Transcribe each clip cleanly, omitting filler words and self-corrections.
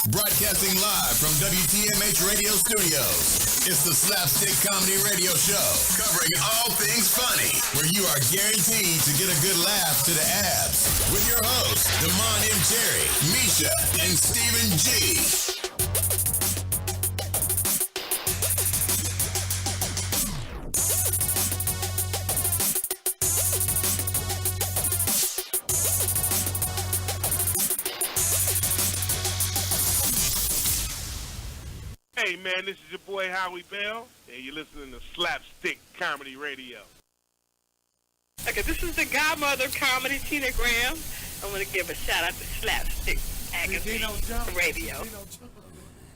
Broadcasting live from WTMH Radio Studios. It's the Slapstik Comedy Radio Show, covering all things funny, where you are guaranteed to get a good laugh to the abs. With your hosts, Damon M. Cherry, Misha, and Stephen G. Hey man, this is your boy Howie Bell, and you're listening to Slapstik Comedy Radio. Okay, this is the godmother of comedy, Tina Graham. I want to give a shout out to Slapstik Radio.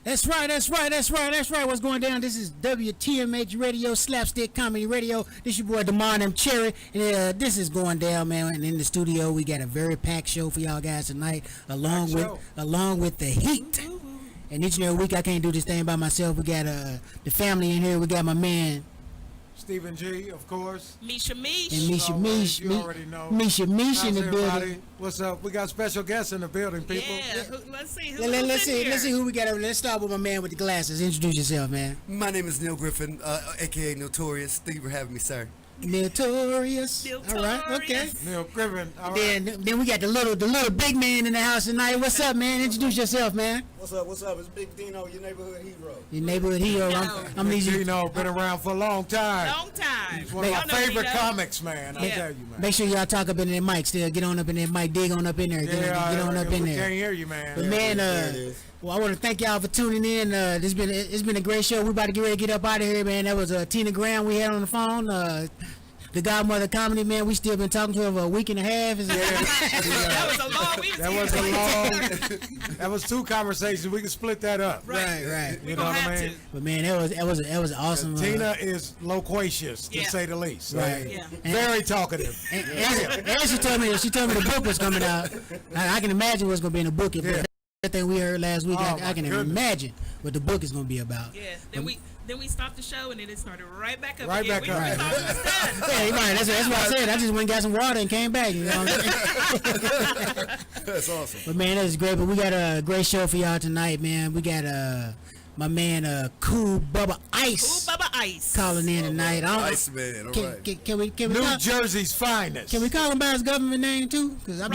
That's right. What's going down? This is WTMH Radio, Slapstik Comedy Radio. This your boy Damon M. Cherry, and this is going down, man. And in the studio, we got a very packed show for y'all guys tonight, along with the heat. And each and every week I can't do this thing by myself. We got the family in here. We got my man Stephen G, of course. Misha. And Misha. You already know. Misha in the everybody? building. What's up? We got special guests in the building, people. Yeah. Let's see. Let's see who we got. Let's start with my man with the glasses. Introduce yourself, man. My name is Neil Griffin, aka Notorious. Thank you for having me, sir. Notorious. All right, okay. Neil Griffin. All right. Then we got the little big man in the house tonight. What's up, man? Introduce yourself, man. What's up? It's Big Dino, your neighborhood hero. Your neighborhood hero. I'm Big easy. Dino been around for a long time. He's one of my favorite comics, man. I tell you, man. Make sure y'all talk up in that mic still. Get on up in that mic. Dig on up in there. Get on up in we there. Can't hear you, man. But man, well, I want to thank y'all for tuning in. It's been a great show. We about to get ready to get up out of here, man. That was Tina Graham we had on the phone. The godmother comedy, man. We still been talking to her for a week and a half. That was a long week. That was two conversations. We can split that up. Right. You know what I mean? But man, that was awesome. Tina is loquacious, to say the least. Right. Yeah. Very talkative. And she told me the book was coming out. I can imagine what's gonna be in the book. Everything we heard last week, I can imagine what the book is gonna be about. Yeah. Then we stopped the show and then it started right back up. Right again. back up. We thought it was done. Yeah, right. That's what I said. I just went and got some water and came back. You know what I'm saying? That's awesome. But man, that is great. But we got a great show for y'all tonight, man. We got my man Cool Bubba Ice. Calling in tonight. Ice man, all right. Can we New Jersey's finest. Can we call him by his government name too? Because No, you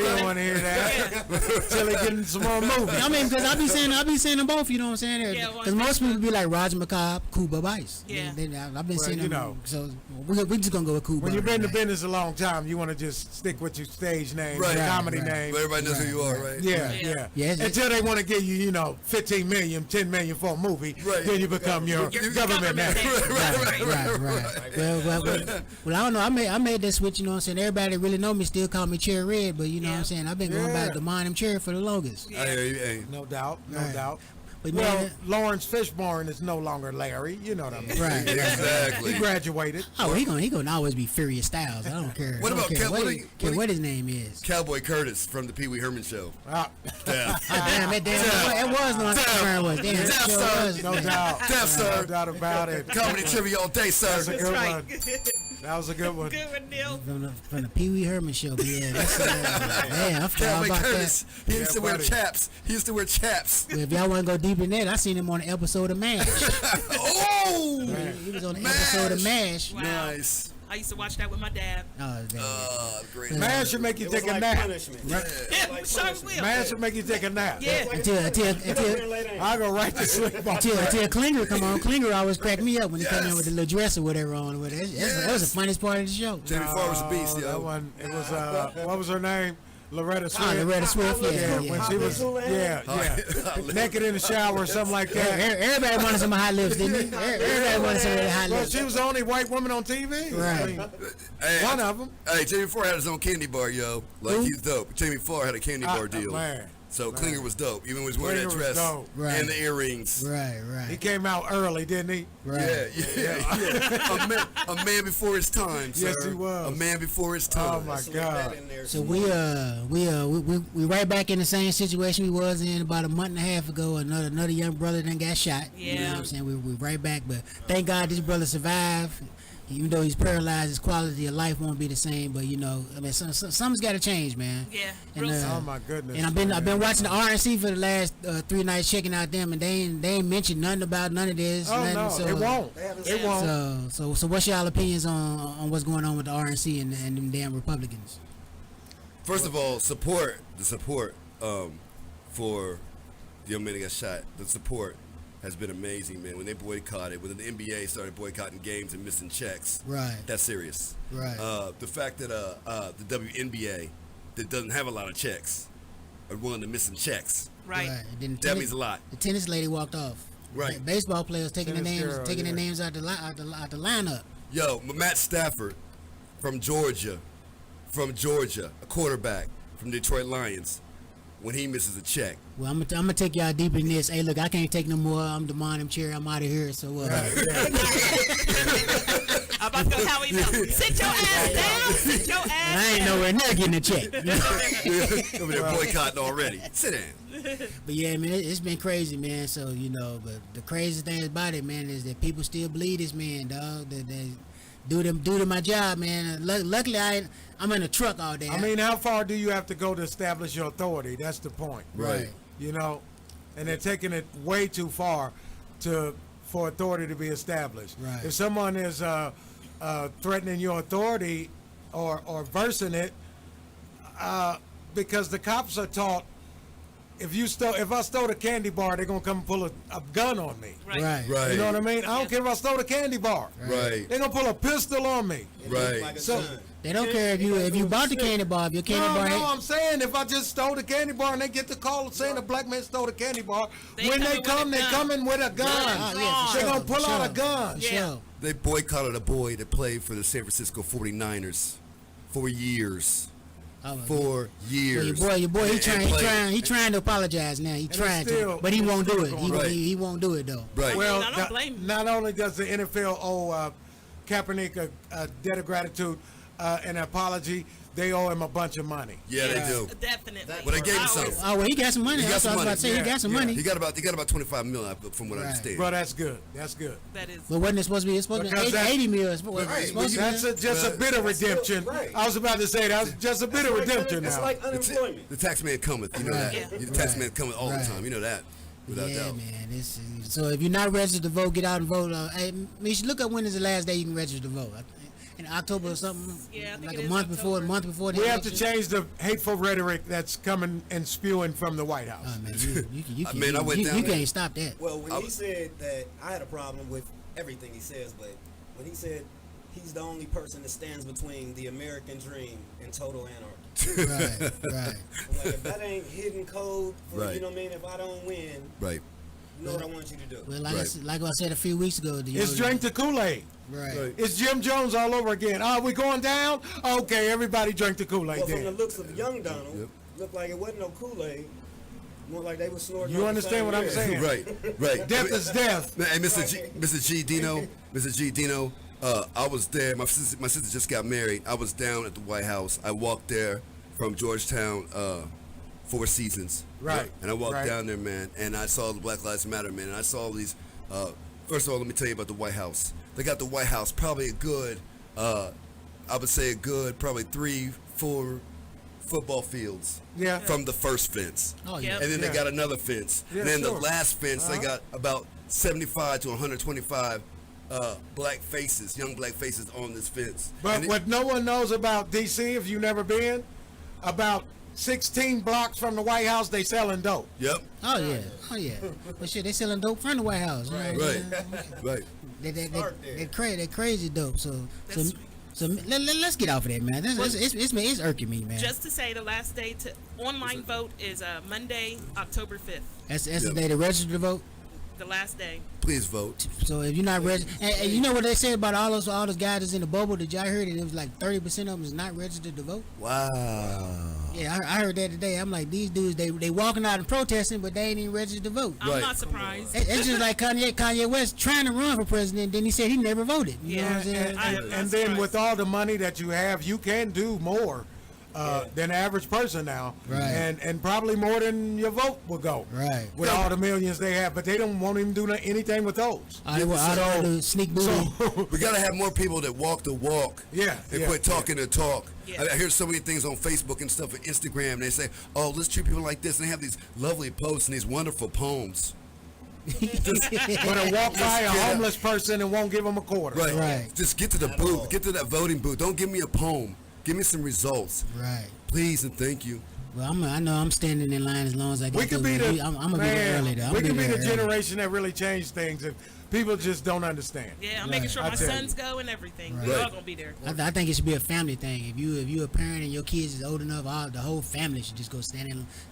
don't want to hear that. Till he getting some more movies. I mean, because I be saying them both. You know what I'm saying? Yeah, Because most people be like Roger McCobb, Cool Bubba Ice. Yeah. I've been saying them. know. So we just gonna go with Cool Bubba. When you've been in the tonight. business a long time, you want to just stick with your stage name, Right. your comedy Right. name. But everybody knows who you are, right? Yeah. Yeah, Until they want to give you, 15 million, 10 million for a movie, Right. then you become your government name. Right. Well, I don't know. I made that switch. You know what I'm saying? Everybody that really know me still call me Cherry Red, but you know what I'm saying? I've been going by the Damon M. Cherry for the longest. I hear you. Hey. No doubt. But Well, man, Lawrence Fishburne is no longer Larry. You know what I mean? right. Exactly. He graduated. Oh, he gonna always be Furious Styles. I don't care. What I don't about care what his name is. Cowboy Curtis from the Pee Wee Herman Show. Ah, Yeah. That was no Fishburne was. Damn, that sure was. no doubt. Death, sir. No doubt about it. Comedy trivia all day, That's a sir. good right. one. That was a good one. Good one, Neil. From the Pee Wee Herman show. But yeah, that's, I forgot Cowboy about Curtis. He used to wear buddy. chaps. that. If y'all want to go deep in that, I seen him on an episode of MASH. Oh! He was on an episode of MASH. Wow. Nice. I used to watch that with my dad. Oh, damn. Great. Man should make you It take was a like nap. punishment. Yeah, sure will. Man should make you take a nap. Yeah. Until I'll go right to sleep. until Klinger come on. Klinger always cracked me up when he come in with the little dress or whatever on. That was the funniest part of the show. Jamie Farr was a beast, That yo. one, it was, what was her name? Loretta Swift. Loretta Swift, Yeah, yeah. when she was, naked in the shower or something like that. Everybody wanted some hot lips, didn't they? Everybody wanted some hot Well, lips. she was the only white woman on TV. Right. I mean, Hey, one of them. Hey, Jamie Farr had his own candy bar, yo. Like, he's dope. Jamie Farr had a candy bar deal. Man. So Klinger was dope, even when he was wearing that Klinger was dress dope. Right. and the earrings. He Right. came out early, didn't he? Right. Yeah. a man before his time, sir. Yes, he was. A man before his Oh time. my God. So we right back in the same situation we was in about a month and a half ago. Another young brother then got shot. You know what I'm saying? We right back, but thank God this brother survived. even though he's paralyzed, his quality of life won't be the same. But I mean, something's got to change, man. Yeah. And, oh my goodness. And I've been watching the RNC for the last 3 nights, checking out them, and they ain't mentioned nothing about none of this. Oh nothing, no, so, it won't. It won't. So what's y'all opinions on what's going on with the RNC and them damn Republicans? First of all, the support for the young man that got shot. The support has been amazing, man. When they boycotted, when the NBA started boycotting games and missing checks, Right. That's serious. Right. The fact that the WNBA that doesn't have a lot of checks are willing to miss some checks. Right. And then That means a lot. The tennis lady walked off. Right. Baseball players taking Tennis their names, girl, taking yeah. their names out the lineup. Yo, Matt Stafford from Georgia, a quarterback from Detroit Lions, when he misses a check. Well, I'm gonna take y'all deep in this. Hey, look, I can't take no more. I'm the Demond Cherry. I'm out of here. So, I'm about to go how we know. Sit your ass down. Sit your ass down. I ain't nowhere near getting a check. Over there boycotting already. Sit down. But yeah, man, it's been crazy, man. So but the crazy thing about it, man, is that people still believe this man, dog. That they due to my job, man. Luckily, I'm in a truck all day. I mean, how far do you have to go to establish your authority? That's the point. Right. And they're taking it way too far for authority to be established. Right. If someone is threatening your authority or versing it, because the cops are taught, if I stole a candy bar, they're gonna come and pull a gun on me. Right. You know what I mean? I don't care if I stole a candy bar. Right. They're gonna pull a pistol on me. Right. So They don't care if you bought the candy bar. If your candy bar, no, I'm saying if I just stole the candy bar and they get the call saying a black man stole the candy bar, when they come, they coming with a gun. yeah, for They're sure, gonna pull for out a sure. gun. For sure. They boycotted a boy that played for the San Francisco 49ers for years. Oh, For years. Well, your boy, he And trying to apologize now. He trying still- to, but he won't do it. Right. He won't do it though. Right. Well, I don't blame him. not only does the NFL owe Kaepernick a debt of gratitude and an apology, they owe him a bunch of money. Yeah, they do. Definitely. But they gave him I some. always- Oh well, he got some money. He got That's some what I was about to money. say. He got some money. He got about 25 million from what I Right. understand. Bro, that's good. That's good. That is. But wasn't it supposed to be? It's supposed to Because be that's- 80 mil. It's supposed Right, to be. That's just a bit of redemption. right. I was about to say that's just a bit of redemption It's now. like unemployment. The tax man cometh, you know Right. that. Yeah. The tax man cometh all Right. the time, you know that. Without Yeah, doubt. man. So if you're not registered to vote, get out and vote. Hey, you should look up when is the last day you can register to vote. In October or something. Yeah, I think like it a is month before. October. A month before. The We have to election. change the hateful rhetoric that's coming and spewing from the White House. Oh, man, you can. Man, I went down you there. can't stop that. Well, when he said that, I had a problem with everything he says, but when he said he's the only person that stands between the American dream and total anarchy. Right. I'm like, if that ain't hidden code, for, Right. you know what I mean? If I don't win, Right. you know what I want you to do. Well, Right. like I said a few weeks ago, It's drink the Kool-Aid. Right. It's Jim Jones all over again. Oh, we going down? Okay, everybody drink the Kool-Aid Well, from the then. looks of young Donald, looked like it wasn't no Kool-Aid. More like they were snorting. You off the understand same what I'm air. saying? Right. Death is death. Hey, Mr. G, Dino, I was there. My sister just got married. I was down at the White House. I walked there from Georgetown, Four Seasons. Right. And I walked Right. down there, man, and I saw the Black Lives Matter, man, and I saw these. First of all, let me tell you about the White House. They got the White House probably a good, I would say a good probably 3-4 football fields. Yeah. From the first fence. Oh yeah. And then Yeah. they got another fence. Yeah, and then sure. the last fence, they Uh-huh. got about 75 to 125 black faces, young black faces on this fence. But And it- what no one knows about D.C., if you've never been, about 16 blocks from the White House, they selling dope. Yep. Oh yeah. But shit, they selling dope from the White House. You know what I'm Right. saying? Right. They're crazy dope. So That's let's get off of that, man. It's irking me, man. Just to say, the last day to online vote is Monday, October 5th. That's the day to register to vote. The last day. Please vote. So if you're not registered, and you know what they said about all those guys that's in the bubble? Did y'all hear that it was like 30% of them is not registered to vote? Wow. Yeah, I heard that today. I'm like, these dudes, they walking out and protesting, but they ain't even registered to vote. I'm Right. not surprised. It's just like Kanye West trying to run for president, then he said he never voted. You know what I'm saying? I am not And then surprised. with all the money that you have, you can do more than the average person now, Right. and probably more than your vote will go, Right. with all the millions they have. But they won't even do anything with those. I don't do sneak booty. We gotta have more people that walk the walk. Yeah, And yeah, quit talking the talk. Yeah. I hear so many things on Facebook and stuff and Instagram. They say, "Oh, let's treat people like this," and they have these lovely posts and these wonderful poems. But to walk by a homeless person and won't give them a quarter. Right. Right. Just get to the booth. Get to that voting booth. Don't give me a poem. Give me some results, Right. please and thank you. Well, I know I'm standing in line as long as I get We could be the I'm gonna be there early though. we could be the generation that really changed things if people just don't understand. Yeah, I'm making sure I my tell you. sons go and everything. Right. We're all gonna be there. I think it should be a family thing. If you a parent and your kids is old enough, the whole family should just go stand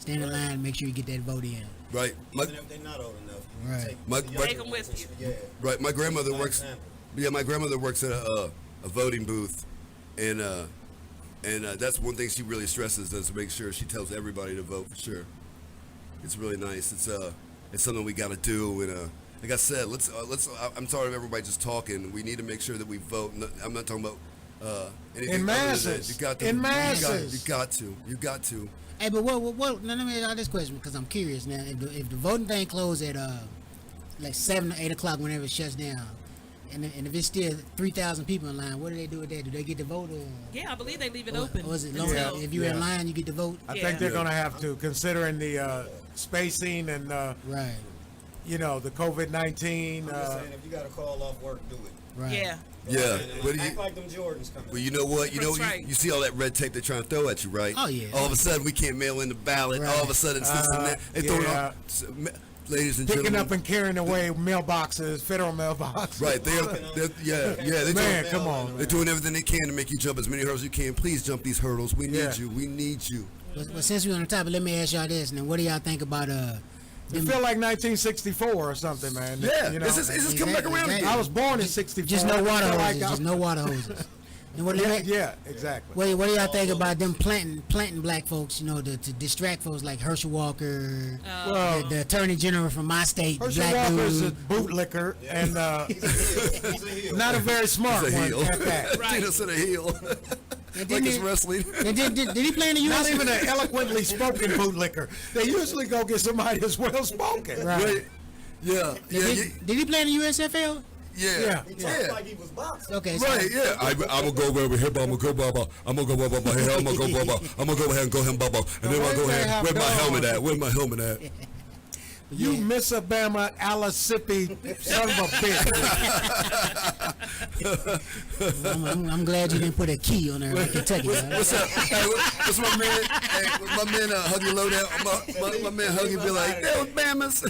in line and make sure you get that vote in. Right. My, Even if they're not old enough. You Right. Take, My- the my- Take 'em with you. Yeah. right. My grandmother By works. example. Yeah, my grandmother works at a voting booth, and that's one thing she really stresses is to make sure she tells everybody to vote for sure. It's really nice. It's something we got to do, and like I said, let's. I'm tired of everybody just talking. We need to make sure that we vote. I'm not talking about anything In other than masses. that. You got to. In You masses. got to. You got to. Hey, but what? Now let me ask this question because I'm curious now. If the voting thing closed at like 7 or 8 o'clock whenever it shuts down, and if it's still 3,000 people in line, what do they do with that? Do they get to vote or? Yeah, I believe they leave it open. Or is it long until- if you're in Yeah. line you get to vote? I Yeah. think they're going to have to, considering the spacing and Right. the COVID-19. I'm just saying, if you got to call off work, do it. Right. Yeah. Yeah. And What do act you? like them Jordans coming. Well, you know what? That's right. You see all that red tape they're trying to throw at you, right? Oh, yeah. All of a sudden, we can't mail in the ballot. Right. All of a sudden, it's this and that. They throw it yeah. on. Ladies and Picking gentlemen. up and carrying away mailboxes, federal mailboxes. Right, they're Man, come on. They're Man. doing everything they can to make you jump as many hurdles as you can. Please jump these hurdles. We need Yeah. you. We need you. But since we're on the topic, let me ask y'all this. Now, what do y'all think about It feel like 1964 or something, man. Yeah, You know? this is coming back around Exactly. again. I was born in 64. just no water I feel hoses? like Just no water hoses. And what do Yeah, you yeah, exactly. what do y'all think about them planting black folks? To distract folks like Herschel Walker, Well, the Attorney General from my state, the Herschel black Walker's a dude. bootlicker and He's a heel. not a very smart It's a one heel. at that. Right. It's a heel. And Like didn't it's he- wrestling. and did he play in the Not U.S.? even an eloquently spoken bootlicker. They usually go get somebody that's well spoken. Right. Right. Yeah. Yeah. Did he play in the USFL? Yeah. He Yeah. talked like he was boxing. Okay, so Right, yeah. I'm gonna go over here, but I'm gonna go baba. I'm gonna go baba here. I'm gonna go baba. I'm gonna go ahead and go him baba. And then I'll go ahead. Where's my helmet at? Where's my helmet at? You Miss Alabama, Alabama, son of a bitch. I'm glad you didn't put a key on there like Kentucky. man. What's up? Hey, what's my man? Hey, my man Huggy low down. My man Huggy be like, "Hey, Bamas."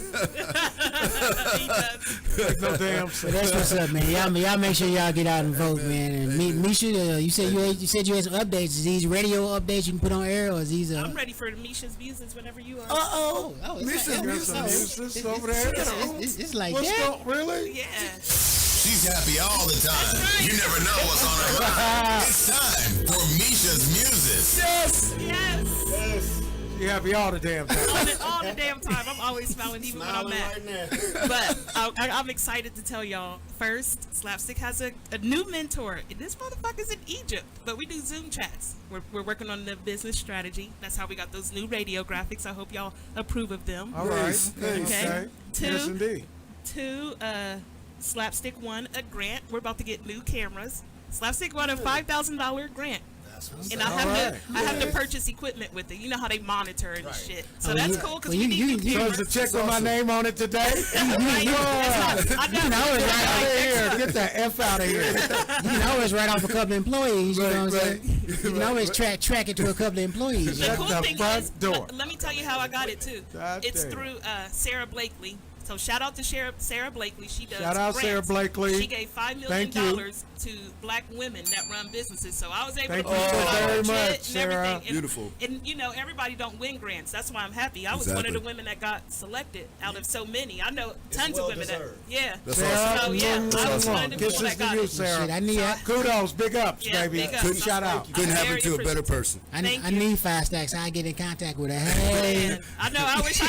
He does. Make no damn But sense. that's what's up, man. Y'all make sure y'all get out and vote, man. And Misha, you said you had some updates. Is these radio updates you can put on air, or is these? I'm ready for Misha's Muses whenever you are. Oh, Misha's Muses. It's over there. It's like What's that. going, really? Yeah. She's happy all the time. You never know what's on her mind. It's time for Misha's Muses. Yes. You happy all the damn time. All the damn time. I'm always smiling even when I'm Smiling mad. right now. But I'm excited to tell y'all. First, Slapstik has a new mentor. This motherfucker's in Egypt, but we do Zoom chats. We're working on the business strategy. That's how we got those new radio graphics. I hope y'all approve of them. All right. Nice. Okay. Yes, Two, indeed. Slapstik won a grant. We're about to get new cameras. Slapstik won a $5,000 grant. And I have to purchase equipment with it. You know how they monitor and shit. So Oh, that's yeah. cool because Well, we you- need new you- So cameras. is the check with my name on it today? Right? That's not- I know. You can always Get out of here. Right. Get the F out of here. You can always write off a couple of employees. You know what I'm Right, saying? You can always track it to a couple of employees. The Shut cool the thing front is, door. let me tell you how I got it too. God It's damn. through Sarah Blakely. So shout out to Sarah Blakely. She does Shout out grants. Sarah Blakely. She gave $5 million Thank you. to black women that run businesses. So I was able Thank to you put so it on very legit much, and Sarah. everything. And, Beautiful. And everybody don't win grants. That's why I'm happy. I was one of Exactly. the women that got selected out of so many. I know It's tons well of women deserved. that. Yeah. That's Sarah, awesome. So yeah, I was one of the people Kisses that to got you, it. Sarah. Shit, I need Kudos, big ups, Yeah, baby. big ups. Shout out. I'm Couldn't happen very to a better appreciative. person. Thank I you. need 5 stacks. I get in contact with her. Hey, Man, I know. I wish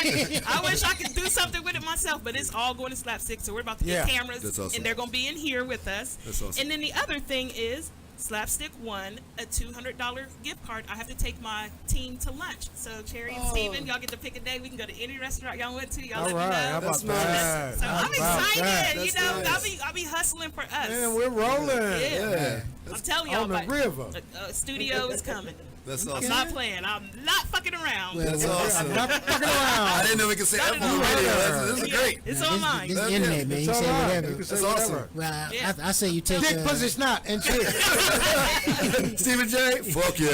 I could do something with it myself, but it's all going to Slapstik. So we're about to get Yeah. cameras, That's awesome. and they're going to be in here with us. That's awesome. And then the other thing is, Slapstick won a $200 gift card. I have to take my team to lunch. So Cherry and Steven, y'all get to pick a day. We can go to any restaurant y'all want to. Y'all All let right, me know. how about That's nice. that? So How I'm about excited. that? You That's know, nice. I'll be hustling for us. Man, we're rolling. Yeah. I'm telling y'all, On the about- river. Studio is coming. That's I'm awesome. not playing. I'm not fucking around. Well, That's awesome. Not fucking around. I didn't know we could say Not F at on the all. radio. This is great. It's Now, on this, mine. this is the internet, man. It's You all say right. whatever. You can say That's awesome. whatever. Well, Yeah. I say you take. Dick, pussy, snot, and shit. Stephen J. Fuck yeah.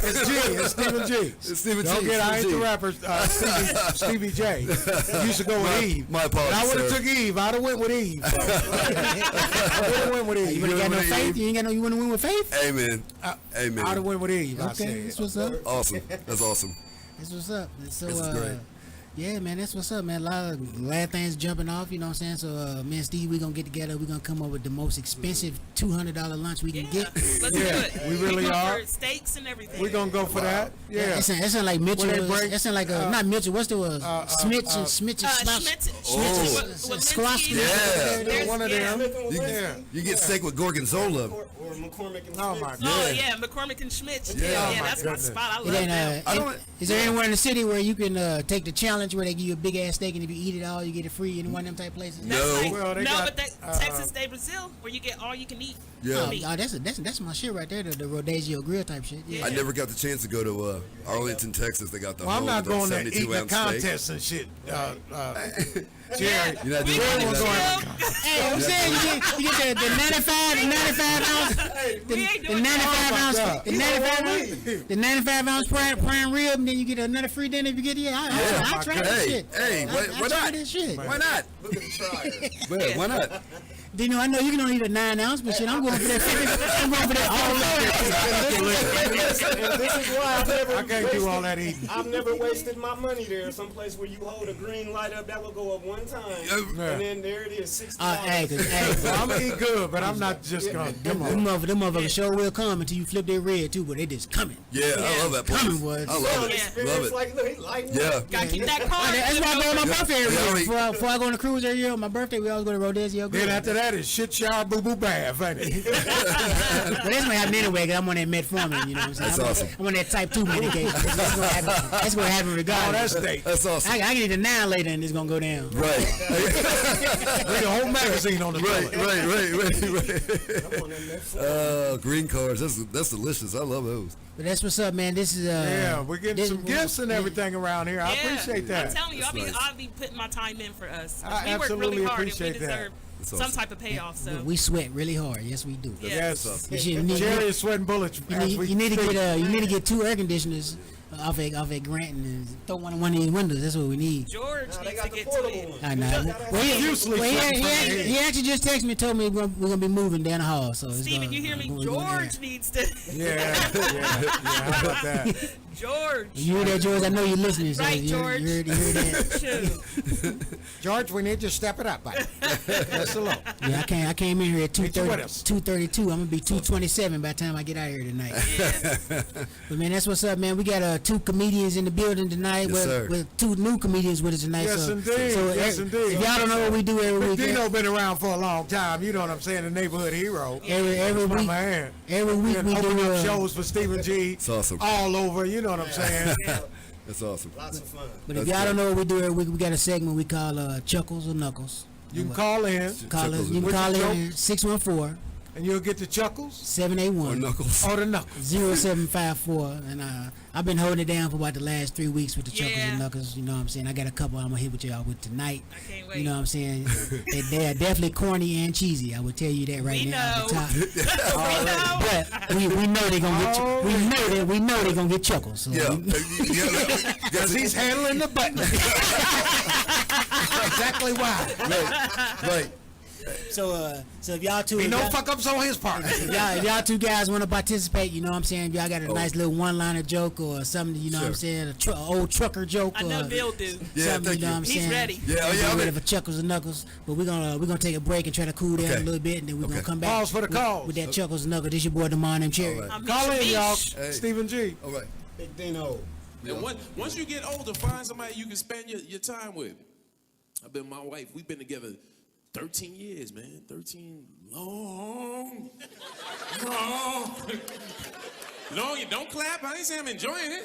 It's G. It's Stephen G. It's Stephen Don't G. get I ain't Stephen the G. rapper. Stevie J. Used to go with Eve. My apologies, And I would have sir. took Eve. I'd have went with Eve. I would have went with Eve. You wouldn't got no with faith. Eve? You ain't got no. You wouldn't win with faith. Amen. Amen. I'd have went with Eve. I Okay, said. that's what's up. Awesome. That's awesome. That's what's up. So, This is great. yeah, man, that's what's up, man. A lot of things jumping off, you know what I'm saying? So, me and Steve, we gonna get together. We gonna come up with the most expensive $200 lunch we can Yeah. get. Let's do Yeah, it. we really go are. for steaks and everything. We're going to go for that. Yeah. It sound like Mitchell. When they break, It sound like not Mitchell. What's the word? Smith and Schmidt. Squash. Yeah. There's One of yeah. them. You, Yeah. you get steak with gorgonzola. Or McCormick and Oh, Smith. my Oh God. yeah, McCormick and Schmidt. Yeah, Yeah, oh, my that's goodness. my spot. I It love ain't, that. I don't- is there anywhere in the city where you can take the challenge where they give you a big ass steak and if you eat it all, you get it free in one of them type places? No. That's like, Well, they no, got, but that Texas de Brazil, where you get all you can eat. Yeah. Oh, that's my shit right there. The Rodazio grill type shit. Yeah. I never got the chance to go to Arlington, Texas. They got the Well, I'm whole not going there 72 eating a ounce steak. contest and shit. Jerry. You're not We doing gonna that. Jerry was going- Hey, I'm saying you get the 95 ounce, We ain't the doing 95 ounce, God. the 95 ounce prime rib, and then you get another free dinner if you get it. I try that Hey, shit. hey, I why try not? that shit. Why not? Look at the trial. Man, why not? Then I know you can only eat a 9 ounce, but shit, I'm going for that 50. I'm going for that. And this is why I've never I can't do all that eating. I've never wasted my money there. Someplace where you hold a green light up, that will go up one time, and then there it is, $60. Hey, Well, I'm going to eat good, but I'm not just going to. them motherfuckers sure will come until you flip their red too, but they just coming. Yeah, I love that place. Coming, boy. I love it. Yeah. Love it. Like, look, he lighting Yeah. up. Gotta keep that car. That's why I go on my birthday every Yeah, year. we- Before I go on a cruise every year on my birthday, we always go to Rodazio grill. Then after that is shit, shower, boo boo bath, ain't it? But that's gonna happen anyway, because I'm on that metformin, you know what I'm saying? That's awesome. I'm on that type 2 medication. That's gonna happen. That's gonna happen Oh, regardless. that's steak. That's awesome. I can eat it 9 later and it's gonna go down. Right. Bring a whole magazine on the Right, toilet. right. Green cards. That's delicious. I love those. But that's what's up, man. This is Yeah, we're getting some gifts and everything around here. I appreciate I'm that. telling you, That's nice. I'll be putting my time in for us. I We work absolutely really hard and appreciate we that. deserve That's some awesome. type of payoff. So We sweat really hard. Yes, we do. Yes. You, should, you, need, Jerry is sweating bullets. you, as need, we you need to speak. get you need to get 2 air conditioners off at Grant and throw one in these windows. That's what we need. George Nah, they needs to got the get to portable it. one. I know. Well, Usually he actually just texted me and told me we're gonna be moving down the hall. So it's Steven, gonna- you hear me? we're gonna- George needs to. Yeah. How about that? George. You hear that, George? I know you're listening. So Right, you George. heard that. Shoot. George, we need you to step it up, buddy. That's a lot. Yeah, I came in here at Meet you with us. 2:32. I'm gonna be 2:27 by the time I get out here tonight. But man, that's what's up, man. We got 2 comedians in the building tonight. Yes, sir. with 2 new comedians with us tonight. Yes, so, indeed. So Yes, indeed. If y'all don't know what we do every week, Dino been around for a long time. You know what I'm saying? The neighborhood hero. every My week, man. every week Been we do opening up shows for Stephen G. It's awesome. All over. You know what I'm saying? That's awesome. Lots of fun. But if That's y'all don't great. know what we do every week, we got a segment we call Chuckles or Knuckles. You can call in You can What's call your in 614 and you'll get the chuckles 781 Or knuckles. or the knuckles. 0754, and I've been holding it down for about the last 3 weeks with the chuckles Yeah. and knuckles. You know what I'm saying? I got a couple I'm gonna hit with y'all with tonight. I can't wait. You know what I'm saying? they are definitely corny and cheesy. I will tell you that right We now. Off the know. top. But we know they're gonna get. We know they're gonna get chuckles. So Yeah. Because he's handling the button. Exactly why. Right. So if y'all two, Be if no y'all- fuck ups on his part. if y'all 2 guys want to participate, you know what I'm saying? If y'all got a nice little one-liner joke or something, you know what I'm Sure. saying? A old trucker joke I or know Bill do. Yeah, something, thank you know you. what I'm He's saying? ready. Yeah, oh, yeah, Get I'm rid in. of a chuckles and knuckles, but we're gonna take a break and try to cool down Okay. a little bit, and then we're gonna Okay. come back. Pause for the with- calls. with that chuckles and knuckles. This your boy Demond M. Cherry. All right. I'm Call in, Misha y'all. Beach. Hey. Stephen G. All right. Big Dino. And once you get older, find somebody you can spend your time with. I've been with my wife. We've been together 13 years, man. 13 long No, you don't clap. I ain't say I'm enjoying it.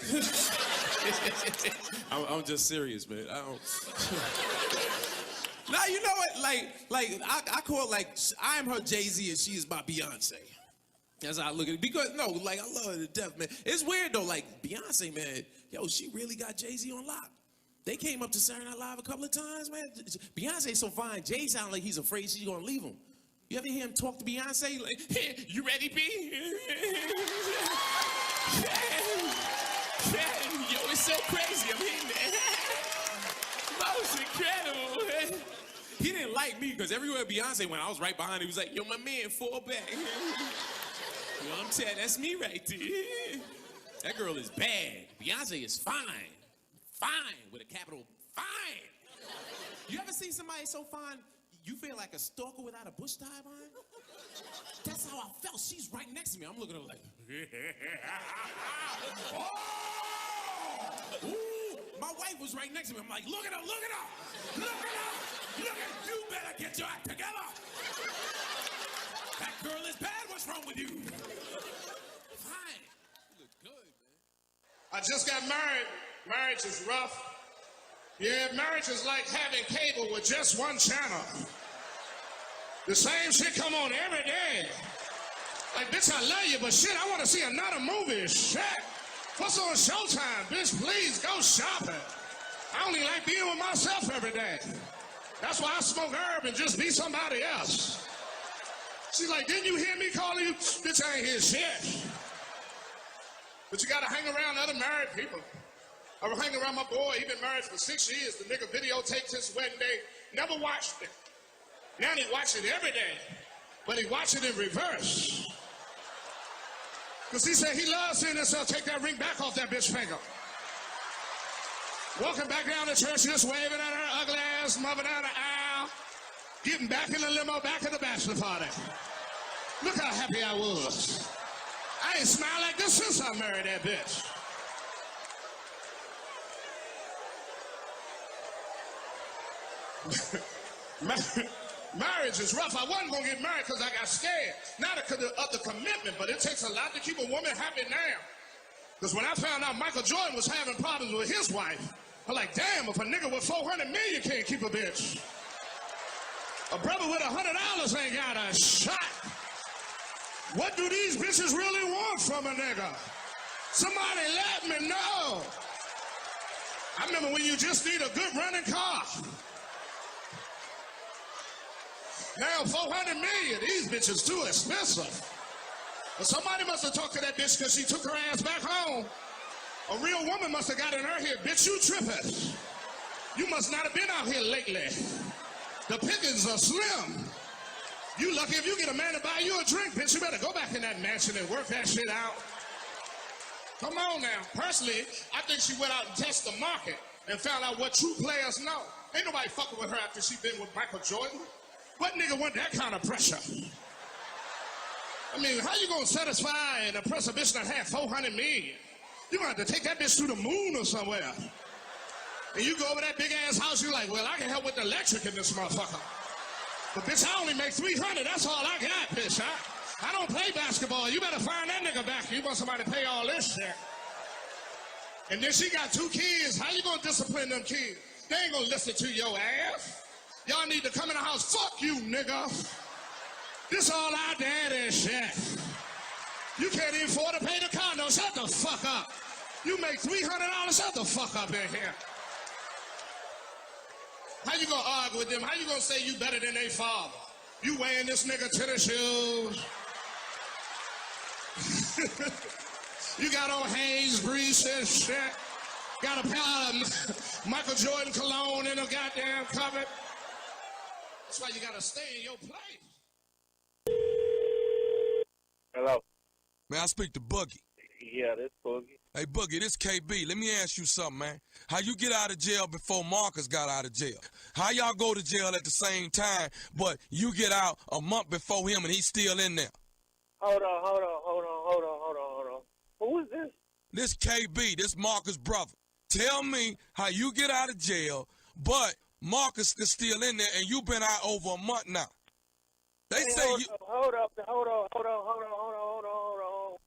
I'm just serious, man. I don't. Now you know what? I call it like I am her Jay-Z and she is my Beyonce. That's how I look at it. Because I love her to death, man. It's weird though, like Beyonce, man. Yo, she really got Jay-Z on lock. They came up to Saturday Night Live a couple of times, man. Beyonce's so fine. Jay sounds like he's afraid she's gonna leave him. You ever hear him talk to Beyonce? Like, hey, you ready, B? Yo, it's so crazy. I mean, that was incredible, man. He didn't like me because everywhere Beyonce went, I was right behind him. He was like, yo, my man, fall back. You know what I'm saying? That's me right there. That girl is bad. Beyonce is fine. Fine, with a capital fine. You ever see somebody so fine, you feel like a stalker without a bush tie on? That's how I felt. She's right next to me. I'm looking at her like, oh! Ooh, my wife was right next to me. I'm like, look at her, look at her, look at her, look at her. You better get your act together. That girl is bad. What's wrong with you? Fine. You look good, man. I just got married. Marriage is rough. Yeah, marriage is like having cable with just one channel. The same shit come on every day. Like, bitch, I love you, but shit, I want to see another movie. Shit. What's on Showtime? Bitch, please go shopping. I only like being with myself every day. That's why I smoke herb and just be somebody else. She's like, didn't you hear me calling you? Bitch, I ain't hear shit. But you gotta hang around other married people. I was hanging around my boy. He been married for 6 years. The nigga videotaped his wedding day. Never watched it. Now he watch it every day. But he watch it in reverse. Because he said he loves seeing himself take that ring back off that bitch finger. Walking back down the church, just waving at her ugly ass mother down the aisle. Getting back in the limo, back at the bachelor party. Look how happy I was. I ain't smiled like this since I married that bitch. Marriage is rough. I wasn't going to get married because I got scared. Not because of the commitment, but it takes a lot to keep a woman happy now. Because when I found out Michael Jordan was having problems with his wife, I'm like, damn, if a nigga with 400 million can't keep a bitch, a brother with $100 ain't got a shot. What do these bitches really want from a nigga? Somebody let me know. I remember when you just need a good running car. Now 400 million, these bitches too expensive. But somebody must have talked to that bitch because she took her ass back home. A real woman must have got in her head, bitch, you tripping. You must not have been out here lately. The pickings are slim. You lucky if you get a man to buy you a drink, bitch. You better go back in that mansion and work that shit out. Come on now. Personally, I think she went out and tested the market and found out what true players know. Ain't nobody fucking with her after she been with Michael Jordan. What nigga want that kind of pressure? I mean, how you gonna satisfy and impress a bitch that had 400 million? You gonna have to take that bitch to the moon or somewhere. And you go over that big ass house, you're like, well, I can help with the electric in this motherfucker. But bitch, I only make 300, that's all I got, bitch. I don't play basketball. You better find that nigga back. You want somebody to pay all this shit. And then she got 2 kids. How you gonna discipline them kids? They ain't gonna listen to your ass. Y'all need to come in the house. Fuck you, nigga. This all our daddy shit. You can't even afford to pay the condo. Shut the fuck up. You make $300. Shut the fuck up in here. How you gonna argue with them? How you gonna say you better than their father? You wearing this nigga tennis shoes. You got on Hanes, Breeze and shit. Got a pair of Michael Jordan cologne in a goddamn cupboard. That's why you gotta stay in your place. Hello. May I speak to Boogie? Yeah, this Boogie. Hey, Boogie, this KB. Let me ask you something, man. How you get out of jail before Marcus got out of jail? How y'all go to jail at the same time, but you get out a month before him and he's still in there? Hold on. Who is this? This KB, this Marcus' brother. Tell me how you get out of jail, but Marcus is still in there and you've been out over a month now. They say you... Hold on.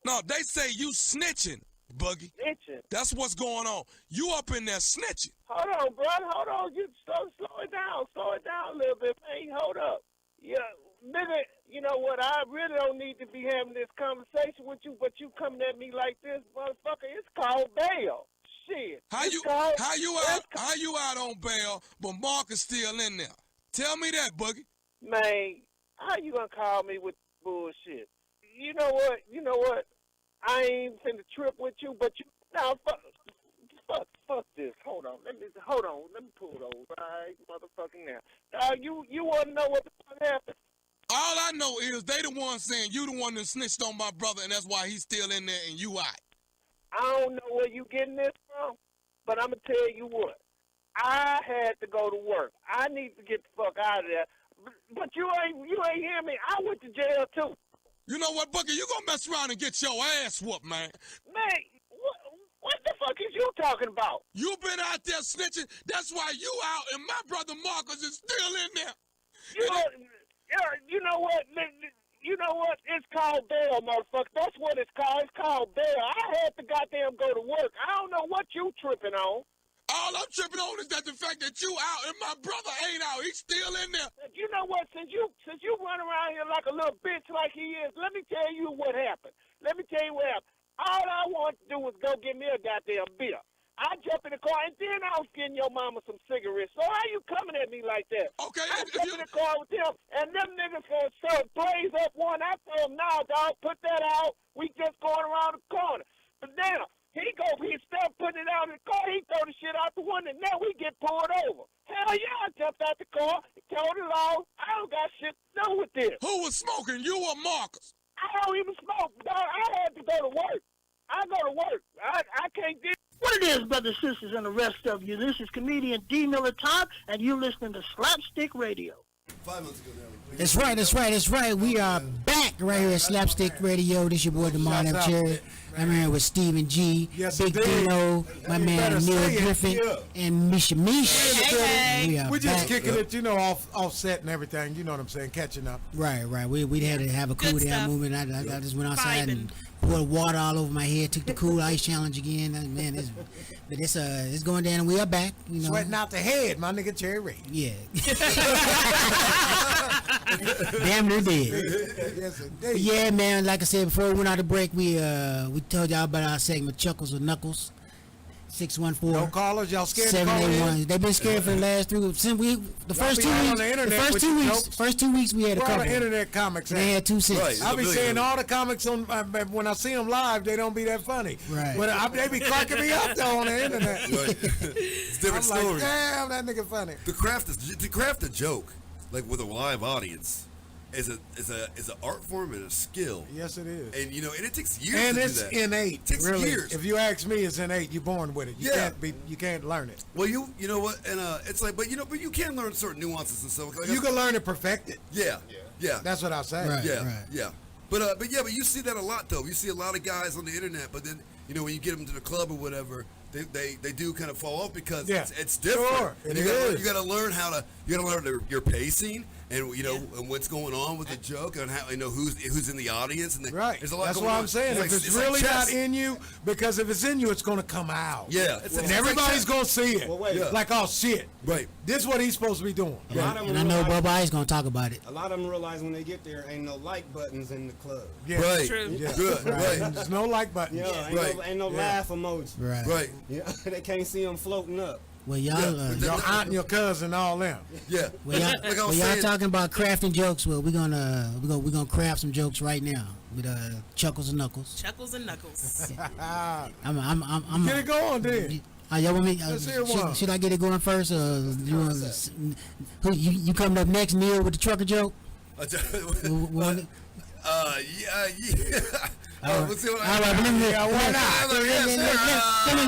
No, they say you snitching, Boogie. Snitching. That's what's going on. You up in there snitching. Hold on, brother. Hold on. You slow it down. Slow it down a little bit, man. Hold up. Yeah, nigga, you know what? I really don't need to be having this conversation with you, but you coming at me like this, motherfucker. It's called bail. Shit. How you out on bail, but Mark is still in there? Tell me that, Boogie. Man, how you gonna call me with bullshit? You know what? I ain't finna trip with you, but you now fuck this. Hold on. Let me pull those right motherfucking now. You wanna know what the fuck happened? All I know is they the one saying you the one that snitched on my brother, and that's why he's still in there and you out. I don't know where you getting this from, but I'm gonna tell you what. I had to go to work. I need to get the fuck out of there. But you ain't hear me. I went to jail too. You know what, Boogie? You gonna mess around and get your ass whooped, man. Man, what the fuck is you talking about? You been out there snitching. That's why you out, and my brother Marcus is still in there. You know what? You know what? It's called bail, motherfucker. That's what it's called. It's called bail. I had to goddamn go to work. I don't know what you tripping on. All I'm tripping on is that the fact that you out and my brother ain't out. He's still in there. You know what? Since you run around here like a little bitch like he is, let me tell you what happened. All I wanted to do was go get me a goddamn beer. I jumped in the car, and then I was getting your mama some cigarettes. So how you coming at me like that? Okay. I jumped in the car with them, and them niggas so blaze up one. I told him, nah, dog, put that out. We just going around the corner. But now, he started putting it out in the car. He throw the shit out the window. Now we get pulled over. Hell yeah, I jumped out the car, told it all. I don't got shit to do with this. Who was smoking, you or Marcus? I don't even smoke, dog. I had to go to work. I go to work. I can't get. What it is, brothers, sisters, and the rest of you, this is comedian D. Miller Top, and you're listening to Slapstik Radio. 5 months ago now. That's right. We are back right here at Slapstick Radio. This your boy, DeMar M. Cherry. I'm here with Stephen G, Yes, Big indeed. Dino, my man Neil Griffin, and Misha Mish. Hey. We We're just back. kicking it, offset and everything. You know what I'm saying? Catching up. Right. We had to have a cool Good down stuff. movement. I just went outside Vibing. and poured water all over my head. Took the cool ice challenge again. Man, it's going down. And we are back. You know. Sweating out the head, my nigga Cherry. Yeah. Damn near dead. Yes, indeed. Yeah, man. Like I said before we went out to break, we told y'all about our segment Chuckles or Knuckles. 614. No callers, y'all scared to call in? 781. They've been scared for the last 3 weeks. Since the first be 2 out on weeks. the internet The first with 2 your weeks. jokes. First 2 weeks we had a Where all couple. the internet comics They at? had 2 cents. Right. I be Really saying good. all the comics on when I see them live, they don't be that funny. Right. But they be cracking me up though on the internet. Right. It's I'm different like, story. damn, that nigga funny. To craft a joke, like with a live audience, is an art form and a skill. Yes, it is. And and it takes years And to it's do that. innate. It takes really. years. If you ask me, it's innate. You're born with it. Yeah. You can't learn it. Well, you know what, and it's like, but you can learn certain nuances and stuff. Like You can learn it, perfect it. yeah. That's what I say. Right. Yeah. But you see that a lot though. You see a lot of guys on the internet, but then when you get them to the club or whatever, they do kind of fall off because it's different. Sure, And it you is. got to learn your pacing and and what's going on with the joke and how who's in the audience and Right. there's a lot That's going what on. I'm saying. If it's like really chess. not in you, because if it's in you, it's going to come out. Yeah. And everybody's going to see it. Well, wait. Yeah. Like, oh, shit. Right. This is what he's supposed to be doing. A lot of them And I know realize- Bubba I's gonna talk about it. A lot of them realize when they get there, ain't no like buttons in the club. Yeah. Right. True. Yeah. Good. Right. There's no like button. Yeah, ain't no Yeah. laugh emoji. Right. Right. Yeah, they can't see them floating up. Well, y'all. Your aunt and your cousin, all them. Yeah. Well, y'all, Like I was well, y'all saying- talking about crafting jokes. Well, we're gonna craft some jokes right now with Chuckles and Knuckles. Chuckles and Knuckles. I'm Get it going, then. Y'all want me? Let's hear one. Should I get it going first? You want? Who you coming up next, Neil, with the trucker joke? Yeah. Let's see what All right,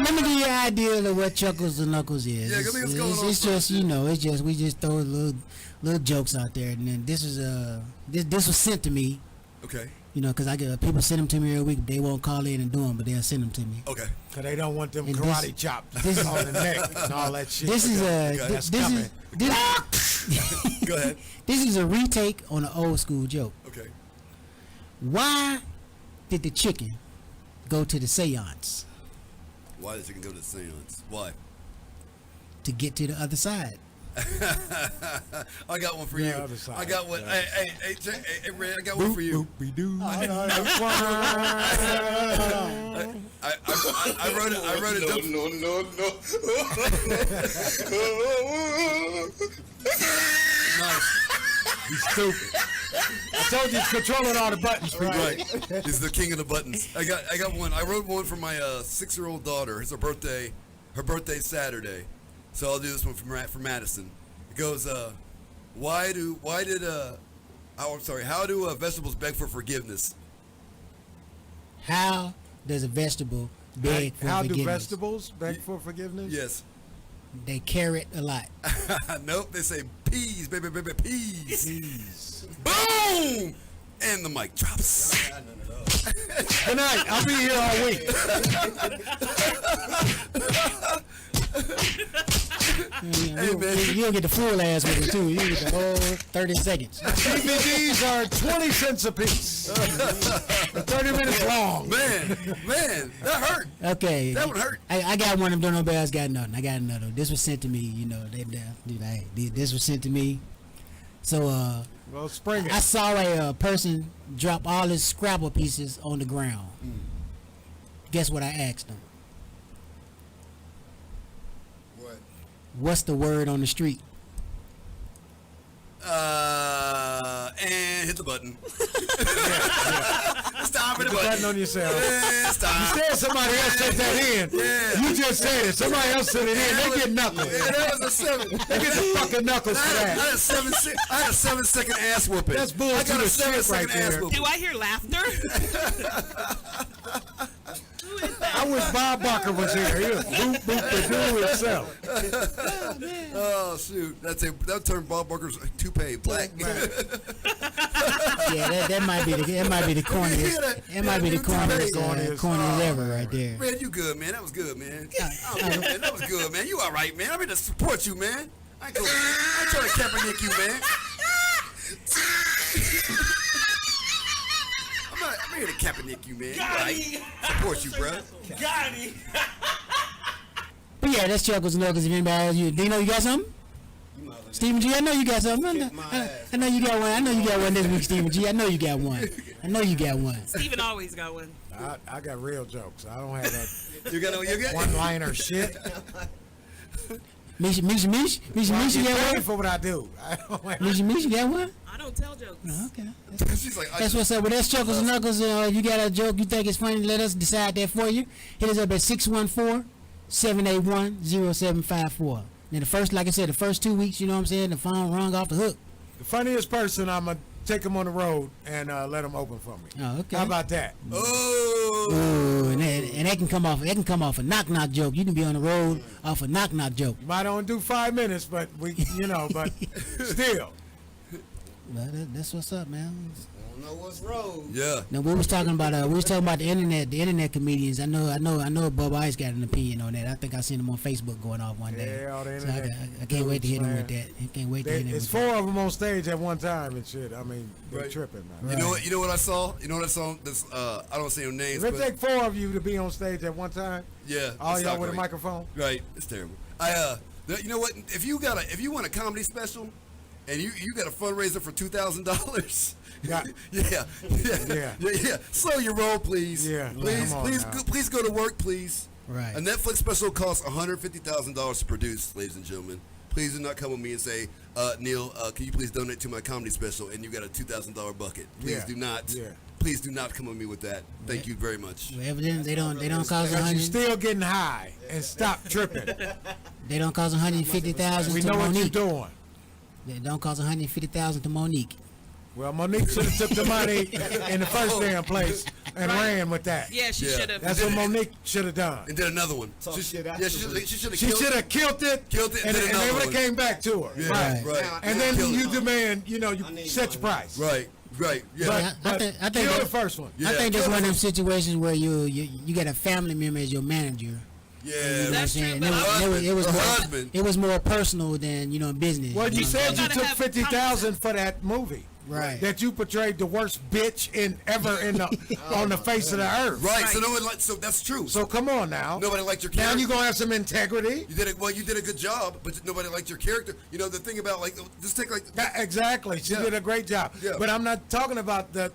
let me give you an idea of what Chuckles and Knuckles is. Yeah, It's, what's going on it's just we just throw little jokes out there, and then this was sent to me. Okay. Because I get people send them to me every week. They won't call in and do them, but they'll send them to me. Okay. Because they don't want them And karate chops this is- on the neck and all that shit. This is That's coming. Go ahead. This is a retake on an old school joke. Okay. Why did the chicken go to the seance? Why does chicken go to the seance? Why? To get to the other side. I got one for you. other side. I got one. Yeah. Hey, Red, I got one for you. I wrote it. Nice. He's stupid. I told you he's controlling all the buttons. Right. He's the king of the buttons. I got one. I wrote one for my 6-year-old daughter. It's her birthday. Her birthday's Saturday. So I'll do this one for Madison. It goes, how do vegetables beg for forgiveness? How does a vegetable beg for How forgiveness? do vegetables beg for forgiveness? Yes. They carrot a lot. Nope, they say peas, baby, peas. Peas. Boom! And the mic drops. Good night. I'll be here all week. Hey, man. You don't get the full ass with it, too. You get the whole 30 seconds. DVDs are 20 cents a piece. They're 30 minutes long. Man, that hurt. Okay. That would hurt. I got one of them. Don't nobody else got nothing. I got another. This was sent to me. You know, this was sent to me. So, well, spring it. I saw a person drop all his Scrabble pieces on the ground. Guess what I asked him? What? What's the word on the street? And hit the button. Stop Hit it. the button on yourself. Yeah, stop. You said somebody else sent that in. Yeah. You just said it. Somebody else sent it in. They get knuckles. Yeah, that was a 7. They get the fucking knuckles for that. I had a 7-second ass whooping. That's bullshit. I got a Shit 7-second right ass there. whooping. Do I hear laughter? I wish Bob Barker was here. He was boop boop to do himself. Oh shoot! That turned Bob Barker's toupee black. Yeah, that might be the corniest. That might be the corniest ever right there. Man, you good, man? That was good, man. Man, that was good, man. You all right, man? I'm here to support you, man. I ain't trying to Kaepernick you, man. I'm here to Kaepernick you, man. You all right? Support you, bro. Got him. But yeah, that's Chuckles and Knuckles. If anybody else, Dino, you got something? Stephen G, I know you got something. I know you got one. I know you got one this week, Stephen G. I know you got one. Stephen always got one. I got real jokes. I don't have that You got one-liner shit. Misha, you got one? For what I do. Misha, you got one? I don't tell jokes. Oh, okay. She's like, That's what's up. Well, that's Chuckles and Knuckles. You got a joke you think is funny, let us decide that for you. Hit us up at 614-781-0754. Then the first 2 weeks, you know what I'm saying, the phone rung off the hook. The funniest person, I'm going to take him on the road and let him open for me. Oh, okay. How about that? Ooh, and that can come off a knock joke. You can be on the road off a knock joke. You might only do 5 minutes, but but still. But that's what's up, man. Don't know what's wrong. Yeah. Now we was talking about the internet comedians. I know Bubba Ice got an opinion on that. I think I seen him on Facebook going off one day. Yeah, all the So internet. I can't wait to hit him with that. I can't wait to hit him It's with 4 of them on stage at one time and shit. I mean, they're tripping, man. You know what I saw? This I don't say no names. If it but take 4 of you to be on stage at one time, yeah, all it's y'all not with a great. microphone, right? It's terrible. You know what? If you want a comedy special, and you got a fundraiser for $2,000. Yeah. Yeah. Slow your roll, please. Yeah. Please go to work, please. Right. A Netflix special costs $150,000 to produce, ladies and gentlemen. Please do not come with me and say, Neil, can you please donate to my comedy special? And you got a $2,000 bucket. Please do not. Yeah. Please do not come with me with that. Thank you very much. Well, evidently they don't cost you're 100. still getting high and stop tripping. They don't cost 150,000. We to know Monique. what you're doing. They don't cost 150,000 to Monique. Well, Monique should have took the money in the first damn place and ran with that. Yeah, she should have. That's what Monique should have done. And did another one. She should have killed it. And they would have came back to her. Yeah, right. And then you demand, you set your price. Right. Yeah. But I think kill the first one. Yeah. I think that's one of them situations where you got a family member as your manager. Yeah, you know that's what I'm true. saying? It was more personal than business. Well, you said you took have 50,000 for that movie. Right. that you portrayed the worst bitch ever on the face of the earth. Right. So no one so that's true. So come on now. Nobody liked your Now character. you're gonna have some integrity. You did a good job, but nobody liked your character. You know the thing about like just take like Exactly. She did a great job. Yeah. But I'm not talking about the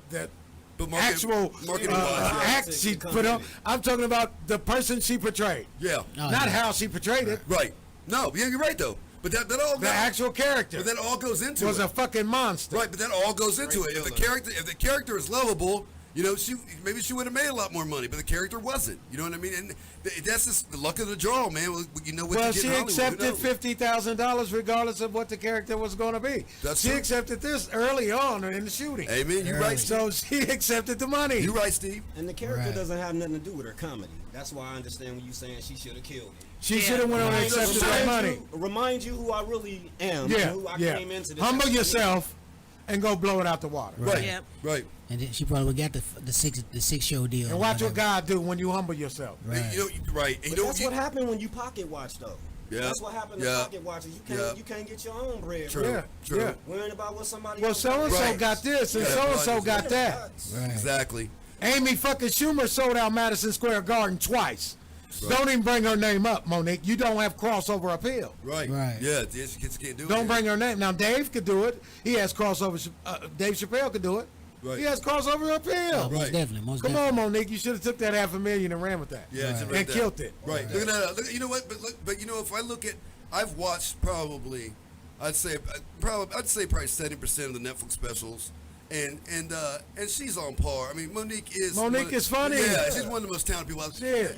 actual act she put on. I'm talking about the person she portrayed. Yeah. Not how she portrayed it. Right. No, yeah, you're right though. But that all The actual character. But that all goes into was it. a fucking monster. Right, but that all goes into it. If the character is lovable, you know, maybe she would have made a lot more money, but the character wasn't. You know what I mean? And that's just the luck of the draw, man. You know what Well, you get she in Hollywood. accepted $50,000 regardless of what the character was going to be. She true. accepted this early on in the shooting. Amen. You're right. So she accepted the money. You're right, Steve. And the character doesn't have nothing to do with her comedy. That's why I understand when you saying she should have killed it. She should have went on and accepted that money. Remind you who I really am. Yeah, And who I came into this. Humble yourself and go blow it out the water. Right. Yep. Right. And then she probably got the six show deal. And watch what God do when you humble yourself. Right. You know, right. And But that's what happened when you pocket watch though. Yeah. That's what happened to pocket watches. You can't get your own bread. True. Bro. True. Yeah. Worrying about what somebody Well, else so and so Right. got this, and Yeah. so and so got that. Right. Exactly. Amy fucking Schumer sold out Madison Square Garden twice. Right. Don't even bring her name up, Monique. You don't have crossover appeal. Right. Right. Yeah. Kids can't do it. Don't bring her name. Now Dave could do it. He has crossover. Dave Chappelle could do it. Right. He has crossover appeal. Oh, most definitely. Most Come definitely. on, Monique. You should have took that $500,000 and ran with that. Yeah. Right. Right. And killed it. Right. Look at that. Look, you know what? But you know, if I look at, I've watched probably, I'd say probably 70% of the Netflix specials, and she's on par. I mean, Monique is funny. Yeah, she's one of the most talented people out there.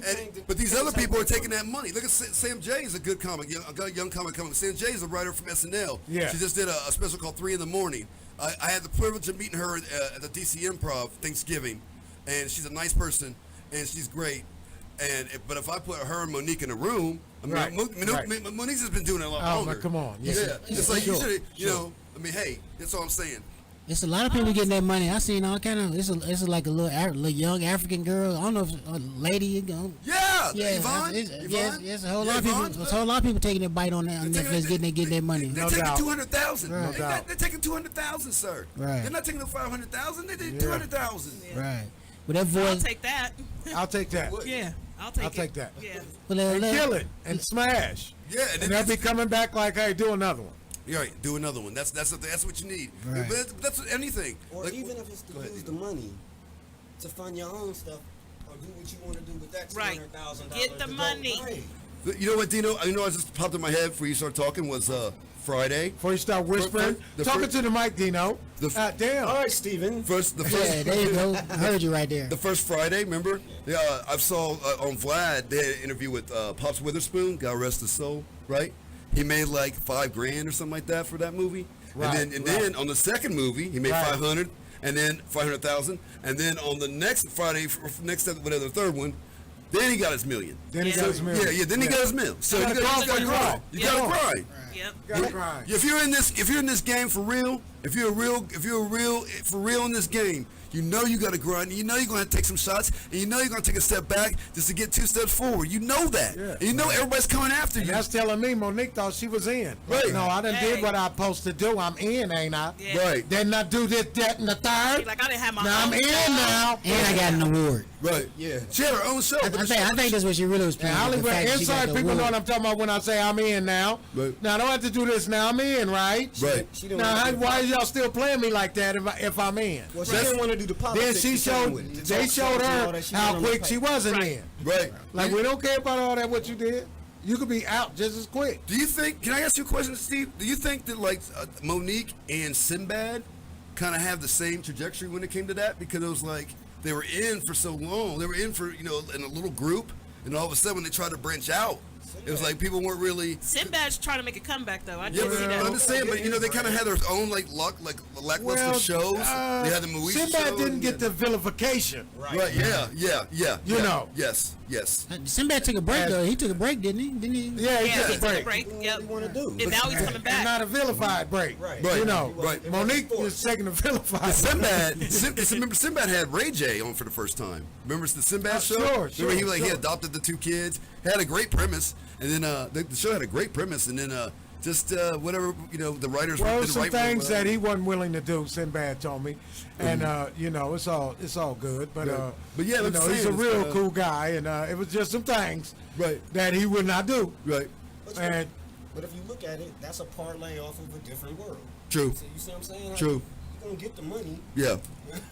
But these other people are taking that money. Look at Sam Jay is a good comic, young comic. Sam Jay is a writer from SNL. Yeah. She just did a special called 3 in the Morning. I had the privilege of meeting her at the DC Improv Thanksgiving, and she's a nice person, and she's great. But if I put her and Monique in a room, I mean, Right. Monique's has been doing it a lot Oh, longer. but come on. Yeah, Yeah. it's like you Sure. should, you know. I mean, hey, that's all I'm saying. It's a lot of people getting that money. I seen all kind of. It's like a little young African girl. I don't know if a lady. You know. Yeah, Yeah, Yvonne. it's a whole lot of people. It's a whole lot of people taking a bite on that on Netflix, getting their money. They're No taking doubt. 200,000. Right. They're taking 200,000, sir. Right. They're not taking the 500,000. They did 200,000. Right. But that I'll voice. take that. I'll take that. Yeah, I'll take it. I'll take that. Yeah. Well, And kill it and smash. Yeah, And they'll be coming back like, hey, do another one. You're right. Do another one. That's what you need. Right. But that's anything. Or Like, even if it's to use the money to fund your own stuff or do what you want to do with that Right. $200,000. Get the money. Right. You know what, Dino? You know what just popped in my head before you start talking was Friday. Before you start whispering, talking to the mic, Dino. Damn. All right, Steven. Yeah, there you go. I heard you right there. The first Friday, remember? Yeah, I saw on Vlad, they had an interview with Pops Witherspoon, God rest his soul, right? He made like $5,000 or something like that for that movie. Right, And then on the second movie, he made Right. 500, and then 500,000, and then on the next Friday, whatever the third one, then he got his million. Then he got his million. Yeah, then he got his million. So You gotta gotta grind. grind. You gotta grind. Yep. Gotta grind. If you're in this game for real, if you're for real in this game, you know you got to grind. You know you're going to take some shots, and you know you're going to take a step back just to get 2 steps forward. You know that. Yeah. And you know everybody's coming after And you. that's telling me Monique thought she was in. Right. No, I done Hey. did what I supposed to do. I'm in, ain't I? Yeah. Right. Didn't I do this, that, and the third? Like I didn't have my Now I'm own in job. now. And I got an award. Right. Yeah. She had her own show. I think that's what she really was And playing. the Hollywood fact that she got inside the people know award. what I'm talking about when I say I'm in now. Right. Now I don't have to do this now. I'm in, right? Right. She didn't Now want to do why is y'all still playing me like that if I'm in? Well, she didn't want to do the Then politics. she to begin showed with. they Talk showed shows and all her that, she how went on quick the she pipe. wasn't Right. in. Right. Like we don't care about all that what you did. You could be out just as quick. Do you think? Can I ask you a question, Steve? Do you think that like Monique and Sinbad kind of have the same trajectory when it came to that? Because it was like they were in for so long. They were in for in a little group, and all of a sudden when they tried to branch out, it was like people weren't really. Sinbad's trying to make a comeback though. I Yeah, did but see I that. understand, but they kind of had their own lackluster shows. They had the Moesha Sinbad show. didn't get the vilification. Right. Yeah. You know. Yes. Sinbad took a break though. He took a break, didn't he? Didn't he? Yeah, he Yeah, took he a took break. a break. Yep. What do you want to do? And now he's coming And back. not a vilified break. Right. Right. You know, Right. Monique was taking a vilified. Remember Sinbad had Ray J on for the first time. Remember the Sinbad show? Sure, Remember he sure. adopted the 2 kids. Had a great premise, and then the show had a great premise, and then just whatever the writers. Well, didn't some write really things well. that he wasn't willing to do. Sinbad told me, and it's all good. But yeah, he's a real cool guy, and it was just some things that he would not do. Right. But if you look at it, that's a parlay off of a different world. True. So you see what I'm saying? True. You're gonna get the money. Yeah.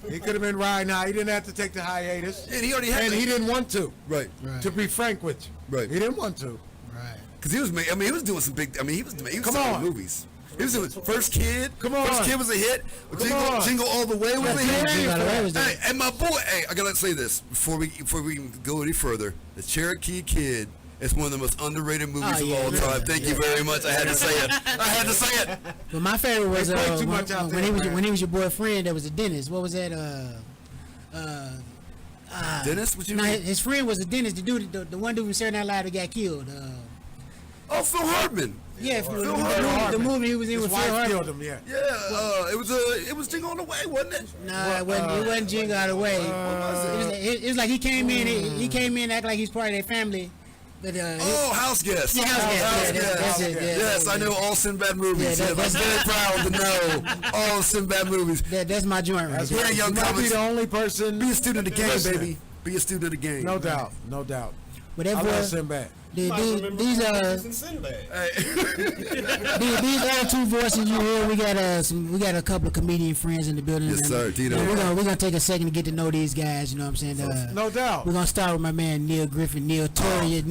He could have been right now. He didn't have to take the hiatus. And he already had. And he didn't want to. Right. To be frank with you. Right. He didn't want to. Right. Because he was he was doing some big. He was Come selling on. movies. He was doing First Kid. Come on. First Kid was a hit. Jingle All the Way was a hit. Hey, and my boy. Hey, I gotta say this before we even go any further. The Cherokee Kid. It's one of the most underrated movies of all time. Thank you very much. I had to say it. But my favorite was when he was your boyfriend. That was a dentist. What was that? Dennis? What you no, mean? his friend was a dentist. The one dude from Saturday Night Live that got killed. Phil Hartman. Yeah, Phil Hartman. The movie he was in His with Phil wife Hartman. killed him. Yeah. Yeah. It was Jingle All the Way, wasn't it? No, it wasn't Jingle All the Way. It was like he came in. He came in acting like he's part of their family. But, House Guest. Yeah, House Guest. That's it, Yes, I know all Sinbad movies. I'm very proud to know all Sinbad movies. That's my joint right there. Yeah, young You might be comics. the only person. Be a student of the game, listening. baby. Be a student of the game. No doubt. No doubt. But that I boy, love Sinbad. these Sinbad. these other two voices you hear, we got a couple of comedian friends in the building. Yes, sir, Tito. We're gonna take a second to get to know these guys. You know what I'm saying? No doubt. We're gonna start with my man Neil Griffin, Neil Torius,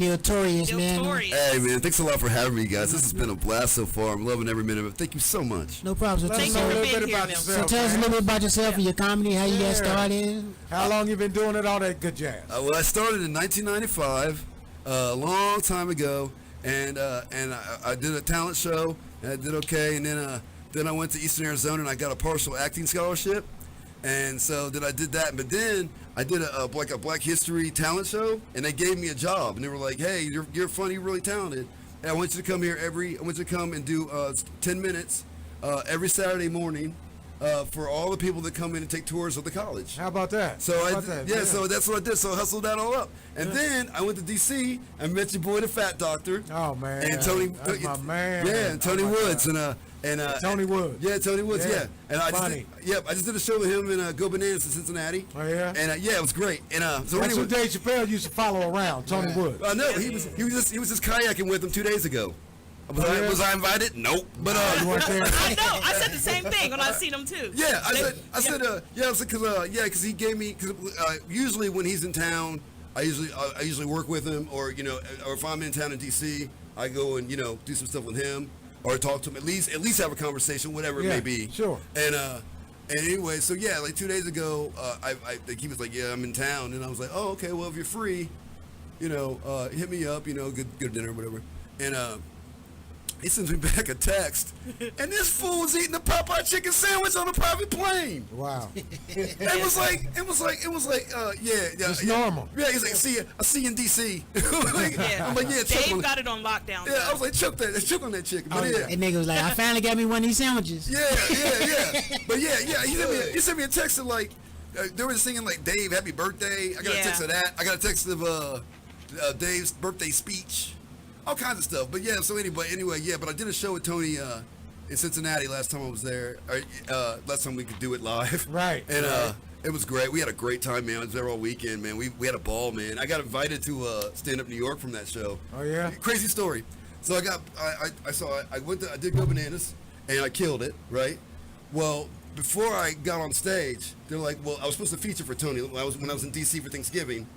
man. Hey, man, thanks a lot for having me, guys. This has been a blast so far. I'm loving every minute of it. Thank you so much. No problem. So Let us know a little bit about So yourself. tell us a little bit about yourself and your comedy, how you got Yeah. started. How long you been doing it? All that good jazz. Well, I started in 1995, a long time ago, and I did a talent show, and I did okay, and then I went to Eastern Arizona, and I got a partial acting scholarship, and so then I did that, but then I did a Black History talent show, and they gave me a job, and they were like, hey, you're funny, you're really talented, and I want you to come here I want you to come and do 10 minutes every Saturday morning. For all the people that come in and take tours of the college. How about that? So so that's what I did. So I hustled that all up, and then I went to DC and met your boy, the Fat Doctor. Oh man, and Tony, that's my man. Yeah, and Tony Woods, God. and Tony Woods. Yeah, Tony Woods. Yeah, and I funny. I just did a show with him in Go Bananas in Cincinnati. Oh yeah. And it was great. And so that's anyway, who Dave Chappelle used to follow around. Tony Woods. I know he was just kayaking with him 2 days ago. Was I invited? Nope. But you weren't there. I know. I said the same thing when I seen him too. Yeah, I said, because he gave me, because usually when he's in town, I usually work with him, or or if I'm in town in DC, I go and do some stuff with him, or talk to him, at least have a conversation, whatever it may be. Sure. And anyway, so yeah, like 2 days ago, he was like, yeah, I'm in town, and I was like, oh, okay, well if you're free, hit me up, good dinner, whatever, and he sends me back a text, and this fool was eating a Popeye chicken sandwich on a private plane. Wow. It was like, It's normal. Yeah, he's like, I see you in DC. I'm like, yeah, Dave got it on lockdown. Yeah, I was like, choke on that chicken. But yeah. That nigga was like, I finally got me one of these sandwiches. Yeah. But yeah, he sent me a text of like, they were singing like, Dave, happy birthday. I got a text of that. I got a text of Dave's birthday speech. All kinds of stuff. But yeah, so anyway, yeah, but I did a show with Tony in Cincinnati last time I was there. Last time we could do it live. Right. And it was great. We had a great time, man. I was there all weekend, man. We had a ball, man. I got invited to Stand Up New York from that show. Oh yeah. Crazy story. So I did Go Bananas, and I killed it, right? Well, before I got on stage, they're like, well, I was supposed to feature for Tony when I was in DC for Thanksgiving.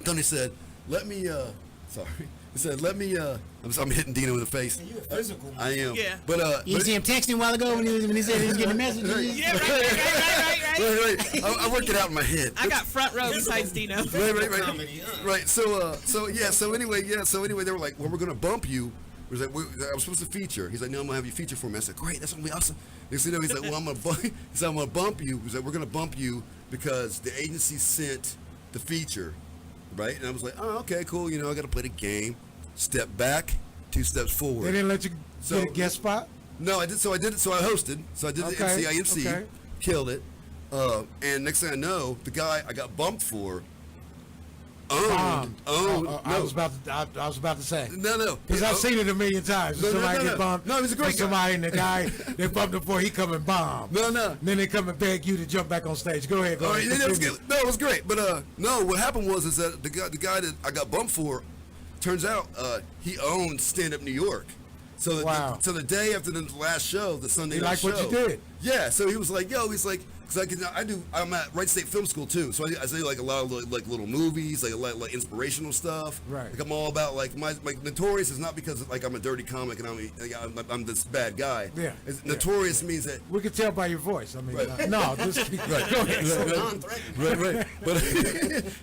Tony said, He said, let me, I'm hitting Dino in the face. You're physical. I am. Yeah. But, You see him texting a while ago when he said he was getting a message. Yeah, right. I work it out in my head. I got front row besides Dino. Right. So anyway, they were like, well, we're going to bump you. I was supposed to feature. He's like, no, I'm going to have you feature for me. I said, great, that's going to be awesome. He's like, well, I'm going to bump you. He's like, we're going to bump you because the agency sent the feature. Right? And I was like, oh, okay, cool. I got to play the game. Step back, 2 steps forward. They didn't let you get a guest spot? No, I did. So I hosted. So I did the MC. I MC. Killed it. And next thing I know, the guy I got bumped for Owned. No. I No. was about to say. No. Because I've seen it a million times. No, Somebody get bumped. No, he's a great for somebody and the guy they bumped him before he come and bomb. No. And then they come and beg you to jump back on stage. Go ahead. Oh, yeah, that was good. No, it was great. But no, what happened was is that the guy that I got bumped for, turns out he owned Stand Up New York. So Wow. So the day after the last show, the Sunday night show. He liked what you did. Yeah. So he was like, because I'm at Wright State Film School too, so I say like a lot of like little movies, like a lot like inspirational stuff. Right. Like I'm all about like my Notorious is not because like I'm a dirty comic and I'm this bad guy. Yeah. Notorious means that We could tell by your voice. I mean, Right. no, just right. go ahead. Right. But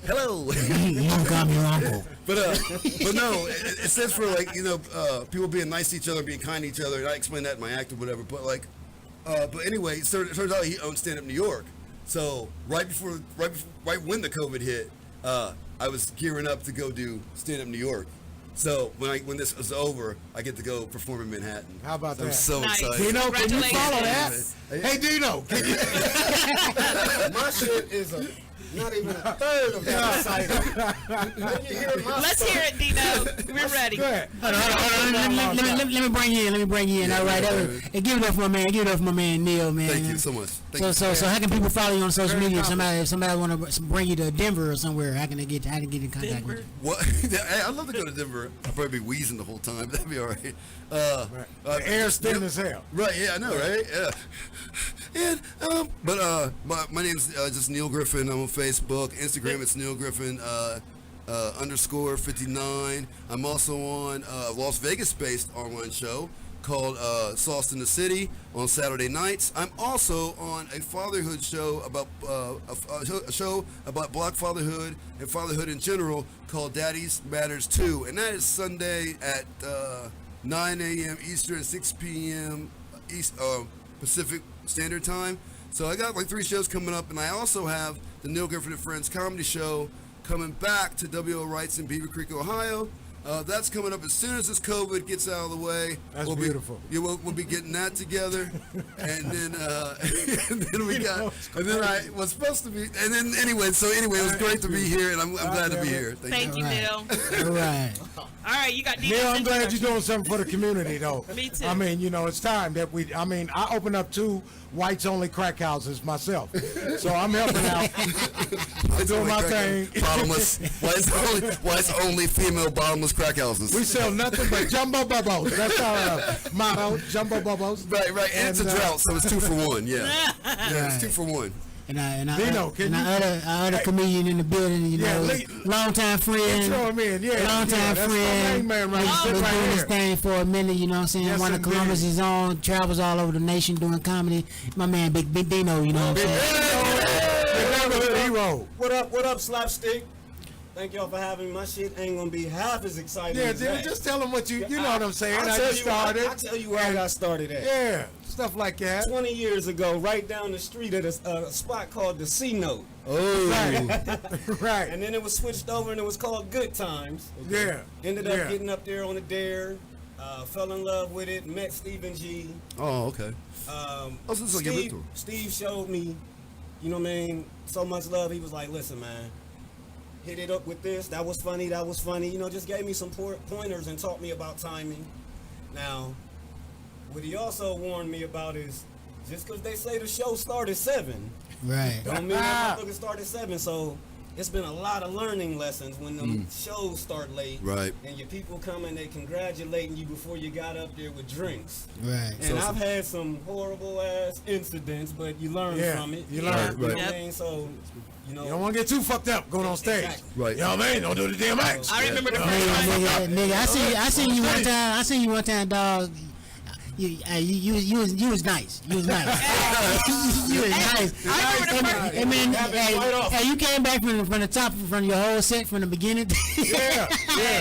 hello. You don't call me your uncle. But no, it stands for like people being nice to each other, being kind to each other. And I explain that in my act or whatever. But like, but anyway, it turns out he owned Stand Up New York. So right when the COVID hit, I was gearing up to go do Stand Up New York. So when this was over, I get to go perform in Manhattan. How about So that? I'm so Nice. excited. Dino, can you follow that? Hey. Hey, Dino. Can you? My shit is not even a third of that exciting. When you hear my Let's stuff, hear it, Dino. We're ready. Go ahead. Hold on. Let me bring you in. All right. Hey, give it up for my man. Give it up for my man Neil, man. Thank you so much. So how can people follow you on social media? If somebody want to bring you to Denver or somewhere, how can they get in contact with you? What? Hey, I'd love to go to Denver. I'll probably be wheezing the whole time. That'd be all right. The air's thin as hell. Right, yeah, I know, right? Yeah. And my name's just Neil Griffin. I'm on Facebook, Instagram. It's Neil Griffin _ 59. I'm also on a Las Vegas-based online show called Sauce in the City on Saturday nights. I'm also on a fatherhood show about a show about Black fatherhood and fatherhood in general called Daddy's Matters 2, and that is Sunday at 9 a.m. Eastern, 6 p.m. Pacific Standard Time. So I got like 3 shows coming up, and I also have the Neil Griffin and Friends comedy show coming back to WO Rights in Beaver Creek, Ohio. That's coming up as soon as this COVID gets out of the way. That's beautiful. We'll be getting that together, and then I was supposed to be, and then anyway, it was great to be here, and I'm glad to be here. Thank you, Neil. All right. All right, you got Dino. Neil, I'm glad you're doing something for the community, though. Me too. I mean, it's time that I opened up 2 whites-only crack houses myself. So I'm helping out. I'm doing my thing. Bottomless. Whites only female bottomless crack houses. We sell nothing but jumbo bubbles. That's our motto, jumbo bubbles. Right. And it's a drought, so it's 2 for 1. Yeah. Yeah, it's 2 for 1. And I Dino, other comedian in the building, longtime friend. Throw him in, yeah. Longtime that's friend. my main man right Been there. doing this Right thing for a minute, you know what I'm saying? Yes, One of indeed. Columbus' own, travels all over the nation doing comedy. My man, Big Dino, you know what I'm saying? The neighborhood hero. What up, Slapstik? Thank y'all for having me. My shit ain't gonna be half as exciting Yeah, as that. just tell them what you know what I'm saying. I'll How tell you started. I'll tell you where I got started at. Yeah, stuff like that. 20 years ago, right down the street at a spot called the C Note. Oh. Right. And then it was switched over and it was called Good Times. Yeah. Ended up getting up there on the dare. Fell in love with it. Met Stephen G. Oh, okay. This is like a mentor. Steve showed me, you know what I mean, so much love. He was like, listen, man, hit it up with this. That was funny. Just gave me some pointers and taught me about timing. Now, what he also warned me about is just because they say the show started 7, Right. don't mean that motherfucker started 7. So it's been a lot of learning lessons when them shows start late. Right. And your people come and they congratulating you before you got up there with drinks. Right. And I've had some horrible ass incidents, but you learn from it. You learn. You know what I mean? So, you don't want to get too fucked up going on stage. Exactly. Right. You know what I mean? Don't do the damn acts. I remember the first time. Nigga, I seen you one time. I seen you one time, dog. You was nice. You was nice. You was nice. I remember the first. Hey man, hey, you came back from the top, from your whole set from the beginning. Yeah.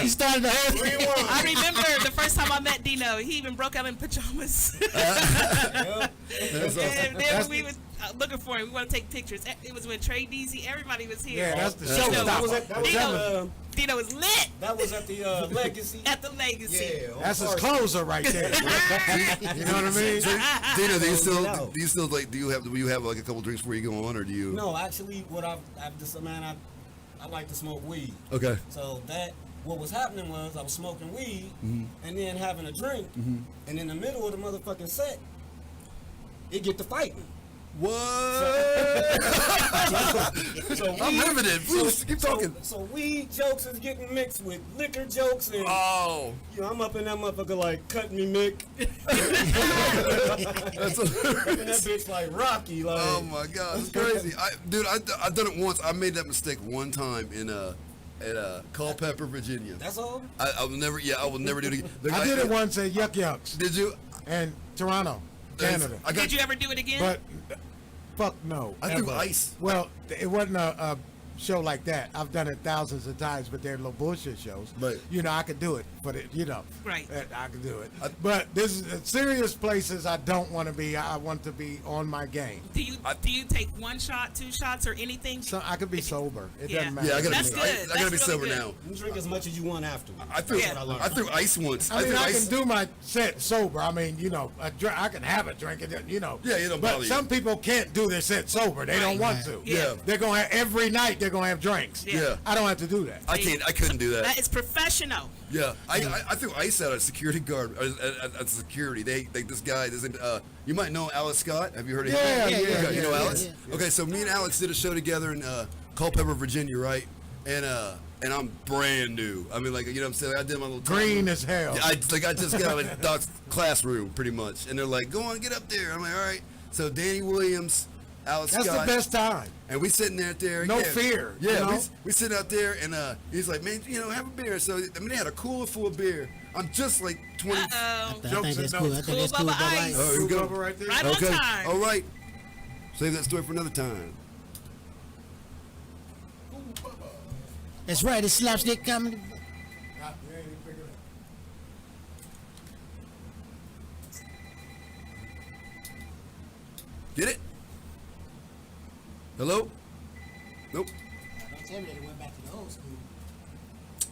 You started the whole thing. I remember the first time I met Dino. He even broke out in pajamas. And then we was looking for him. We want to take pictures. It was when Trey Deasy, everybody was here. Yeah, that's the That was showstopper. Dino was lit That was at the Legacy. at the Legacy. Yeah, That's his closer right there. You know what I mean? Dino, do you have like a couple drinks before you go on, or do you? No, actually, what I've just, man, I like to smoke weed. Okay. So what was happening was I was smoking weed Mm-hmm. and then having a drink, and in the middle of the motherfucking set, it get to fighting. What? I'm riveted. Please keep talking. So weed jokes is getting mixed with liquor jokes, and I'm up in that motherfucker like cut me, Mick. That's Fucking that bitch like Rocky. Like, oh my God, it's crazy. I've done it once. I made that mistake one time at Culpeper, Virginia. That's all. I will never. Yeah, I will never do it again. I did it once at Yuck Yucks. Did you? And Toronto, Canada. Did you ever do it again? But fuck no. I threw ever. ice. Well, it wasn't a show like that. I've done it thousands of times, but they're little bullshit shows. But I could do it. But right. I could do it. But this is serious places I don't want to be. I want to be on my game. Do you take one shot, 2 shots, or anything? So I could be sober. It doesn't matter. Yeah, I gotta That's be. good. I gotta be That's sober really now. good. You drink as much as you want after. I threw ice once. I mean, threw I ice. can do my set sober. I mean, I can have a drink, and Yeah, it don't But bother you. some people can't do their set sober. They don't want to. Yeah. They're gonna have every night. They're gonna have drinks. Yeah. I don't have to do that. I couldn't do that. That is professional. Yeah, I threw ice at a security guard at security. This guy, you might know Alex Scott. Have you heard of him? Yeah. You know Alex? Yeah. Okay, so me and Alex did a show together in Culpeper, Virginia, right? And I'm brand new. I mean, like, you know what I'm saying? I did my little Green as hell. Yeah, I just got out of Doc's classroom, pretty much. And they're like, go on, get up there. I'm like, all right. So Danny Williams, Alex That's Scott. the best time. And we sitting there. No fear. Yeah, we sitting out there, and he's like, man, have a beer. So, I mean, they had a cooler full of beer. I'm just like 20. Uh-oh. Jokes and that's cool. I notes. think that's cool. Bubba Ice. Oh, here we go. Right there. Right on time. All right. Save that story for another time. That's right. It's Slapstick comedy. Get it? Hello? Nope. Don't tell me they went back to the old school.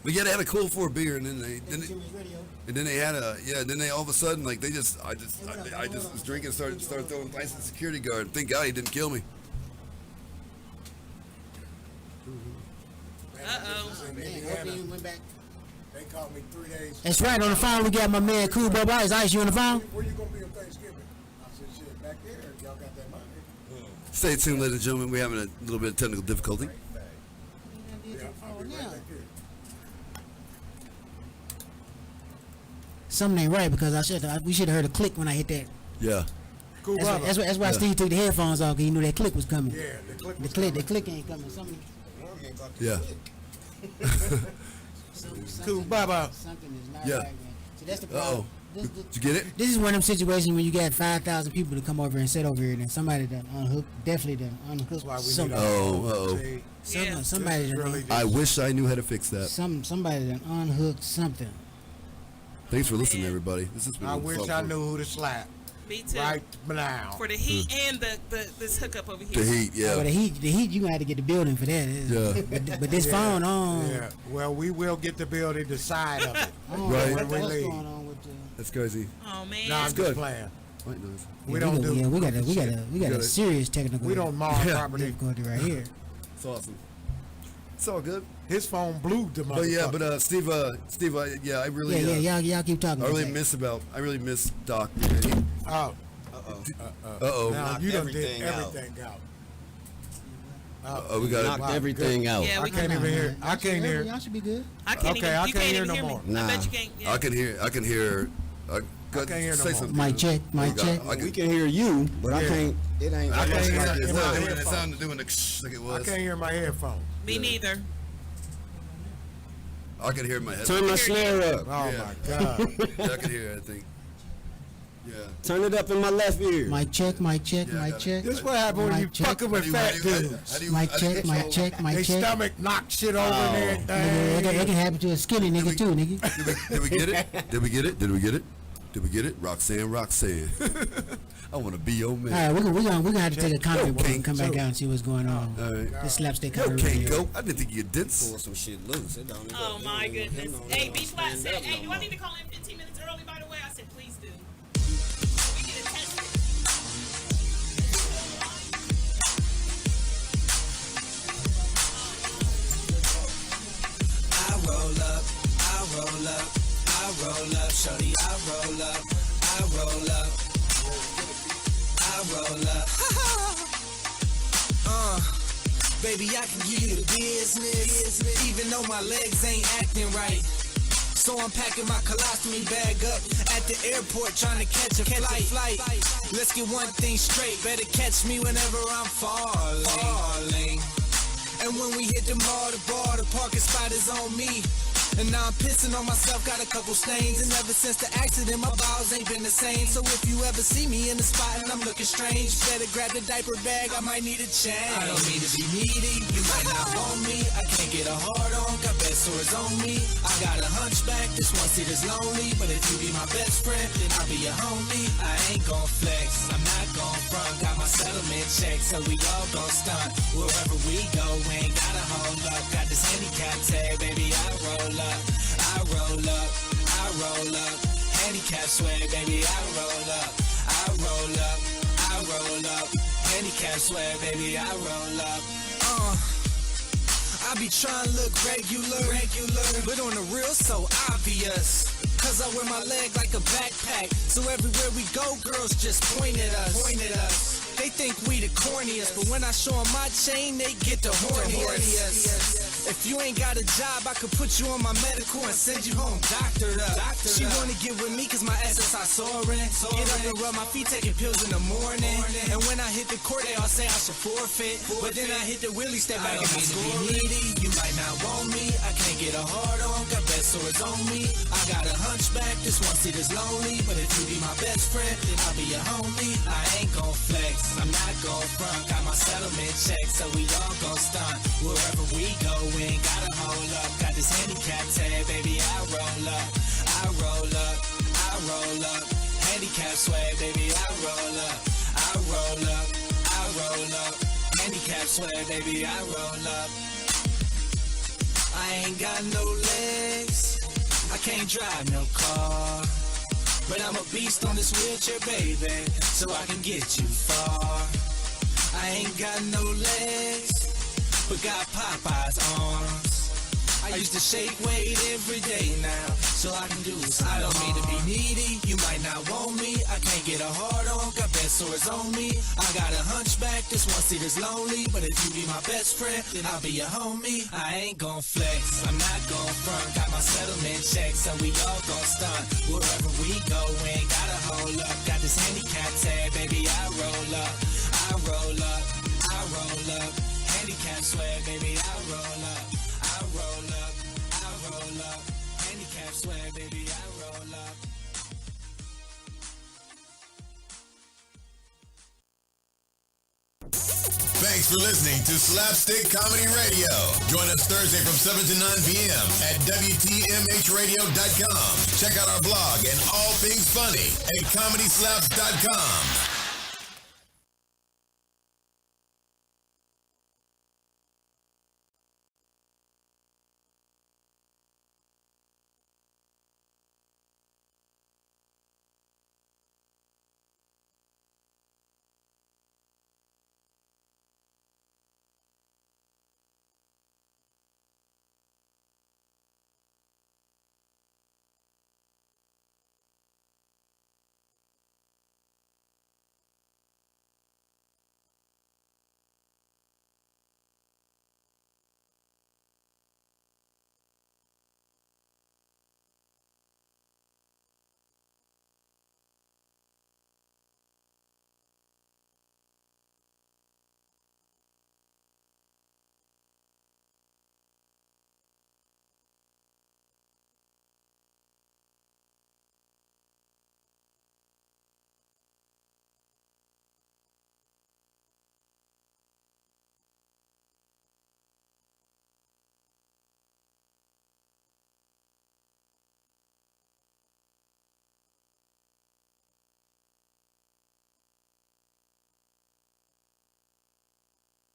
But yeah, they had a cool for beer, and then Radio. they had then they all of a sudden, like, I just was drinking, started throwing ice at the security guard. Thank God he didn't kill me. Uh-oh. Went back. They called me 3 days. That's right. On the phone, we got my man Cool Bubba Ice. Ice, you on the phone? Where you gonna be on Thanksgiving? I said, shit, back there. Y'all got that money. Stay tuned, ladies and gentlemen. We're having a little bit of technical difficulty. Something ain't right because we should have heard a click when I hit that. Yeah. Cool, That's why Steve took the headphones off because he knew that click was coming. Yeah, The click ain't coming. Something. Yeah. Cool, Bubba. Something is not Yeah. right, man. See, that's the problem. Uh-oh. Did you get it? This is one of them situations when you got 5,000 people to come over and sit over here, and somebody done unhooked. Definitely done unhooked. Why we need something. Somebody done. really I wish I knew how to fix that. Somebody done unhooked something. Thanks for listening, everybody. This has been I wish I knew who to slap. Me too. Right now. For the heat and this hookup over here. The heat, yeah. Well, the heat, you gonna have to get the building for that. Yeah. But this phone on. Yeah. Well, we will get the building, the side of it. Right. When we What's leave. going on with the? That's crazy. Oh man. No, I'm good. just playing. Quite nice. We don't do. Yeah, we got got a it. serious technical. We don't mar property. difficulty right here. It's awesome. It's all good. His phone blew the But yeah, motherfucker. Steve, I really, Y'all keep talking. I really about miss Doc. Oh. Uh-oh. Now you done did everything out. everything out. Oh, we got Knocked everything out. Yeah, I we can't even hear. I can't hear. Y'all should be good. I can't Okay, even. I You can't can't hear even no hear me. more. I Nah. bet you can't. Yeah. I can hear. I can't hear no say more. something. Mic check. Mic check. We can hear you, but I Yeah. can't. It ain't. I can't hear It's in my not doing headphones. doing the like it I was. can't hear my headphones. Me neither. I can hear in my head. Turn my snare up. Oh Yeah. my god. Yeah, I can hear it, I think. Yeah. Turn it up in my left ear. Mic check. Mic check. Yeah, I Mic got it. check. This what happens when you Mic check. fucking with fat dudes. Mic check. Mic check. They Mic check. stomach knock shit over and Nigga, everything. it can happen to a skinny nigga too, nigga. Did we get it? Did we get it? Did we get it? Did we get it? Roxanne. I want to be your All man. right, we're gonna have to take a comedy Yo, break and King. come back out and see what's going on. All right. This slapstick Yo, comedy. can't radio. go. I didn't think you could dance. Pull some shit loose. It don't. Oh my goodness. Hey, B Flat said, hey, do I need to call in 15 minutes early, by the way? I said, please do. We get it tested. roll up, I roll up, shorty, I roll up, I roll up, I roll up. Baby, I can give you the business, even though my legs ain't acting right. So I'm packing my colostomy bag up at the airport trying to catch a flight. Let's get one thing straight, better catch me whenever I'm falling. And when we hit the mall, the parking spot is on me. And now I'm pissing on myself, got a couple stains. And ever since the accident, my bowels ain't been the same. So if you ever see me in the spot and I'm looking strange, better grab the diaper bag, I might need a change. I don't mean to be needy, you might not want me. I can't get a hard on, got bed sores on me. I got a hunchback, this one seat is lonely. But if you be my best friend, then I'll be your homie. I ain't gon' flex, I'm not gon' front. Got my settlement check, so we all gon' stunt. Wherever we go, we ain't gotta hold up. Got this handicap tag, baby, I roll up. I roll up, I roll up, handicap swag, baby, I roll up, I roll up, I roll up, handicap swag, baby, I roll up. I be trying to look regular, but on the real so obvious. Cause I wear my leg like a backpack, so everywhere we go, girls just point at us. They think we the corniest, but when I show them my chain, they get the horniest. If you ain't got a job, I could put you on my medical and send you home doctored up. She wanna get with me cause my SSI soaring. Get up and rub my feet, taking pills in the morning. And when I hit the court, they all say I should forfeit. But then I hit the wheelie, step back and I score needy. You might not want me, I can't get a hard on. Got bed sores on me. I got a hunchback, this one seat is lonely. But if you be my best friend, then I'll be your homie. I ain't gon' flex, I'm not gon' front. Got my settlement check, so we all gon' stunt. Wherever we go, we ain't gotta hold up. Got this handicap tag, baby, I roll up. I roll up, I roll up. Handicap swag, baby, I roll up. I roll up, I roll up. Handicap swag, baby, I roll up. I ain't got no legs, I can't drive no car. But I'm a beast on this wheelchair, baby, so I can get you far. I ain't got no legs, but got Popeye's arms. I used to shake weight every day now, so I can do some. I don't mean to be needy, you might not want me. I can't get a hard on, got bed sores on me. I got a hunchback, this one seat is lonely. But if you be my best friend, then I'll be your homie. I ain't gon' flex, I'm not gon' front. Got my settlement check, so we all gon' stunt. Wherever we go, we ain't gotta hold up. Got this handicap tag, baby, I roll up. I roll up, I roll up. Handicap swag, baby, I roll up. I roll up, I roll up. Handicap swag, baby, I roll up. Thanks for listening to Slapstick Comedy Radio. Join us Thursday from 7 to 9 p.m. at WTMHradio.com. Check out our blog and all things funny at ComedySlaps.com.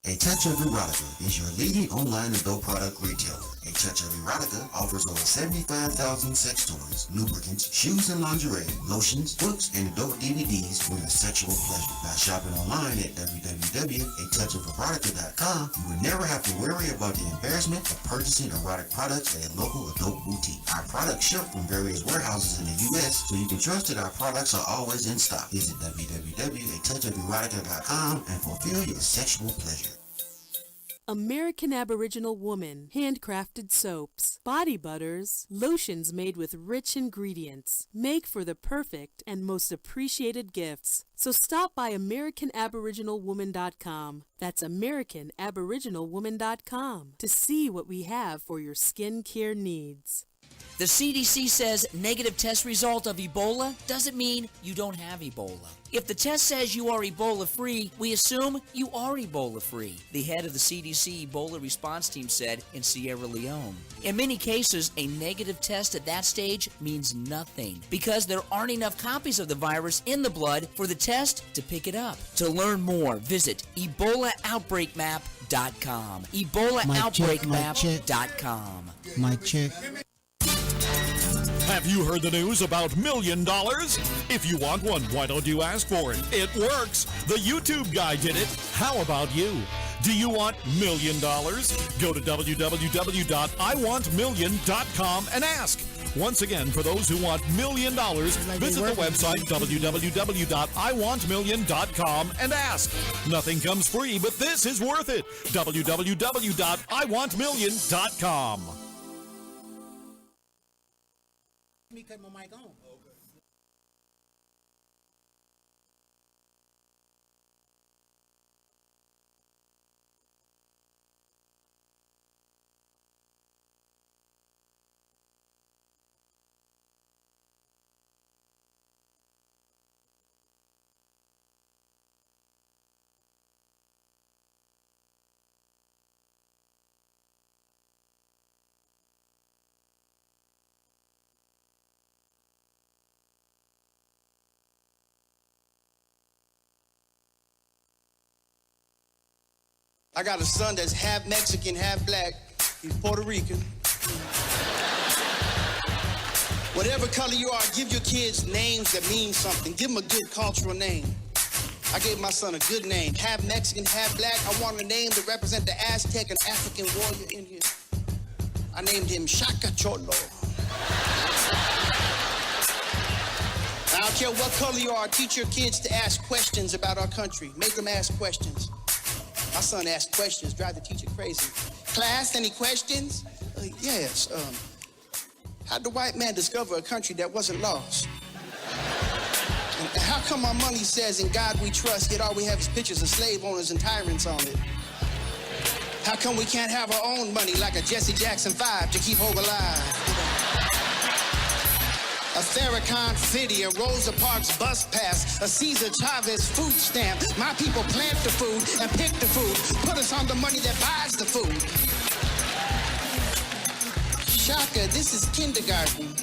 A Touch of Erotica is your leading online adult product retailer A Touch of Erotica offers over 75,000 sex toys, lubricants, shoes and lingerie, lotions, books, and adult DVDs for your sexual pleasure. By shopping online at www.atouchoferotica.com, you will never have to worry about the embarrassment of purchasing erotic products at a local adult boutique. Our products ship from various warehouses in the U.S., so you can trust that our products are always in stock. Visit www.atouchoferotica.com and fulfill your sexual pleasure. American Aboriginal Woman, handcrafted soaps, body butters, lotions made with rich ingredients, make for the perfect and most appreciated gifts. So stop by AmericanAboriginalWoman.com. That's AmericanAboriginalWoman.com to see what we have for your skincare needs. The CDC says negative test result of Ebola doesn't mean you don't have Ebola. If the test says you are Ebola-free, we assume you are Ebola-free, the head of the CDC Ebola response team said in Sierra Leone. In many cases, a negative test at that stage means nothing because there aren't enough copies of the virus in the blood for the test to pick it up. To learn more, visit EbolaOutbreakMap.com. EbolaOutbreakMap.com. Mic check. Have you heard the news about $1 million? If you want one, why don't you ask for it? It works. The YouTube guy did it. How about you? Do you want $1 million? Go to www.iwantmillion.com and ask. Once again, for those who want $1 million, visit the website www.iwantmillion.com and ask. Nothing comes free, but this is worth it. www.iwantmillion.com. Me cut my mic on. I got a son that's half Mexican, half black. He's Puerto Rican. Whatever color you are, give your kids names that mean something. Give them a good cultural name. I gave my son a good name. Half Mexican, half black. I want a name to represent the Aztec and African warrior Indian. I named him Shaka Cholo. I don't care what color you are, teach your kids to ask questions about our country. Make them ask questions. My son asked questions, drive the teacher crazy. Class, any questions? Yes. How'd the white man discover a country that wasn't lost? And how come our money says in God we trust, yet all we have is pictures of slave owners and tyrants on it? How come we can't have our own money like a Jesse Jackson 5 to keep hope alive? A Farrakhan fitty, a Rosa Parks bus pass, a Cesar Chavez food stamp. My people plant the food and pick the food. Put us on the money that buys the food. Shaka, this is kindergarten.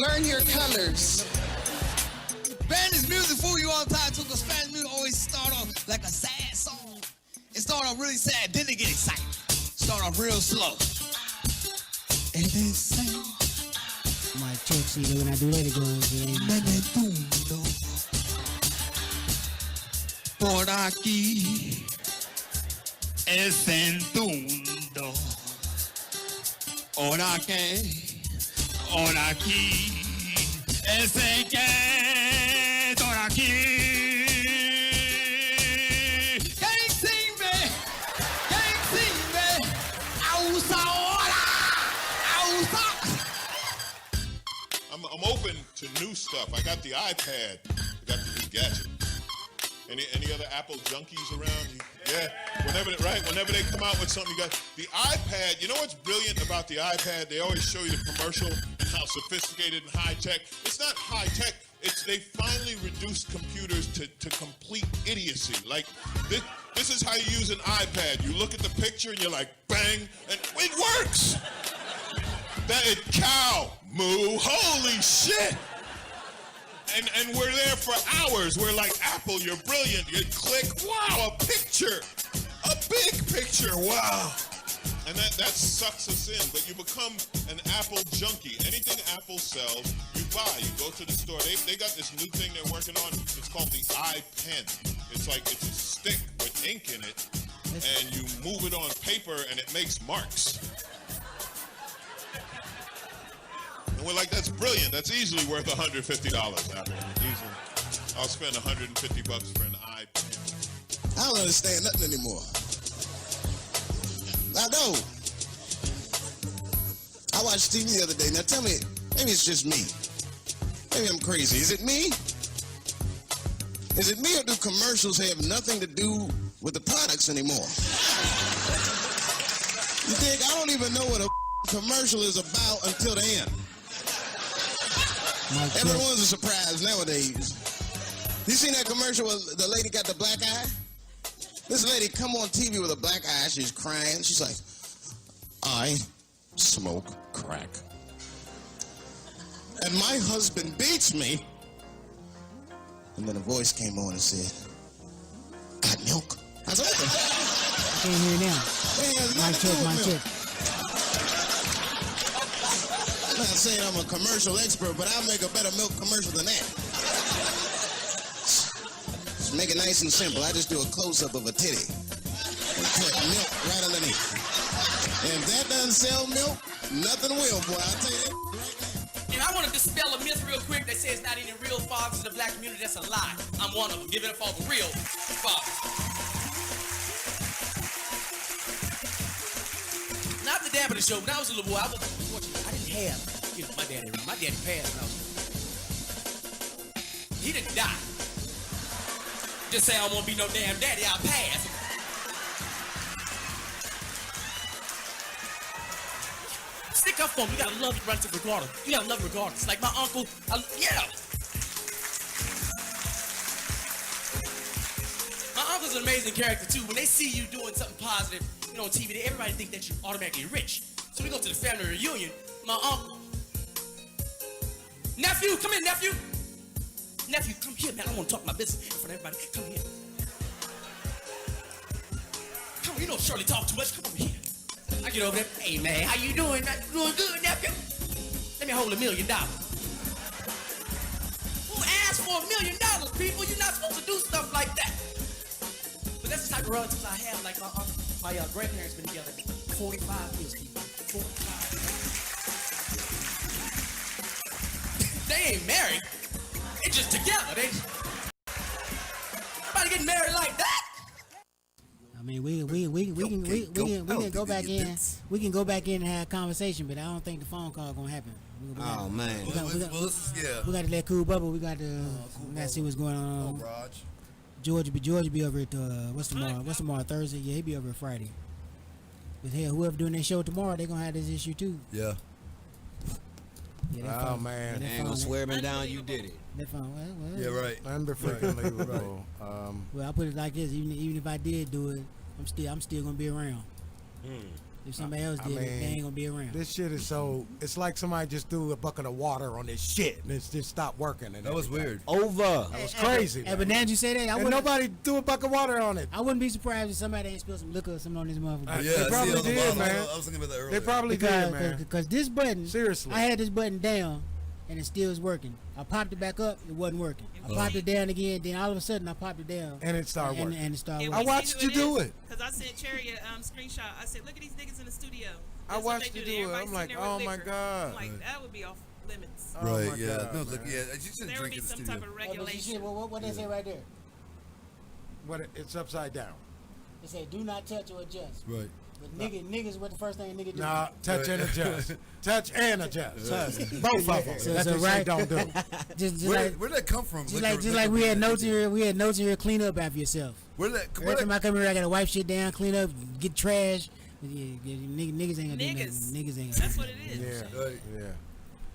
Learn your colors. Spanish music fool you all the time too, because Spanish music always start off like a sad song. It start off really sad, then they get excited. Start off real slow. And then say, My check, see, when I do that, it goes. Por aquí es entundo. Ora que, ora aquí es en que, ora aquí. Quem sim me, ausa ora, ausa. I'm open to new stuff. I got the iPad. I got the new gadget. Any other Apple junkies around? Yeah. Whenever they come out with something, you got the iPad. You know what's brilliant about the iPad? They always show you the commercial and how sophisticated and high tech. It's not high tech. They finally reduced computers to complete idiocy. Like this is how you use an iPad. You look at the picture and you're like, bang, and it works. That is cow moo. Holy shit. And we're there for hours. We're like, Apple, you're brilliant. You click, wow, a picture. A big picture, wow. And that sucks us in, but you become an Apple junkie. Anything Apple sells, you buy. You go to the store. They got this new thing they're working on. It's called the iPen. It's a stick with ink in it, and you move it on paper, and it makes marks. And we're like, that's brilliant. That's easily worth $150, Apple. Easily. I'll spend $150 for an iPen. I don't understand nothing anymore. I know. I watched TV the other day. Now tell me, maybe it's just me. Maybe I'm crazy. Is it me? Is it me, or do commercials have nothing to do with the products anymore? You think I don't even know what a commercial is about until the end. Everyone's a surprise nowadays. You seen that commercial where the lady got the black eye? This lady come on TV with a black eye. She's crying. She's like, I smoke crack. And my husband beats me. And then a voice came on and said, got milk? I said, I can't hear now. My check. I'm not saying I'm a commercial expert, but I'll make a better milk commercial than that. Just make it nice and simple. I just do a close-up of a titty. And put milk right underneath. And if that doesn't sell milk, nothing will, boy. I'll tell you that right now. And I want to dispel a myth real quick that says not any real fathers in the black community. That's a lie. I'm one of them. Give it up for all the real fathers. Not the dad of the show. When I was a little boy, I wasn't fortunate. I didn't have, my daddy around. My daddy passed when I was little. He didn't die. Just say I don't want to be no damn daddy. I'll pass. Stick up for him. You gotta love your relative regardless. You gotta love him regardless. Like my uncle, yeah. My uncle's an amazing character too. When they see you doing something positive, on TV, everybody think that you're automatically rich. So we go to the family reunion. My uncle, nephew, come in, nephew. Nephew, come here, man. I want to talk my business in front of everybody. Come here. Come on, you don't surely talk too much. Come over here. I get over there. Hey, man, how you doing? Doing good, nephew? Let me hold $1 million. Who asked for $1 million, people? You're not supposed to do stuff like that. But that's the type of relatives I have. Like my grandparents been together 45 years, people. 45. They ain't married. They just together. Nobody getting married like that. I mean, we can go back in. We can go back in and have a conversation, but I don't think the phone call gonna happen. We got to let Cool Bubble. We got to see what's going on. George be over at what's tomorrow? Thursday. Yeah, he be over at Friday. But hell, whoever doing their show tomorrow, they gonna have this issue too. Yeah. Oh man, I ain't gonna swear me down. You did it. Yeah, right. Unbelievable. Well, I put it like this: even if I did do it, I'm still gonna be around. If somebody else did it, they ain't gonna be around. This shit is it's like somebody just threw a bucket of water on this shit and it's just stopped working. And that was weird. Over. That was crazy. But now you say that, and nobody threw a bucket of water on it. I wouldn't be surprised if somebody ain't spilled some liquor or something on this motherfucker. They probably did, man. I was thinking about that earlier. They probably did, man. Because this button, seriously, I had this button down and it still is working. I popped it back up, it wasn't working. I popped it down again, then all of a sudden I popped it down. And it started working. And it started working. I watched you do it. Because I sent Cherry a screenshot. I said, look at these niggas in the studio. I watched you do it. I'm like, oh my God. I'm like, that would be off limits. Right, yeah. God, no, look, yeah. You shouldn't drink in the studio. There would be some type of regulation. What they say right there? It's upside down. It say, do not touch or adjust. Right. But niggas, what the first thing a nigga do? Nah, touch and adjust. Touch and adjust. Both of them. So right, don't do. Where'd that come from? Just like we had notes here. We had notes here. Clean up after yourself. Every time I come here, I gotta wipe shit down, clean up, get trash. Niggas ain't gonna do nothing. Niggas ain't gonna. That's what it is. Yeah.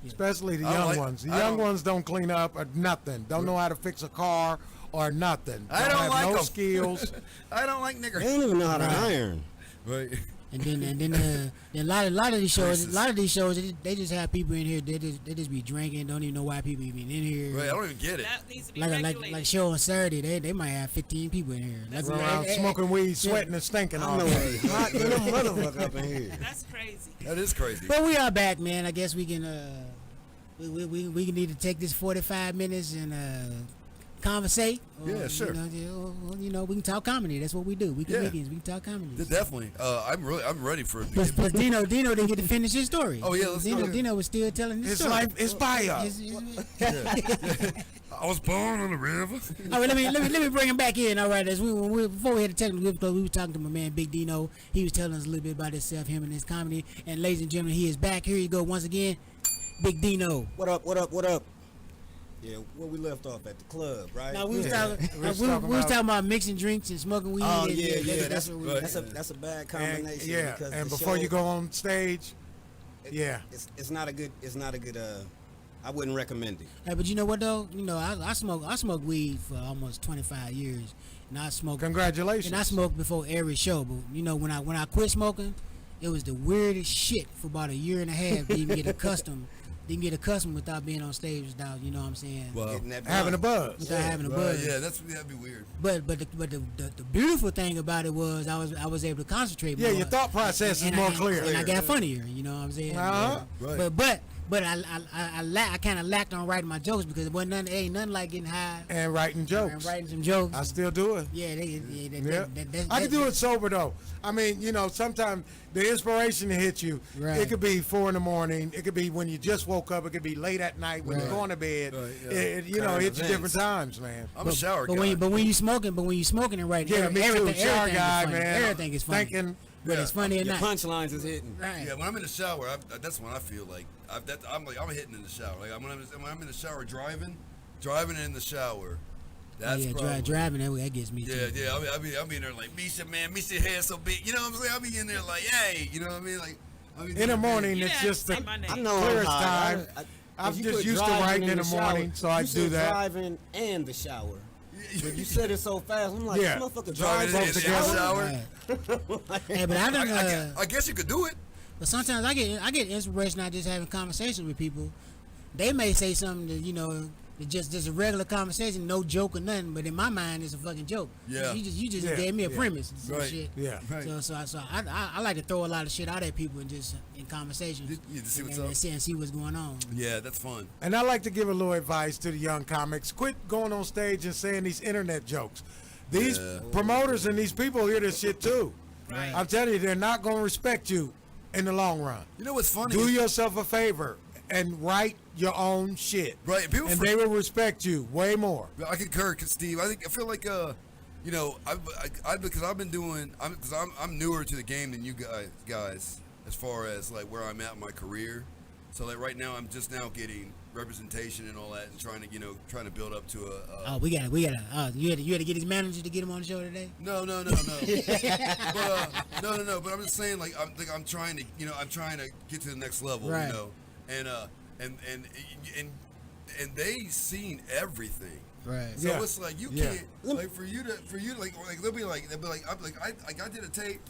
Especially the young ones. The young ones don't clean up or nothing. Don't know how to fix a car or nothing. I don't have like no them. skills. I don't like niggers. They don't even know how to iron. Right. then a lot of these shows, they just have people in here. They just be drinking. Don't even know why people even in here. Right, I don't even get it. That needs to be Like regulated. a show on Saturday, they might have 15 people in here. That's around smoking weed, sweating, and stinking all day. Hot than a motherfucker up in here. That's crazy. That is crazy. But we are back, man. I guess we can we need to take this 45 minutes and conversate. Yeah, sure. You know, we can talk comedy. That's what we do. We comedians. We can talk comedy. Definitely. I'm ready for it. But Dino didn't get to finish his story. Oh yeah, let's go. Dino was still telling his story. Life is bio. I was born on the river. All right, let me bring him back in. All right, before we had the technical difficulty, we were talking to my man Big Dino. He was telling us a little bit about himself, him and his comedy. And ladies and gentlemen, he is back. Here you go once again, Big Dino. What up? What up? What up? Yeah, where we left off at the club, right? Now we was talking about mixing drinks and smoking weed. Oh and, yeah. That's what we. That's a bad combination. And before you go on stage, it's not a good. I wouldn't recommend it. Hey, but you know what though? You know, I smoked weed for almost 25 years, and I smoked. Congratulations. And I smoked before every show, but you know when I quit smoking, it was the weirdest shit for about a year and a half to even get accustomed. Didn't get accustomed without being on stage without, you know what I'm saying? Well, having a buzz. Without having a buzz. Yeah, that'd be weird. But the beautiful thing about it was I was able to concentrate more. Yeah, your thought process is more clear. And I got funnier, you know what I'm saying? Uh-huh. Right. But I kind of lacked on writing my jokes because it ain't nothing like getting high and writing jokes. And writing some jokes. I still do it. Yeah, I can do it sober though. I mean, you know, sometimes the inspiration to hit you. Right. It could be 4 a.m. It could be when you just woke up. It could be late at night when you're going to bed. Right, yeah. It hits you different times, man. I'm a shower guy. But when you smoking and writing, everything is funny. Thinking. But it's funny Your enough. punchlines is hitting. Right. Yeah, when I'm in the shower, that's when I feel like I'm hitting in the shower. Like when I'm in the shower driving in the shower. That's probably, driving that gets me. Yeah, too. yeah. I'll be in there like Misha hair so big. You know what I'm saying? I'll be in there like, hey, you know what I mean? Like, in the morning, it's just the clearest time. I'm just used to writing in the morning, so I do that. Driving and the shower. But you said it so fast. I'm like, this motherfucker driving in the shower. Hey, but I guess you could do it. But sometimes I get inspiration out just having conversations with people. They may say something that, you know, just a regular conversation, no joke or nothing, but in my mind it's a fucking joke. Yeah. You just gave me a premise and some Right. shit. Yeah. Right. So I like to throw a lot of shit out at people and just in conversations. You see what's and up. see what's going on. Yeah, that's fun. And I like to give a little advice to the young comics. Quit going on stage and saying these internet jokes. These promoters and these people hear this shit too. Right. I'm telling you, they're not going to respect you in the long run. You know what's funny? Do yourself a favor and write your own shit. Right. People and they will respect you way more. I concur, Steve. I feel like you know, because I've been doing, I'm newer to the game than you guys as far as like where I'm at in my career. So like right now, I'm just now getting representation and all that, and trying to build up to a. Oh, we got you had to get his manager to get him on the show today. No. But no. But I'm just saying, like I'm trying to get to the next level, Right. you know, and they seen everything. Right. So it's like you can't like for you to like they'll be like I did a tape,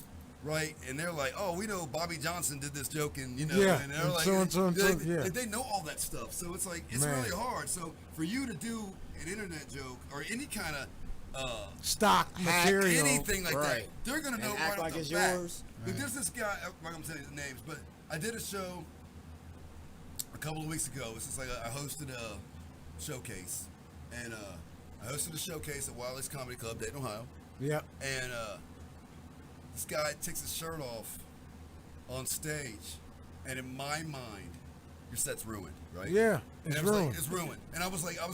right? And they're like, oh, we know Bobby Johnson did this joke, and and they're like, they know all that stuff. So it's like it's really hard. So for you to do an internet joke or any kind of stock material, anything like that, they're gonna know right like off it's the bat. yours. Like there's this guy, I'm gonna tell you the names, but I did a show a couple of weeks ago. It's just like I hosted a showcase, and I hosted a showcase at Wiley's Comedy Club, Dayton, Ohio. Yep. And this guy takes his shirt off on stage, and in my mind, your set's ruined, right? Yeah, and it's I was ruined. Like, it's ruined. And I was like, I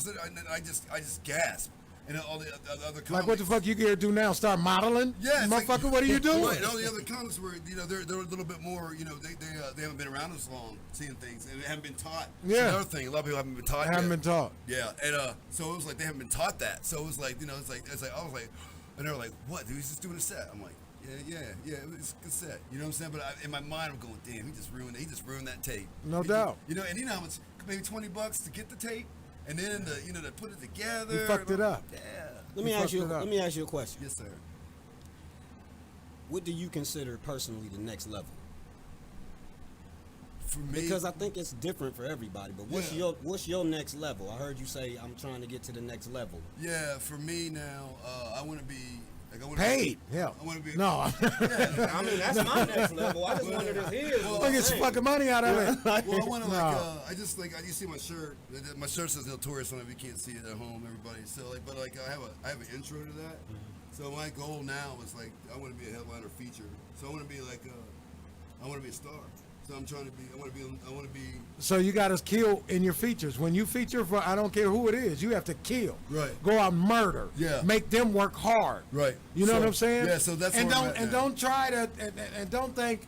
just gasped. And all the other comics, Like, what the fuck you gonna do now? Start modeling? Yeah, motherfucker, like, what are you doing? Right, and all the other comics were, they're a little bit more, they haven't been around as long, seeing things, and they haven't been taught. Yeah. That's another thing, a lot of people haven't been taught. Haven't been taught. Yeah, and so it was like they haven't been taught that. So it was like, it's like I was like, and they were like, what? Dude, he's just doing a set. I'm like, yeah, it's a good set. You know what I'm saying? But in my mind, I'm going, damn, he just ruined that tape. No doubt. You know, and you know how much? Maybe $20 to get the tape, and then to put it together. You fucked it up. Yeah. Let me ask you a question. Yes, sir. what do you consider personally the next level? For me, because I think it's different for everybody. But what's your next level? I heard you say I'm trying to get to the next level. Yeah, for me now, I want to be like I want Paid. Be, Yeah. I want to be. No. Yeah. I mean, that's my next level. I just wondered if his. Well, get some fucking money out of it. Well, I want to I just like you see my shirt. My shirt says Notorious on it. You can't see it at home, everybody. So like, but like I have an intro to that. So my goal now is like I want to be a headliner feature. So I want to be like I want to be a star. So I'm trying to be. I want to be. So you got to kill in your features. When you feature for, I don't care who it is, you have to kill. Right. Go out and murder. Yeah. Make them work hard. Right. You know what I'm saying? Yeah. So that's and where I'm don't at and now. don't try to and don't think.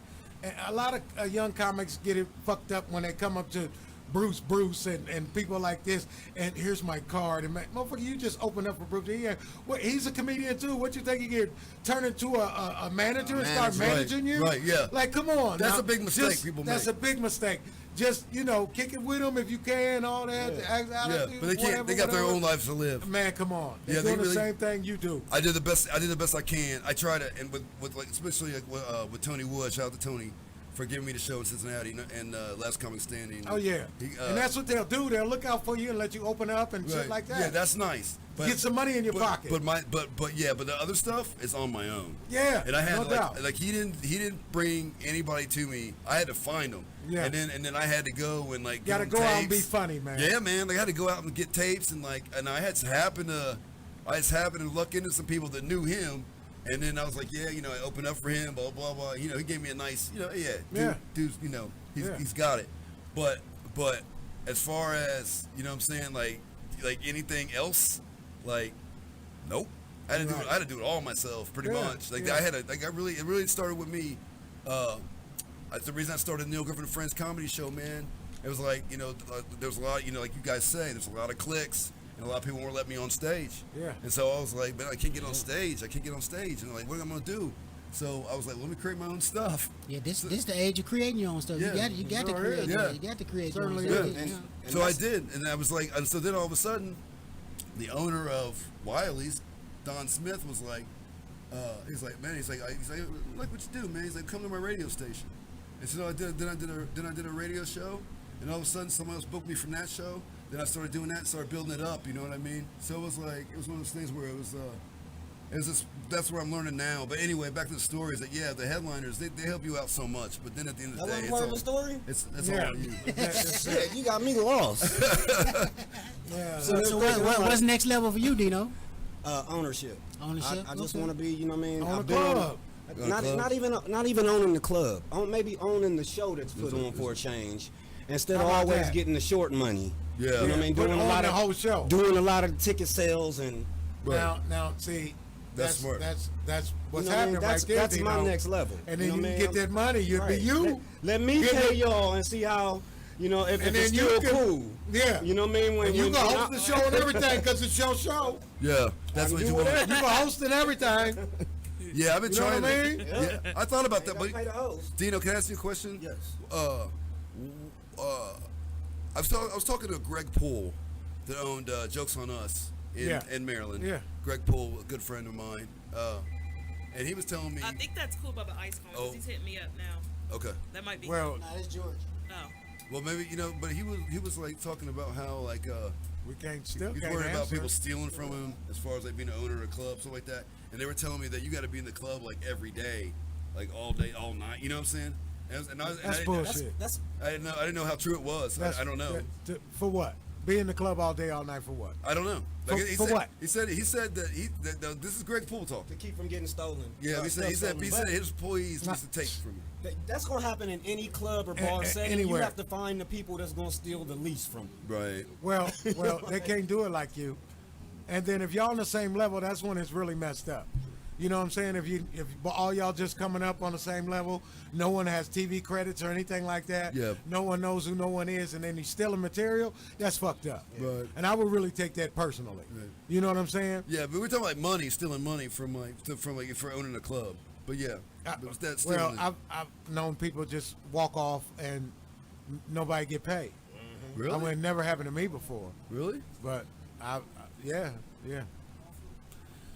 A lot of young comics get it fucked up when they come up to Bruce and people like this, and here's my card, and motherfucker, you just open up for Bruce. He's a comedian too. What you think he get turn into a manager and start managing you? Right, yeah. Like, come on. That's now. a big mistake people make. That's a big mistake. Just, kick it with them if you can, all that. Yeah, but they can't. They got their own lives to live. Man, come on. They're Yeah, doing they really, the same thing you do. I did the best I can. I try to, and with like especially like with Tony Wood. Shout out to Tony for giving me the show in Cincinnati and Last Comic Standing. Oh yeah, and that's what they'll do. They'll look out for you and let you open up and shit like that. Yeah, that's nice. But, get some money in your pocket. But the other stuff is on my own. Yeah, and I had no doubt. like he didn't bring anybody to me. I had to find them. Yeah, and then I had to go and like gotta go out and be funny, man. Yeah, man. Like, I had to go out and get tapes and I had to happen to luck into some people that knew him. And then I was like, I opened up for him, blah, blah, blah. He gave me a nice, dude's, he's got it. But as far as, what I'm saying, like anything else, like, nope. I had to do it all myself, pretty much. Like, it really started with me. That's the reason I started Neil Griffin and Friends comedy show, man. It was like, there was a lot, like you guys say, there's a lot of clicks. And a lot of people won't let me on stage. Yeah. And so I was like, man, I can't get on stage. And like, what am I going to do? So I was like, let me create my own stuff. Yeah, this the age of creating your own stuff. Yeah. You got to create. Yeah. You got to create Certainly your own is. stuff. And so I did. And I was like, and so then all of a sudden, the owner of Wiley's, Don Smith, was like, he's like, I like what you do, man. He's like, come to my radio station. And so I did a radio show. And all of a sudden, someone else booked me from that show. Then I started doing that and started building it up, you know what I mean? So it was one of those things where it was just, that's where I'm learning now. But anyway, back to the story is that, the headliners, they help you out so much. But then at the end of the day, That was part of the story? It's all on you. Yeah, you got me lost. Yeah. So what's next level for you, Dino? Ownership. Ownership. I just want to be, you know what I mean? Own a I've been club. not even owning the club. Maybe owning the show that's put on for a change, instead of How about always that? getting the short money. Yeah. You know what I mean? But Doing a own lot the of whole show. Doing a lot of ticket sales and. Now, see, That's smart. That's what's You know what I mean? happening That's- right there. that's my Dino. next level. And You then know you what I get mean? that money. You'll Right. be you. Let me Get pay it. y'all and see how, if And it's then you still can- cool. Yeah. You know what I mean? And you can host the show and everything because it's your show. Yeah, that's what do you want. whatever. You can host and everything. Yeah, I've been You know trying what I to. mean? Yeah, I thought about that. Gotta But pay the host. Dino, can I ask you a question? Yes. I was talking to Greg Poole that owned Jokes on Us in Maryland. Yeah. Greg Poole, a good friend of mine. And he was telling me. I think that's cool about the ice cone because he's hitting me up now. Okay. That might be. Well, Nah, it's George. Oh. Well, maybe but he was like talking about how like we can't he's still can't worried about answer. people stealing from him as far as like being an owner of a club, stuff like that. And they were telling me that you got to be in the club like every day, like all day, all night. You know what I'm saying? That's bullshit. I didn't know how true it was. I don't know. For what? Be in the club all day, all night for what? I don't know. For what? He said that this is Greg Poole talking. To keep from getting stolen. Yeah, he said his employees used to take from him. That's gonna happen in any club or bar setting. Anywhere. You have to find the people that's gonna steal the least from you. Right. Well, they can't do it like you. And then if y'all on the same level, that's when it's really messed up. You know what I'm saying? If all y'all just coming up on the same level, no one has TV credits or anything like that. Yeah. No one knows who no one is, and then he's stealing material. That's fucked up. Right. And I would really take that personally. Right. You know what I'm saying? Yeah, but we're talking like money, stealing money from for owning a club. But yeah, that's Well, I've known people just walk off and nobody get paid. Really? I mean, it never happened to me before. Really? But yeah.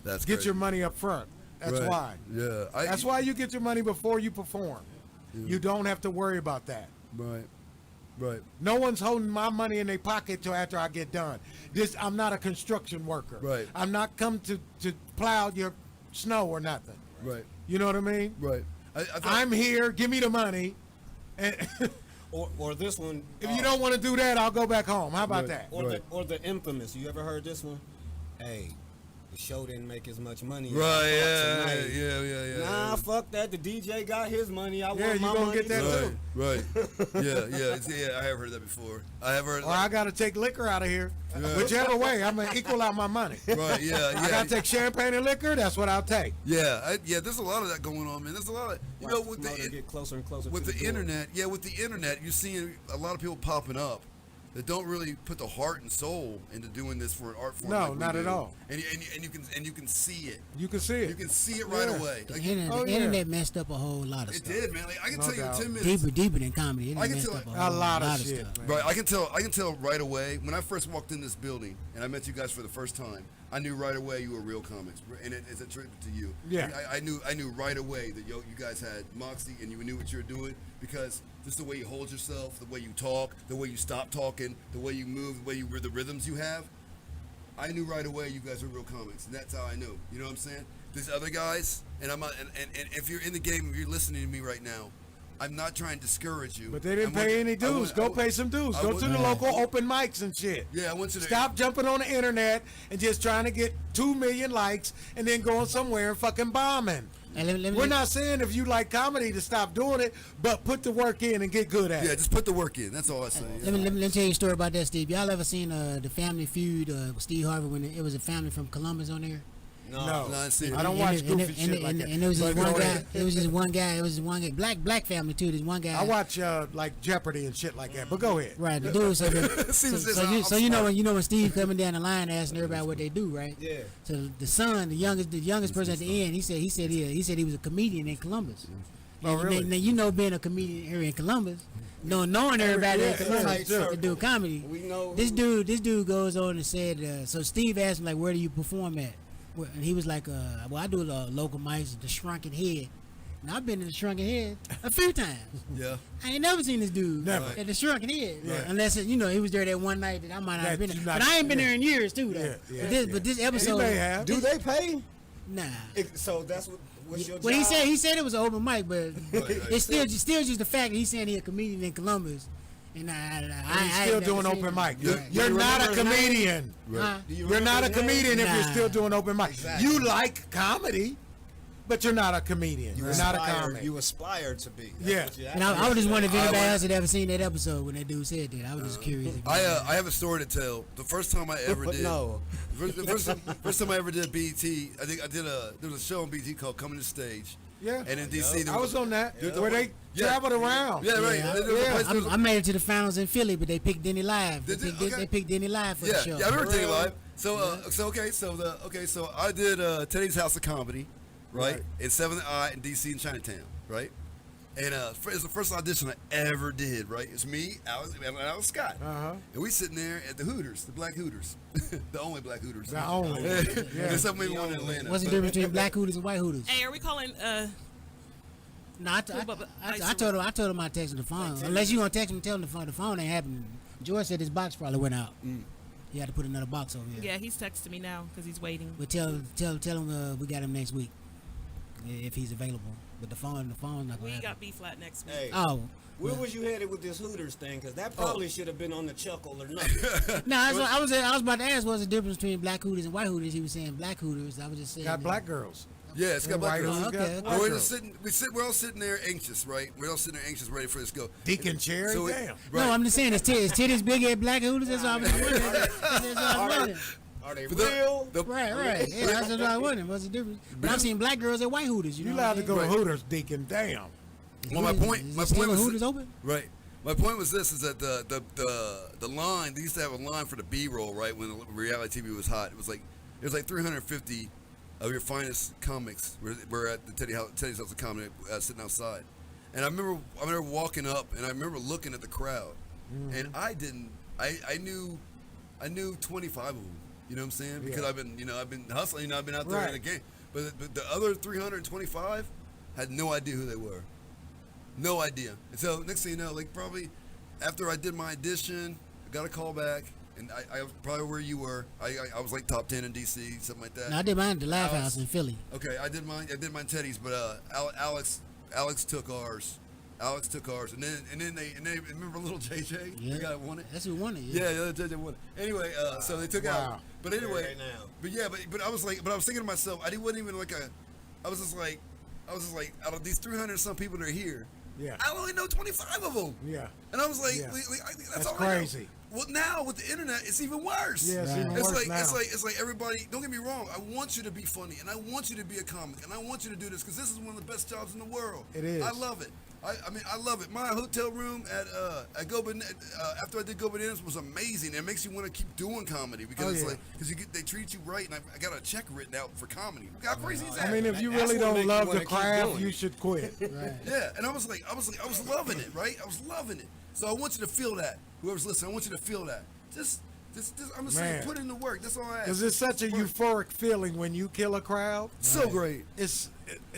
That's Get crazy. your money up front. That's Right. why. Yeah. That's why you get your money before you perform. Yeah. You don't have to worry about that. Right. Right. No one's holding my money in their pocket till after I get done. I'm not a construction worker. Right. I'm not come to plow your snow or nothing. Right. You know what I mean? Right. I'm here. Give me the money. And or this one. if you don't want to do that, I'll go back home. How about that? Or the infamous. You ever heard this one? Hey, the show didn't make as much money. As Right, I yeah, thought tonight. yeah. Nah, fuck that. The DJ got his money. I Yeah, want you my gonna money. get that too. Right. Yeah. I have heard that before. I have heard. Or I got to take liquor out of here. Whichever way, I'm gonna equal out my money. Right. Yeah. I got to take champagne and liquor. That's what I'll take. Yeah. There's a lot of that going on, man. There's a lot of with the get closer and closer with to the door. internet. Yeah, with the internet, you're seeing a lot of people popping up that don't really put the heart and soul into doing this for an art form. No, like we not at do. all. And you can see it. You can see it. You can see it right Yeah. away. The Like, internet messed up a whole lot of It stuff. did, man. Like, I can No tell you in doubt. 10 minutes. Deeper than comedy. It I can messed tell up a lot of shit, stuff. man. Right, I can tell right away when I first walked in this building and I met you guys for the first time. I knew right away you were real comics, and it's a tribute to you. Yeah. I knew right away that you guys had moxie and you knew what you were doing because just the way you hold yourself, the way you talk, the way you stop talking, the way you move, the rhythms you have. I knew right away you guys were real comics, and that's how I knew. You know what I'm saying? These other guys, and I'm not, and if you're in the game, if you're listening to me right now, I'm not trying to discourage you. But they didn't pay any dues. Go pay some dues. Go to the local open mics and shit. Yeah, I want you to Stop jumping on the internet and just trying to get 2 million likes and then going somewhere and fucking bombing. We're not saying if you like comedy to stop doing it, but put the work in and get good at Yeah, it. just put the work in. That's all I say. Let me tell you a story about that, Steve. Y'all ever seen the Family Feud with Steve Harvey when it was a family from Columbus on there? No, I I don't watch goofy shit like that. And there was this But one go guy. ahead. It was just one guy. It was just one guy. Black family too. This one guy. I watch like Jeopardy and shit like that. But go ahead. Right, the dude. So you know when Steve coming down the line asking everybody what they do, right? Yeah. So the son, the youngest person at the end, he said he was a comedian in Columbus. Oh, really? Now you know being a comedian here in Columbus, knowing everybody in Columbus to do comedy. We know This dude goes on and said. So Steve asked him like, where do you perform at? And he was like, well, I do local mics, the Shrunken Head. And I've been in the Shrunken Head a few times. Yeah. I ain't never seen this dude Never. at the Shrunken Head. Right. Unless, he was there that one night that I might not have been there. not- But I ain't been yeah. there in years, too, though. Yeah, But this episode... He may have. Do they pay? Nah. So that's what's your Well, job? he said it was an open mic, but it's still just the fact that he's saying he's a comedian in Columbus. And He's still doing open mic. Right. You're not a comedian. Huh? You're not a comedian if you're Nah. still doing open mic. Exactly. You like comedy, but you're not a comedian. You're not a comic. You aspire to be. Yeah. And I was just wondering if anybody else had ever seen that episode when that dude said that. I was just curious. If I have a story to tell. The first time I ever But did. no. First time I ever did BET, I think there was a show on BET called Coming to Stage. Yeah. And in DC, there I was on that, Yeah. where they Yeah. traveled around. Yeah, right. Yeah, There was a place- there was a- I made it to the finals in Philly, but they picked Denny Live. They picked Denny Live for the Yeah, show. yeah, I remember Teddy Live. So I did Teddy's House of Comedy, right? In 7th I in DC and Chinatown, right? And it's the first audition I ever did, right? It's me, Alex Scott. Uh-huh. And we sitting there at the Hooters, the Black Hooters. The only Black Hooters. The only. Yeah. Yeah. There's something one in Atlanta. What's the difference between Black Hooters and White Hooters? Hey, are we calling? No, I told him I texted the phone. Unless you gonna text him, tell him the phone ain't happening. George said his box probably went out. He had to put another box over here. Yeah, he's texting me now because he's waiting. But tell him we got him next week if he's available. But the phone's not gonna We happen. got B flat next week. Hey, Oh. where was you headed with this Hooters thing? Because that probably should have been on the chuckle or nothing. No, I was about to ask what's the difference between Black Hooters and White Hooters. He was saying Black Hooters. I was just saying Got black girls. Yeah, it's got And Black white girls. Hooters got Okay, black We're girls. just we're all sitting there anxious, right? We're all sitting there anxious, ready for this to go. Deacon Cherry, So damn. No, I'm just saying is titties big at Black Hooters. That's all I was wondering. That's all I was wondering. Are they But real? Right. Yeah, that's what I was wondering. What's the difference? But I've seen black girls at White Hooters. You know allowed to what go I'm to Hooters, Deacon. Damn. Well, my point was Hooters open. Right. My point was this: is that the line they used to have a line for the B-roll, right? When reality TV was hot, it was like 350 of your finest comics were at the Teddy's House of Comedy sitting outside, and I remember walking up and I remember looking at the crowd, and I knew 25 of them. You know what I'm saying? Because I've been hustling. I've been out there in the game. But the other 325 had no idea who they were. No idea. And so next thing you know, like probably after I did my audition, I got a call back, and I was probably where you were. I was like top 10 in DC, something like that. No, I did mine at the Laugh House in Philly. Okay, I did mine Teddy's, but Alex took ours. And then they remember little JJ, Yeah. the guy that won it. That's who won it. Yeah, JJ won it. Anyway, so they took out. But anyway, Right now. but I was thinking to myself, I wasn't even like I was just like out of these 300 some people that are here, Yeah. I only know 25 of them. Yeah. And I was like, Yeah. that's all crazy. I know. Well, now with the internet, it's even worse. Yeah, it's even worse now. It's like everybody. Don't get me wrong. I want you to be funny, and I want you to be a comic, and I want you to do this because this is one of the best jobs in the world. It is. I love it. I mean, I love it. My hotel room at Go after I did Go Bananas was amazing. It makes you want to keep doing comedy because they treat you right, and I got a check written out for comedy. How crazy is that? I mean, if you really don't love the craft, you should quit. Right. Yeah, and I was loving it, right? I was loving it. So I want you to feel that. Whoever's listening, I want you to feel that. Just I'm just saying, put in the work. That's all I ask. Because it's such a euphoric feeling when you kill a crowd. So great. It's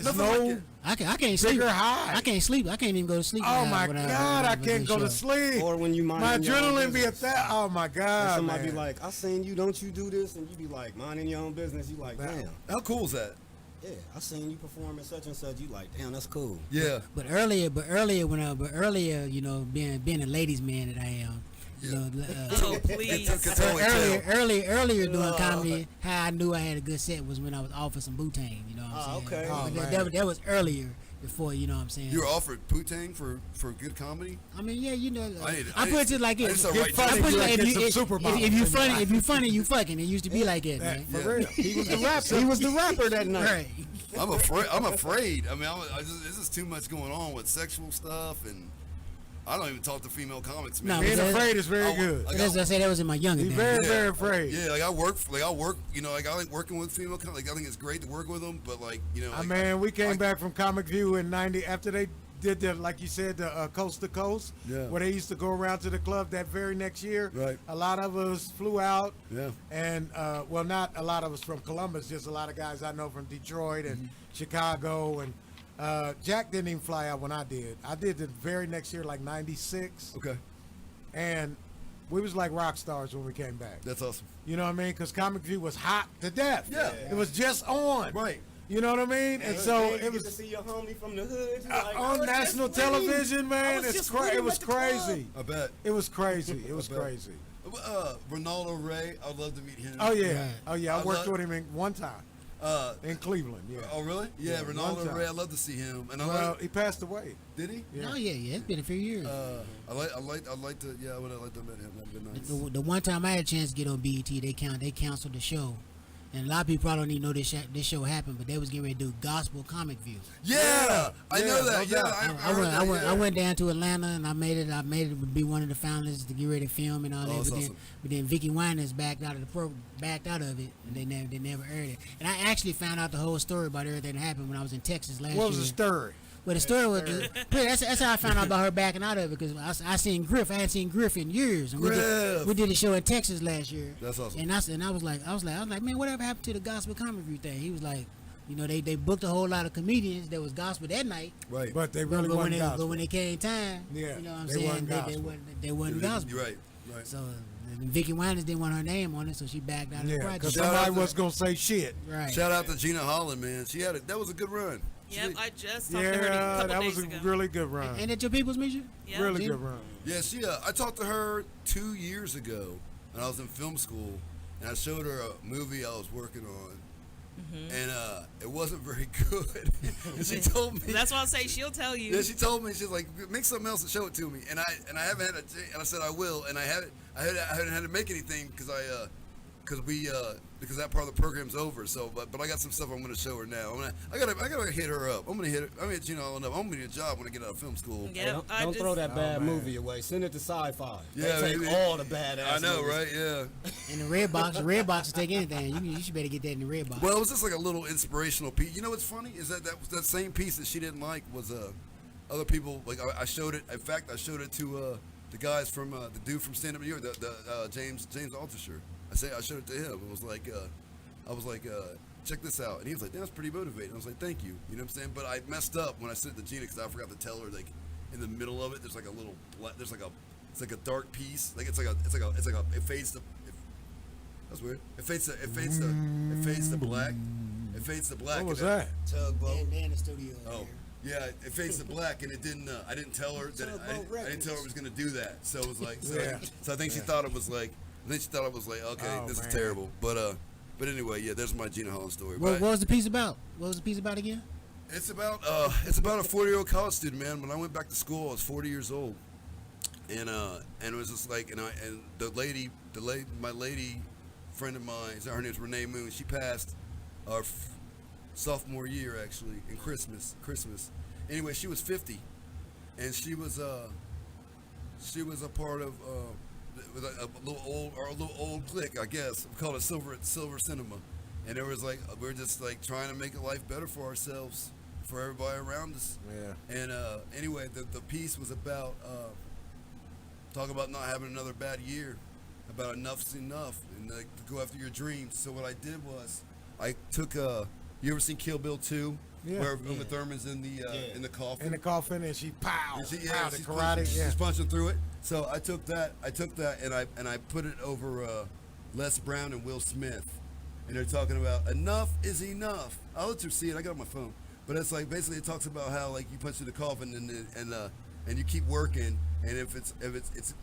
Nothing no. like it. I can't sleep. Bigger high. I can't sleep. I can't even go to sleep. Oh now my when God, I can't go to sleep. Or when you mind My your own adrenaline be at business. that. Oh my And God, somebody man. be like, I seen you, don't you do this? And you be like, minding your own business. You like, damn. How cool is that? Yeah, I seen you perform at such and such. You like, damn, that's cool. Yeah. But earlier, you know, being a ladies' man that I am, you know, Oh, please. earlier doing comedy, how I knew I had a good set was when I was offered some Booting. You know what I'm saying? okay. But that was earlier before, you know what I'm saying? You were offered Putang for good comedy? I mean, yeah, you know, I put it just like I this. just start I writing put it jokes. like Get some supermodels if you in funny, your if you funny, you fucking. It used to be like that, man. For real. He was the rapper. He was the rapper that night. Right. I'm afraid. I mean, this is too much going on with sexual stuff, and I don't even talk to female comics, man. No, Being afraid is very good. Like, As I said, that was in my younger He's days. very, very afraid. Yeah, I work. You know, like I like working with female comics. Like I think it's great to work with them, but like you know, like, Man, we came back from Comic View in '90 after they did the, like you said, the Coast to Coast, Yeah. where they used to go around to the club that very next year. Right. A lot of us flew out. Yeah. And well, not a lot of us from Columbus, just a lot of guys I know from Detroit and Chicago, and Jack didn't even fly out when I did. I did the very next year, like '96. Okay. And we was like rock stars when we came back. That's awesome. You know what I mean? Because Comic View was hot to death. Yeah. It was just on. Right. You know what I mean? And so it to was see your homie from the hood. You like, on oh, national that's winning. television, man. It was crazy. I bet. It was crazy. It was bet. crazy. Ronaldo Ray, I'd love to meet him. Oh yeah. Right. Oh yeah. I I worked love- with him one time in Cleveland. Yeah. Oh really? Yeah, Yeah, one Ronaldo time. Ray, I'd love to see him. And Well, he passed away. did he? Yeah. Oh yeah, it's been a few years. I'd like to. Yeah, I would have liked to meet him. That'd be nice. The one time I had a chance to get on BET, they canceled the show, and a lot of people probably don't even know this show happened, but they was getting ready to do gospel comic view. Yeah, I know that. no Yeah, doubt. I heard that, I went down to Atlanta and I made it would be one of the finalists to get ready to film and all that. that's But awesome. then Vicky Winans backed out of it, and they never aired it. And I actually found out the whole story about everything that happened when I was in Texas last year. What was the story? Well, the story was that's how I found out about her backing out of it, because I seen Griff. I hadn't seen Griff in years, and we did a show in Texas last year. That's awesome. And I was like, man, whatever happened to the gospel comic view thing? He was like, you know, they booked a whole lot of comedians that was gospel that night. Right. But they really wasn't gospel. But when it came time, Yeah, you know what I'm they saying, wasn't gospel. they wasn't gospel. You're right. Right. So and Vicky Winans didn't want her name on it, so she backed out of the Yeah, because project. Shout out somebody to- was gonna say shit. Right. Shout out to Gina Holland, man. That was a good run. Yep, I just talked to her a Yeah, couple that days was a ago. really good run. Ain't that your people's mission? Yep. Really good run. Yeah, I talked to her 2 years ago when I was in film school, and I showed her a movie I was working on, and it wasn't very good. And she told me. That's why I say she'll tell you. Yeah, she told me, she's like, make something else and show it to me. And I haven't had and I said I will, and I hadn't had to make anything because because that part of the program's over. So, but I got some stuff I'm gonna show her now. I gotta hit her up. I'm gonna hit her. I mean, you know, I'm gonna need a job when I get out of film school. Yep, I Don't just- throw that bad man. movie away. Send it to Sci-Fi. Yeah, they take maybe. all the badass. I know, movies. right? Yeah. In the red box will take anything. You should better get that in the red box. Well, it was just like a little inspirational piece. You know what's funny is that same piece that she didn't like was other people, like I showed it. In fact, I showed it to the guys from the dude from Stand Up New York, the James Altucher. I showed it to him. It was like I was like check this out. And he was like, that's pretty motivating. I was like, thank you. You know what I'm saying? But I messed up when I sent it to Gina because I forgot to tell her, like, in the middle of it, there's like a little, it's like a dark piece. Like, it fades to, that's weird. It fades to black. It fades to black. What was that? Tugboat. They're in the studio. Oh. Yeah, it fades to black, and it didn't. I didn't tell her that. I didn't tell her it was gonna do that. So it was like, so I think she thought it was like. Okay, this is terrible. But anyway, yeah, there's my Gina Holland story. What was the piece about? What was the piece about again? It's about a 40-year-old college student, man. When I went back to school, I was 40 years old, and it was just like, and my lady friend of mine, her name's Renee Moon. She passed our sophomore year actually in Christmas. Anyway, she was 50, and she was a part of a little old clique, I guess. We called it Silver Cinema, and it was like we're just like trying to make a life better for ourselves, for everybody around us. Yeah. And anyway, the piece was about talk about not having another bad year, about enough's enough, and like, to go after your dreams. So what I did was I took you ever seen Kill Bill 2? Yeah. Where Uma Thurman's in the coffin. In the coffin, and she pow, And she's karate. She's punching through it. So I took that, and I put it over Les Brown and Will Smith, and they're talking about enough is enough. I'll let you see it. I got it on my phone, but it's like basically it talks about how like you punch through the coffin and you keep working, and if it's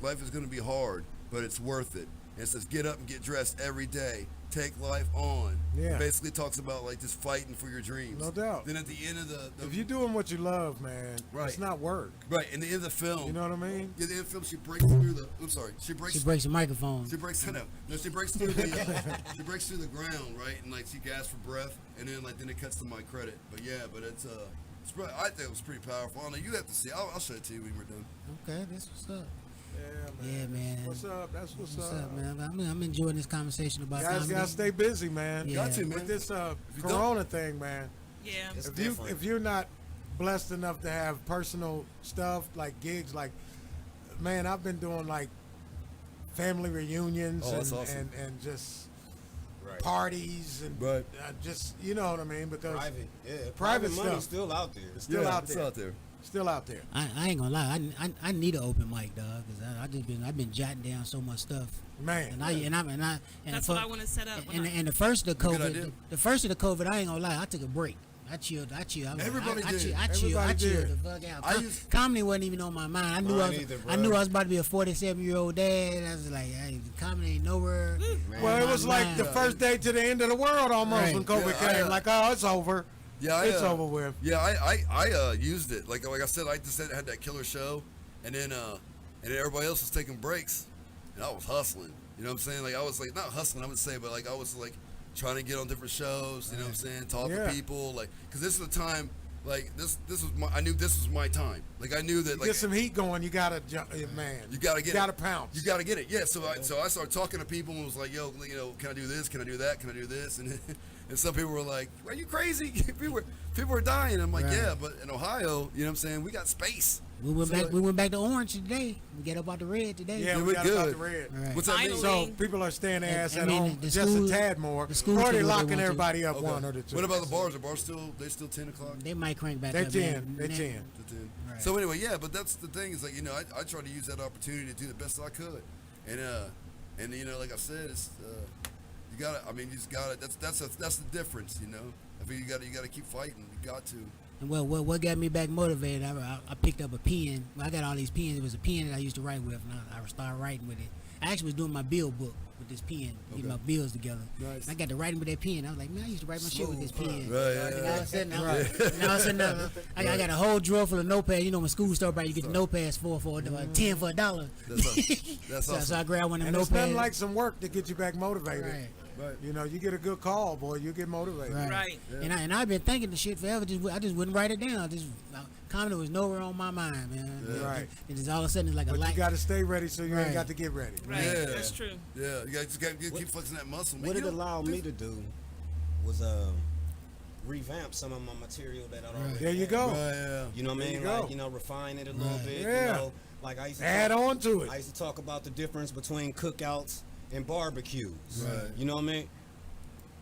life is going to be hard, but it's worth it. And it says get up and get dressed every day. Take life on. Yeah. It basically talks about like just fighting for your dreams. No doubt. Then at the end of the if you're doing what you love, man, Right. it's not work. right, in the end of the film, You know what I mean? yeah, the end of the film, she breaks through the. I'm sorry, she breaks the microphone. She breaks through she breaks through the she breaks through the ground, right, and like she gasps for breath, and then it cuts to my credit. But yeah, I think it was pretty powerful. I don't know, you have to see. I'll show it to you when we're done. Okay, that's what's up. Yeah, man. Yeah, man. What's up? That's what's up, man? I'm enjoying this conversation about Guys comedy. gotta stay busy, man. Yeah. Got to, With man. this you Corona thing, man. Yeah. If you're not blessed enough to have personal stuff like gigs, like man, I've been doing like family reunions Oh, that's awesome. and just parties and just you know what I mean, because private money's stuff still out there. It's still out it's there. out there. Still out there. I ain't gonna lie. I need an open mic, dog, because I've been jotting down so much stuff. Man, That's what I want to set up. And the first of the Good idea. COVID, the first of the COVID, I ain't gonna lie. I took a break. I chilled. Everybody did. I chilled Everybody the fuck out. Comedy wasn't even on my mind. I knew I was about to be a 47-year-old dad. I was like, hey, comedy ain't nowhere. Well, it was like the first day to the end of the world almost when COVID came. Like, oh, it's over. Yeah, it's over with. Yeah, I used it. Like I said, I just had that killer show, and then everybody else was taking breaks, and I was hustling. You know what I'm saying? Like I was like not hustling, I would say, but like I was like trying to get on different shows. You know what I'm saying? Talk to people, like because this is the time. Like this was I knew this was my time. Like I knew that. You like get some heat going, you gotta man. You gotta get. You gotta pounce. You gotta get it. Yeah. So I started talking to people and was like, yo, can I do this? Can I do that? Can I do this? And and some people were like, are you crazy? people were dying. I'm like, yeah, but in Ohio, you know what I'm saying? We got space. We went back to orange today. We get up out the red today. Yeah, we got good. about the red. Right. What's that mean? So people are staying their ass at home the just schools- a tad more. the schools Or can they do what they locking want to. everybody up Okay. one or the two. What about the bars? Are bars still 10 o'clock? They might crank back They up. 10. They 10. To 10. Right. So anyway, yeah, but that's the thing is like I try to use that opportunity to do the best I could, and like I said, it's you gotta. I mean, you just gotta. That's the difference, I mean, you gotta keep fighting. You got to. And what got me back motivated? I picked up a pen. I got all these pens. It was a pen that I used to write with, and I started writing with it. I actually was doing my bill book with this pen, getting my bills together. Nice. And I got to writing with that pen. I was like, man, I used to write my shit with this pen. Right, And all of a sudden, I got a whole drawer full of notepads. You know, when school started, you get the notepads for 10 for $1. That's awesome. So I grabbed one of them And notepads. it's nothing like some work to get you back motivated. Right. Right. You get a good call, boy, you get motivated. Right. Yeah. And I've been thinking the shit forever. I just wouldn't write it down. Comedy was nowhere on my mind, man. Yeah. Right. And just all of a sudden it's like But a light. you got to stay ready so you ain't got to get ready. Right. Yeah. That's true. Yeah, you just gotta keep flexing that muscle. What it allowed me to do was revamp some of my material that I already There you had. go. Right, yeah. You know what I There you mean? go. Like, refine it a little bit. Yeah. Like I used to Add on to it. I used to talk about the difference between cookouts and barbecues. Right. You know what I mean?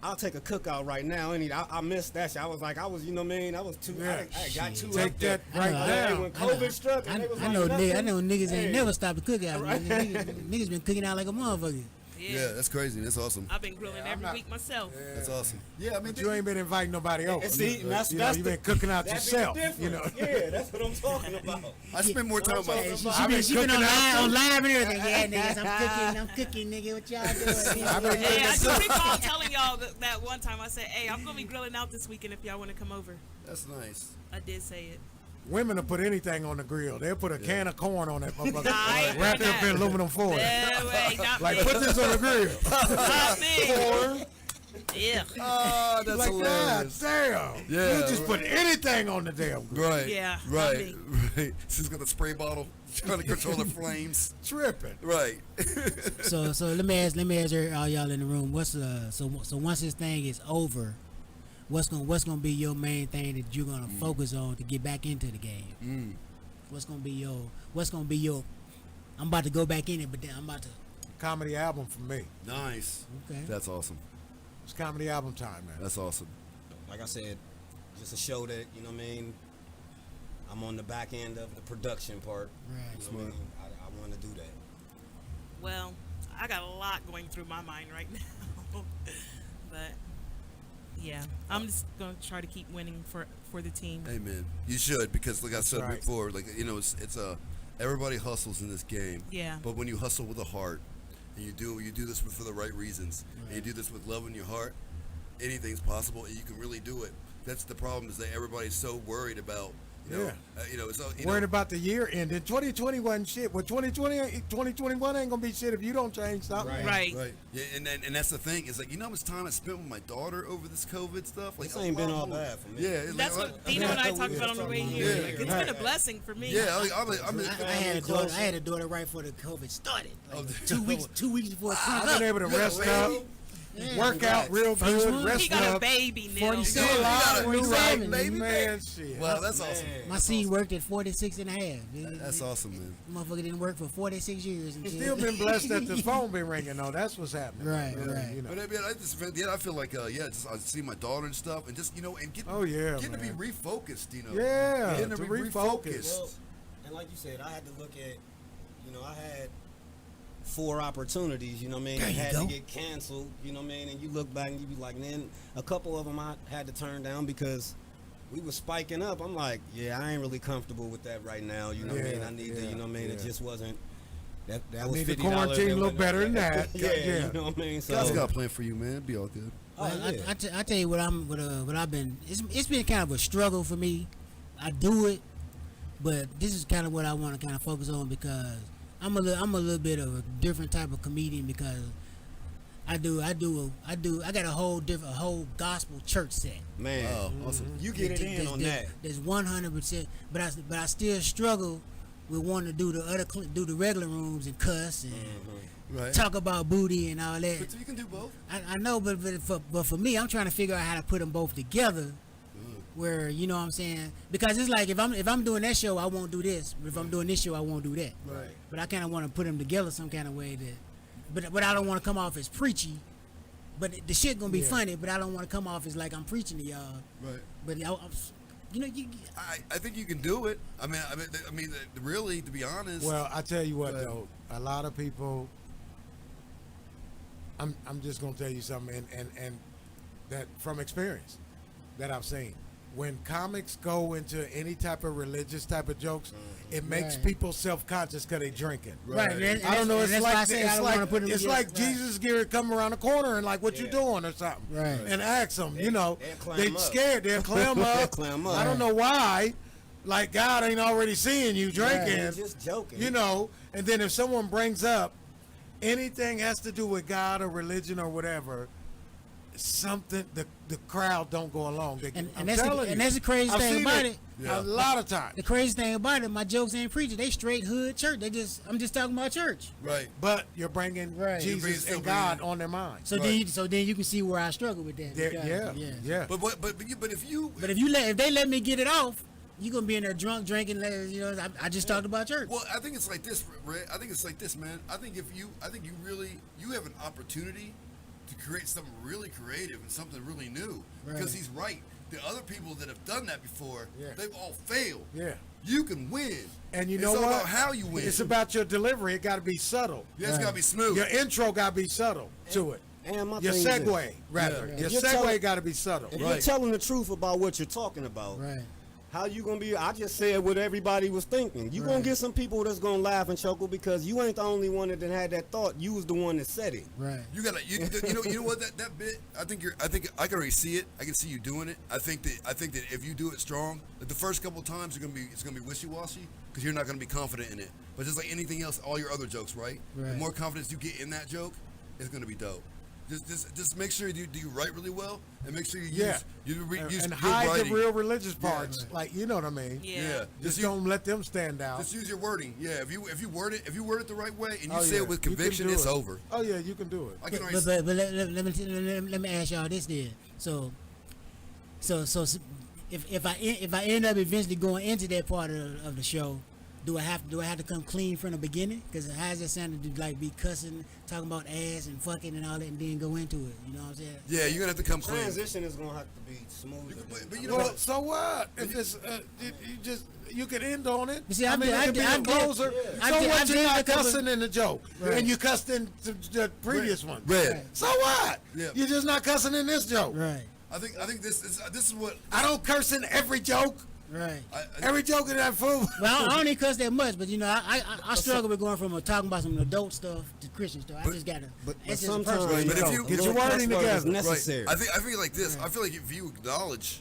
I'll take a cookout right now. I missed that shit. I was like, you know what I mean? I was too. Yeah. I got too. Take up there. that right now. When COVID struck, and they was I like, know nothing. niggas Hey. ain't never stopped to cook out. Right. Niggas been cooking out like a motherfucker. Yeah, that's crazy. That's awesome. I've been grilling every week myself. That's awesome. Yeah, I mean, you ain't been inviting nobody over. See, that's you've been cooking out that's yourself. the difference. You know. Yeah, that's what I'm talking about. I spend more time She been on live and everything. Yeah, niggas, I'm cooking, nigga. What y'all doing? Hey, I just recall telling y'all that one time I said, "Hey, I'm gonna be grilling out this weekend if y'all want to come over." That's nice. I did say it. Women will put anything on the grill. They'll put a can of corn on that motherfucker, Nah, wrapped up in aluminum foil. Not Like, me. put this on the grill. Not me. Corn. Yeah. Oh, that's Like, hilarious. God damn. Yeah. You just put anything on the damn grill. Right. Yeah, Right. Right. She's got the spray bottle trying to control the flames. Tripping. Right. So let me ask all y'all in the room. So once this thing is over, what's gonna be your main thing that you're gonna focus on to get back into the game? What's gonna be your I'm about to go back in it, but then I'm about to Comedy album for me. Nice. Okay. That's awesome. It's comedy album time, man. That's awesome. Like I said, just a show that, you know what I mean, I'm on the back end of the production part. Right. You know what I mean? I want to do that. Well, I got a lot going through my mind right now, but yeah, I'm just gonna try to keep winning for the team. Amen. You should, because like I said right. before, like, you know, it's everybody hustles in this game. Yeah. But when you hustle with a heart, and you do this for the right reasons, and you do this with love in your heart, anything's possible, and you can really do it. That's the problem, is that everybody's so worried about, worried about the year ending. 2020 wasn't shit. Well, 2021 ain't gonna be shit if you don't change something. Right. Yeah, and that's the thing. Is like, you know how much time I spent with my daughter over this COVID stuff. Like, This ain't been all bad for me. Yeah, it's That's like, what Dino and I talked about on the way here. Yeah. Like, it's been a blessing for me. Yeah, I had a daughter right before the COVID started. Like 2 weeks before it I've came been able to rest up, work out real First good, one. rest He got a up. baby now. 47. Still alive, 47, right, man, shit. Wow, that's awesome. My seed worked at 46 and a half. That's awesome, man. Motherfucker didn't work for 46 years. And Still been blessed that the phone been ringing, though. That's what's happening. Right, Yeah, right. You know. But I mean, I feel like, just I see my daughter and stuff, and just, you know, and getting to be man. refocused, you know. Yeah, Getting to be refocus. Well, and like you said, I had to look at, I had 4 opportunities, you know what I mean, that had to get canceled, you know what I mean, and you look back and you be like, and then a couple of them I had to turn down because we was spiking up. I'm like, yeah, I ain't really comfortable with that right now, you know what I mean, I need to, you know what I mean, it just wasn't, that was need the $50. quarantine that look wasn't- better than that. yeah, Yeah. you know what I mean, so. God's got a plan for you, man. It'll be all good. Well, I tell you what I've been. It's been kind of a struggle for me. I do it, but this is kind of what I want to kind of focus on because I'm a little bit of a different type of comedian because I got a whole gospel church set. Man, awesome. You get it in on that. There's 100%, but I still struggle with wanting to do the regular rooms and cuss and talk about booty and all that. But you can do both. I know, but for me, I'm trying to figure out how to put them both together. Where, you know what I'm saying? Because it's like if I'm doing that show, I won't do this. If I'm doing this show, I won't do that. Right. But I kind of want to put them together some kind of way but I don't want to come off as preachy. But the shit gonna be funny. But I don't want to come off as like I'm preaching to y'all. Right. But I think you can do it. I mean, really, to be honest. Well, I tell you what though, a lot of people. I'm just gonna tell you something, and that from experience that I've seen. When comics go into any type of religious type of jokes, it makes people self-conscious because they drinking. Right. I don't know. It's like Right. Jesus Gary come around the corner and like, what you doing or something, Right. and ask them. You know, clam they up. scared. They'll clam up. Clam up. I don't know why. Like God ain't already seeing you drinking. You're just joking. You know. And then if someone brings up anything has to do with God or religion or whatever, something the crowd don't go along. That's the crazy thing about it. A lot of times. The crazy thing about it, my jokes ain't preaching. They straight hood church. I'm just talking about church. Right. But you're bringing Jesus and God on their mind. So then you can see where I struggle with that. Yeah. But if they let me get it off, you gonna be in there drunk drinking. You know, I just talked about church. Well, I think it's like this, Ray. I think it's like this, man. I think you have an opportunity to create something really creative and something really new. Right. Because he's right. The other people that have done that before, Yeah. they've all failed. Yeah. You can win. And you It's know all what? about how you win. It's about your delivery. It got to be subtle. Yeah, it's gotta be smooth. Your intro got to be subtle to it. And my Your thing segue, is- rather. Yeah. Your If you're segue telling- got to be subtle. If you're telling the truth about what you're talking about, Right. how you gonna be? I just said what everybody was thinking. You gonna Right. get some people that's gonna laugh and chuckle because you ain't the only one that had that thought. You was the one that said it. Right. You gotta, you know what that bit. I think I can already see it. I can see you doing it. I think that if you do it strong, that the first couple of times it's gonna be wishy washy because you're not gonna be confident in it. But just like anything else, all your other jokes, right? The Right. more confidence you get in that joke, it's gonna be dope. Just make sure you do write really well, and make sure you Yeah. use And good hide writing. the real religious Yeah. parts. Like, you know what I mean? Yeah. Just don't let them stand out. Just use your wording. Yeah. If you word it the right way and you Oh, say yeah. it with You can conviction, do it's it. over. Oh, yeah, you can do it. I can But, already let me ask y'all this then. So if I end up eventually going into that part of the show, do I have to come clean from the beginning? Because how's it sounding to like be cussing, talking about ass and fucking and all that, and then go into it? You know what I'm saying? Yeah, you're gonna have to come clean. Transition is gonna have to be smooth. But you know Well, what? so what? If it's you can end on it. You see, I mean, it could be a closer. I So did- what? I You're did not a couple- cussing in the joke, Right. and you cussed in the previous one. Red. So what? Yeah. You're just not cussing in this joke. Right. I think this is what I don't curse in every joke. Right. Every joke in that fool. Well, I don't even cuss that much, but you know, I struggle with going from talking about some adult stuff to Christian stuff. I just gotta. It's just a personal. But if you Get your wording together. Necessary. Right. I feel like this. I feel like if you acknowledge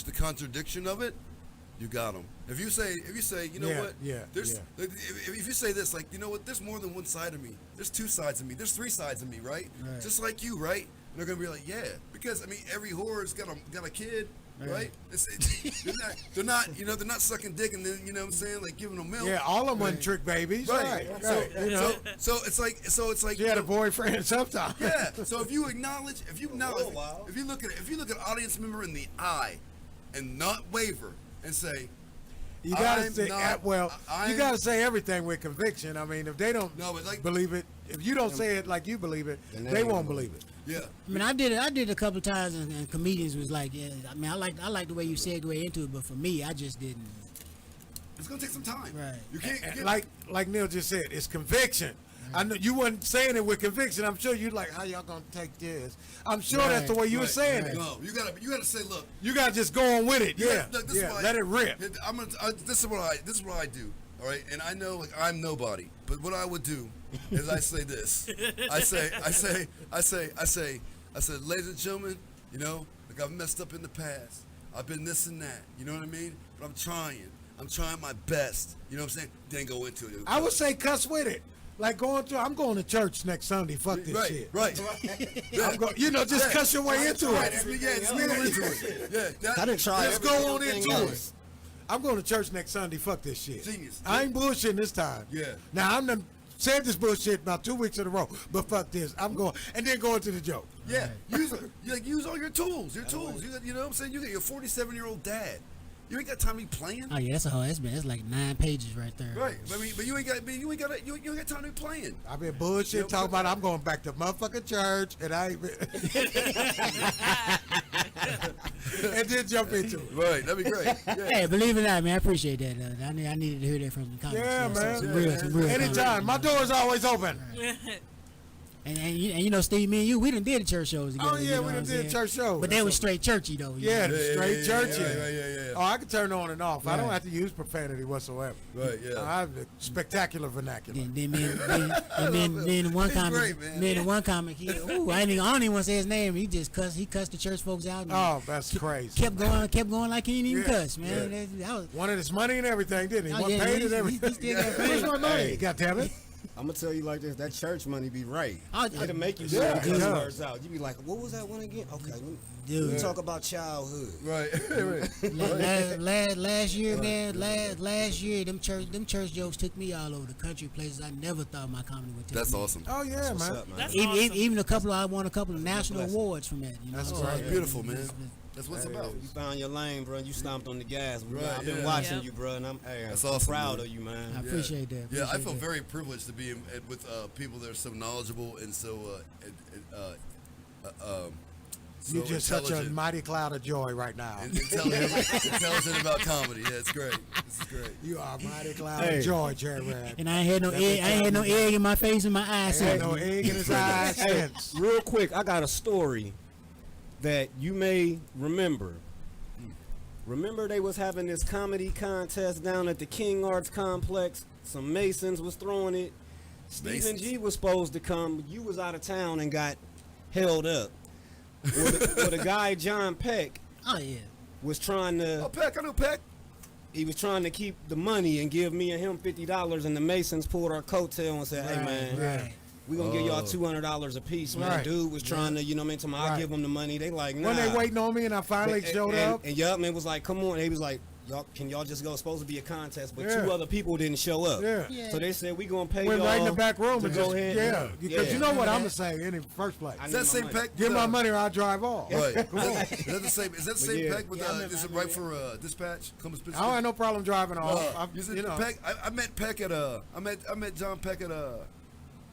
the contradiction of it, you got them. If you say, you know Yeah, what? yeah, There's yeah. if you say this, like, you know what? There's more than one side of me. There's two sides of me. There's three sides of me, right? Right. Just like you, right? And they're gonna be like, yeah, because I mean, every whore's got a kid. Right? They're not sucking dick and then, you know what I'm saying, like giving them milk. Yeah, all of them wasn't trick babies. Right. So it's like You had a boyfriend sometime. yeah. So if you look at an audience member in the eye and not waver and say, You gotta I'm say not- you gotta say everything with conviction. I mean, if they don't believe it, if you don't say it like you believe it, they won't believe it. Yeah. I mean, I did it a couple of times, and comedians was like, yeah. I mean, I like the way you segued into it, but for me, I just didn't. It's gonna take some time. Right. You can't And get, like Neil just said, it's conviction. I know you wasn't saying it with conviction. I'm sure you like, how y'all gonna take this? I'm sure that's the way you were saying it. No, you gotta say, look. You gotta just go on with it. Yeah, Look, this is what let it rip. This is what I do. All right, and I know like I'm nobody, but what I would do is I say this. I say, ladies and gentlemen, you know, like I've messed up in the past. I've been this and that. You know what I mean? But I'm trying my best. You know what I'm saying? Then go into it. I would say cuss with it. Like I'm going to church next Sunday. Fuck this shit. Right. Just cuss your way into Right. it. It's me going into it. Yeah. I didn't try Let's go on everything into else. it. I'm going to church next Sunday. Fuck this shit. Genius. I ain't bullshitting this time. Yeah. Now I'm done said this bullshit about 2 weeks in a row, but fuck this. I'm going and then go into the joke. Yeah. Use all your tools. You know what I'm saying? You got your 47-year-old dad. You ain't got time to be playing. Oh yeah, that's like 9 pages right there. Right. I mean, but you ain't got time to be playing. I've been bullshit talking about I'm going back to motherfucking church and I ain't been and then jump into it. Right, that'd be great. Yeah. Hey, believe it or not, man, I appreciate that. I needed to hear that from the comments. Yeah, man. Some real Anytime. My door's always open. And you know, Steve, me and you, we done did church shows together. Oh, yeah, you know we what done I'm did saying? church shows. But they were straight churchy, though. you Yeah, know? straight churchy. Yeah. Oh, I can turn on and off. I don't Right. have to use profanity whatsoever. Right, yeah. I have the spectacular vernacular. Then the one comment, the one comment, I don't even want to say his name. He cussed the church folks out. And Oh, that's crazy. Kept going like he didn't even cuss, man. Yeah. That was, Wanted his money and everything, didn't he? Oh, Wasn't yeah, paid he- and everything. he still got paid. Where's my money? Hey. God damn it. I'm gonna tell you like this: that church money be right. It'll make you Yeah, say it cuss does. words out. You be like, "What was that one again?" Okay, Dude. we talk about childhood. Right. last year, man. Last year, them church jokes took me all over the country, places I never thought my comedy would take. That's me. awesome. Oh, yeah, man. That's Even, awesome. even I won a couple of national awards from that. You know? That's So, right. That's beautiful, man. That's what it's about. You found your lane, bro. You stomped on the gas. Right, I've been watching you, bro, and I'm That's I'm awesome, proud man. of you, man. I appreciate that. Yeah, I Appreciate feel that. very privileged to be with people that are so knowledgeable and so You're just such a intelligent. mighty cloud of joy right now. Intelligent about comedy. Yeah, it's great. This is great. You are a mighty cloud of joy, Jerry Rad. And I ain't had no egg. I ain't had no egg in my face and my eyes. Ain't no egg in his eyes since. Real quick, I got a story that you may remember. Remember they was having this comedy contest down at the King Arts Complex. Some Masons was throwing it. Stephen G was supposed to come. You was out of town and got held up. Well, the guy John Peck was trying to. Oh, Peck, I know Peck. He was trying to keep the money and give me and him $50, and the Masons pulled our coattail and said, "Hey man, we gonna give y'all $200 a piece." Man, Right. dude was trying to, you know what I mean? I'll give them the money. They like, nah. When they waiting on me and I finally showed up. And yup, man was like, come on. He was like, y'all just go? It's supposed to be a contest, but Yeah. 2 other people didn't show up. Yeah. So they said we gonna pay Went y'all right in the back room to and go just ahead. because you know what I'm gonna say in the first place. Is that same Peck? Give my money or I'll drive off. Right. Come on. Is that the same? Is that the same Yeah. Peck with? Is it right for dispatch? Columbus I don't have no problem driving off. Peck. I met Peck at I met John Peck at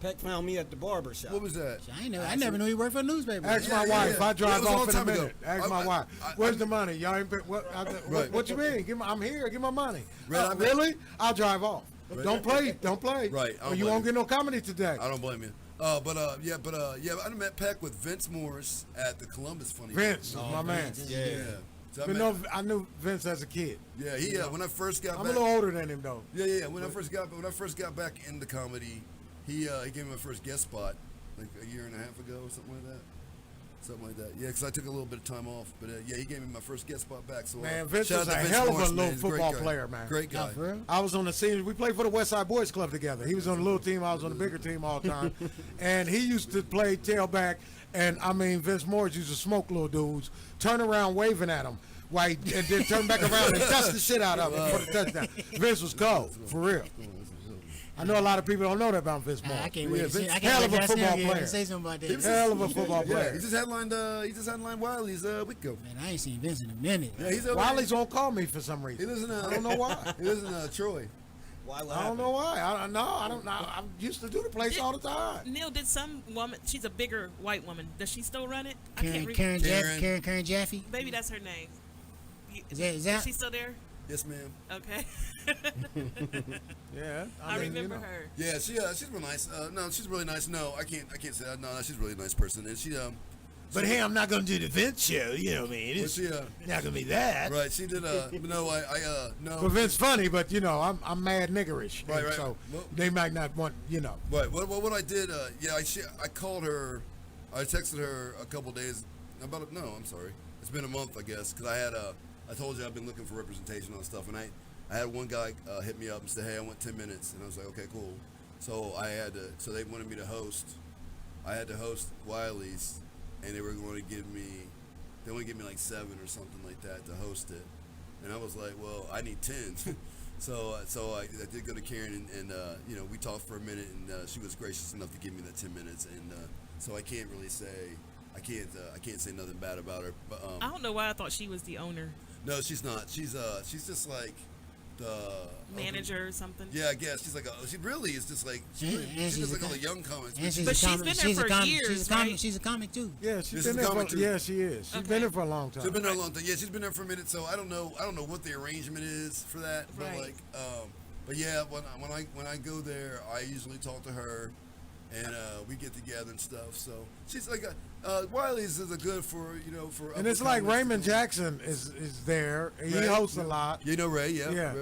Peck found me at the barber shop. What was that? I never knew he worked for a newspaper. Ask my wife. I drive was a long off in a time ago. minute. Ask my wife. Where's the money? Y'all ain't. What you mean? I'm here. Give my money. Really? I'll drive off. Right. Don't play. Don't play. Right. Or you won't get no comedy today. I don't blame you. I met Peck with Vince Morris at the Columbus Funny. Vince, my man. Yeah. So I knew Vince as a kid. Yeah, he. When I first got I'm back, a little older than him though. Yeah. When I first got back into comedy, he gave me my first guest spot like a year and a half ago or something like that. Yeah, because I took a little bit of time off, but he gave me my first guest spot back. So Man, Vince shout was out a to Vince hell of Morris, a man. little He's a great football guy. player, man. Great guy. I was on the senior. We played for the West Side Boys Club together. He was on the little team. I was on the bigger team all the time. And he used to play tailback. And I mean, Vince Morris used to smoke little dudes, turn around waving at them, and then turn back around and dust the shit out of them for the touchdown. Vince was cold, for real. I know a lot of people don't know that about Vince Morris. I can't wait to see. I Hell can't of wait a to football see player. say something about that. Hell of a football player. He just headlined Wiley's week ago. Man, I ain't seen Vince in a minute. Yeah, Wiley's won't call me for some reason. He lives in I don't know why. He lives in Troy. I don't know why. I don't know. I used to do the place all the time. Neil, did some woman? She's a bigger white woman. Does she still run it? I can't Karen read. Karen Jaffe. Maybe that's her name. Is that? Is she still there? Yes, ma'am. Okay. Yeah, I remember her. Yeah, she's real nice. No, she's really nice. No, I can't say that. No, she's a really nice person, and she But hey, I'm not gonna do the Vince show. You know what I mean? It's not gonna be that. Right. She did. No, no. But Vince funny, but you know, I'm mad niggerish. Right. So Well, they might not want, you know. Right. What I did? I called her. I texted her a couple days. I'm sorry. It's been a month, I guess, because I told you I've been looking for representation on stuff, and I had one guy hit me up and said, "Hey, I want 10 minutes," and I was like, "Okay, cool." So So they wanted me to host. I had to host Wiley's, and they were going to give me. They want to give me like 7 or something like that to host it, and I was like, "Well, I need 10." So I did go to Karen, and we talked for a minute, and she was gracious enough to give me that 10 minutes, and so I can't really say. I can't say nothing bad about her. But I don't know why I thought she was the owner. No, she's not. She's just like the manager or something. Yeah, I guess she really is just like she's just like all the young comics. But she's been there for years, right? She's a comic too. Yeah, she's been there for. Yeah, she is. She's been there for a long time. She's been there a long time. Yeah, she's been there for a minute. So I don't know what the arrangement is for that. But but yeah, when I go there, I usually talk to her. And we get together and stuff. So she's like Wiley's is a good for. And it's like Raymond Jackson is there. He hosts a lot. You know Ray, yeah.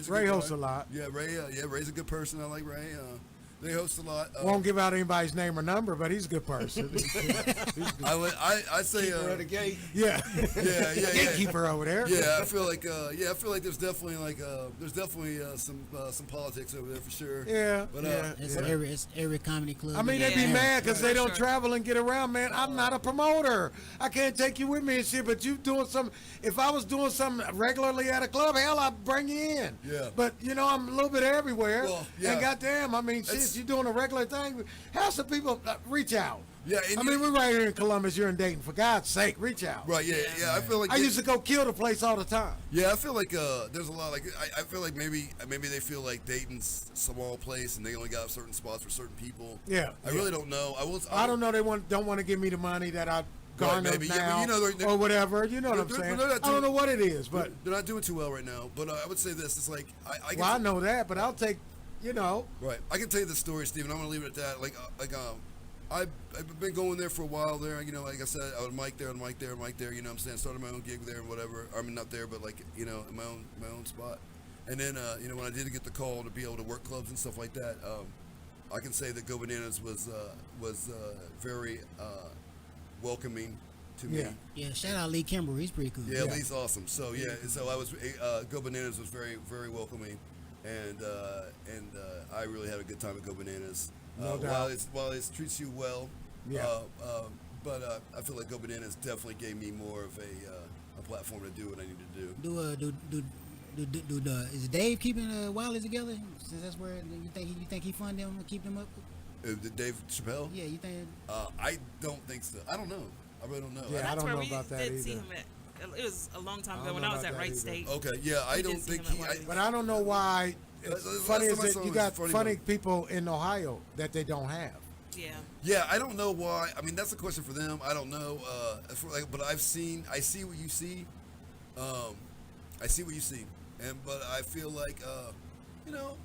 Ray hosts a lot. Yeah, Ray. Ray's a good person. I like Ray. They host a lot. Won't give out anybody's name or number, but he's a good person. I say Keeper of the gate. Yeah. Yeah. Gatekeeper over there. Yeah, I feel like there's definitely some politics over there for sure. Yeah. But it's every comedy club. I mean, they be mad because they don't travel and get around, man. I'm not a promoter. I can't take you with me and shit, but you doing something. If I was doing something regularly at a club, hell, I'd bring you in. Yeah. But, I'm a little bit everywhere. Well, yeah. And goddamn, I mean, shit. this. You're doing a regular thing. Have some people reach out. Yeah, I mean, we're right here in Columbus. You're in Dayton. For God's sake, reach out. Right, yeah. I feel like I used to go kill the place all the time. Yeah, I feel like there's a lot. Like I feel like maybe they feel like Dayton's a small place and they only got certain spots for certain people. Yeah, I really don't know. I don't know. They don't want to give me the money that I garner maybe, now, yeah, but or whatever. You know what I'm saying? I don't know what it is, but they're not doing too well right now. But I would say this: it's like I know that, but I'll take. Right. I can tell you the story, Stephen. I'm gonna leave it at that. I've been going there for a while there. You know, like I said, I would mic there. You know what I'm saying? Started my own gig there and whatever. I mean, not there, but like, you know, in my own spot. And then, you know, when I did get the call to be able to work clubs and stuff like that, I can say that Go Bananas was very welcoming to me. Yeah, shout out Lee Kimber. He's pretty cool. Yeah, Lee's awesome. So yeah, so I was Go Bananas was very, very welcoming, and I really had a good time at Go Bananas. No doubt. While it treats you well, Yeah. But I feel like Go Bananas definitely gave me more of a platform to do what I need to do. Is Dave keeping Wiley together? Since that's where you think he fund them and keep them up? Dave Chappelle? Yeah, you think? I don't think so. I don't know. I really don't know. Yeah, I don't know about that either. See him it was a long time ago when I was at Wright State. Okay, yeah, I don't think he. But I don't know why. It's funny is that you got funny people in Ohio that they don't have. Yeah. Yeah, I don't know why. I mean, that's a question for them. I don't know. But I see what you see. I see what you see, but I feel like, you know,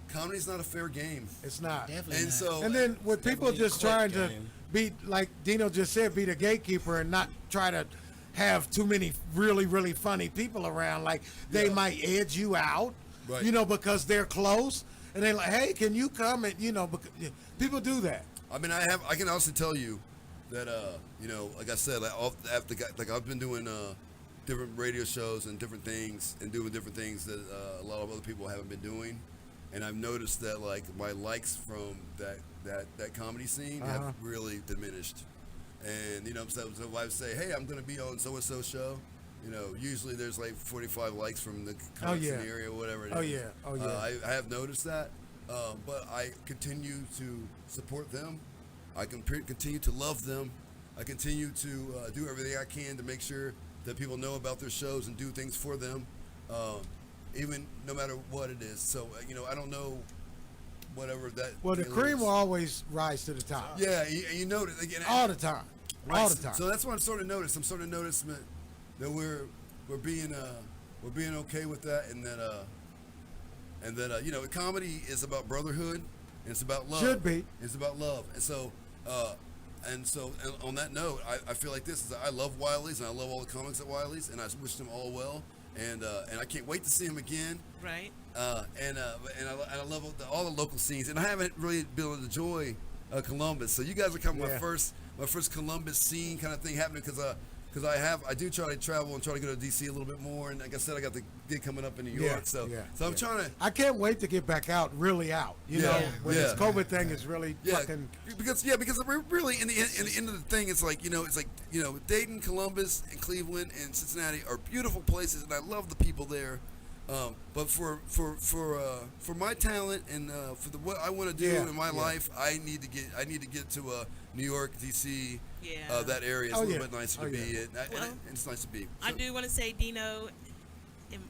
comedy's not a fair game. It's not. Definitely. And then with people just trying to be, like Dino just said, be the gatekeeper and not try to have too many really, really funny people around. Like they might edge you out, right, you know, because they're close. And they're like, hey, can you come? And, you know, because, people do that. I mean, I can also tell you that, you know, like I said, like I've been doing different radio shows and different things and doing different things that a lot of other people haven't been doing. And I've noticed that, like, my likes from that comedy scene have really diminished. And, you know, so if I say, hey, I'm going to be on so-and-so show, you know, usually there's like 45 likes from the comics in the area or whatever it is. Oh, yeah. I have noticed that, but I continue to support them. I can continue to love them. I continue to do everything I can to make sure that people know about their shows and do things for them, even no matter what it is. So, you know, I don't know whatever that. Well, the cream will always rise to the top. Yeah, you notice again all the time. Right. All the time. So that's what I'm starting to notice. I'm starting to notice that we're being okay with that, and that you know, comedy is about brotherhood, and it's about love. Should be. It's about love, and so on that note, I feel like I love Wiley's, and I love all the comics at Wiley's, and I wish them all well, and I can't wait to see them again. Right. And I love all the local scenes, and I haven't really been able to enjoy Columbus, so you guys are kind of my first Columbus scene kind of thing happening, because I do try to travel and try to go to DC a little bit more, and like I said, I got the gig coming up in New York, so I'm trying to. I can't wait to get back out, really out. You know, when this COVID thing is really fucking. Because we're really in the end of the thing, it's like, you know, Dayton, Columbus, and Cleveland and Cincinnati are beautiful places, and I love the people there. But for my talent and for what I want to do in my life, I need to get to New York, DC. Yeah. That area is a little bit nicer to be in. And it's nice to be. I do want to say, Dino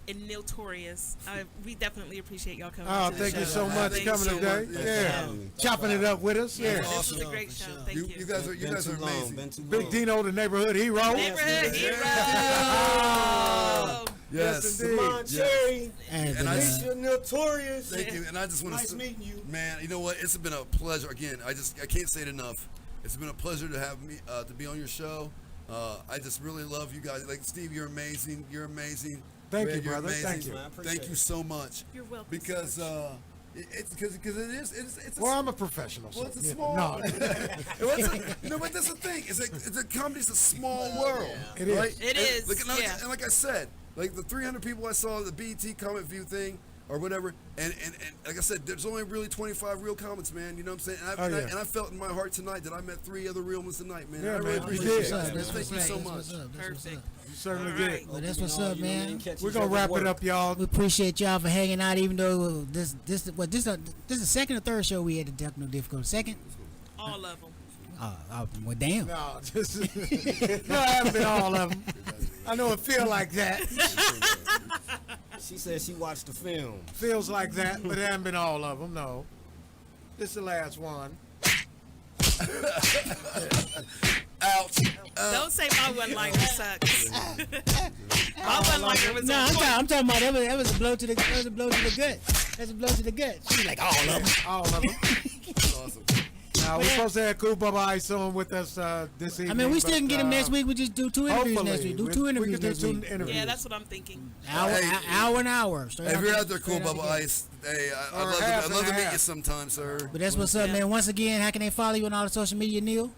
and Notorious, we definitely appreciate y'all coming to the thank show. you so much for coming today. Yeah. Chopping it up with us. Yeah. This was a great show. Thank you. You guys are amazing. Big Dino, the neighborhood hero. Neighborhood hero. Yes, indeed. Come on, Cherry. And I just Notorious. Thank you. And I just want to nice meeting you, man. You know what? It's been a pleasure. Again, I can't say it enough. It's been a pleasure to have me to be on your show. I just really love you guys. Like Steve, you're amazing. You're amazing. Thank Red, you, you're brother. amazing. Thank you. Thank you so much. You're welcome. Because it's because it is. It's well, I'm a professional. Well, it's a so, small. No. You know, but that's the thing. It's a comedy's a small world. It is. Right? It is. And like I said, like the 300 people I saw at the BET Comic View thing, or whatever. And like I said, there's only really 25 real comics, man. You know what I'm saying? And I felt in my heart tonight that I met 3 other real ones tonight, man. Yeah, I really man. appreciate You it. did. Man. Thank you so much. Perfect. You certainly did. Well, that's what's up, man. We're gonna wrap it up, y'all. We appreciate y'all for hanging out, even though this is the second or third show we had to technical difficulty. Second? All of them. Well, damn. No, no, I haven't been all of them. I know it feel like that. She said she watched the film. Feels like that, but it hasn't been all of them. No, this is the last one. Ouch. Don't say my one-liner sucks. My one-liner was No, on point. I'm talking about that was a blow to the gut. That's a blow to the gut. She's like all of them. All of them. That's awesome. Now, we're supposed to have Cool Bubba Ice on with us this evening. I mean, we still can but, get him next week. We just do 2 interviews hopefully. next week. Do 2 interviews next week. Yeah, that's what I'm thinking. Hour and hour. If you're out there, Cool Bubba Ice, hey, I'd love to meet you sometime, sir. But that's what's up, man. Once again, how can they follow you on all the social media, Neil?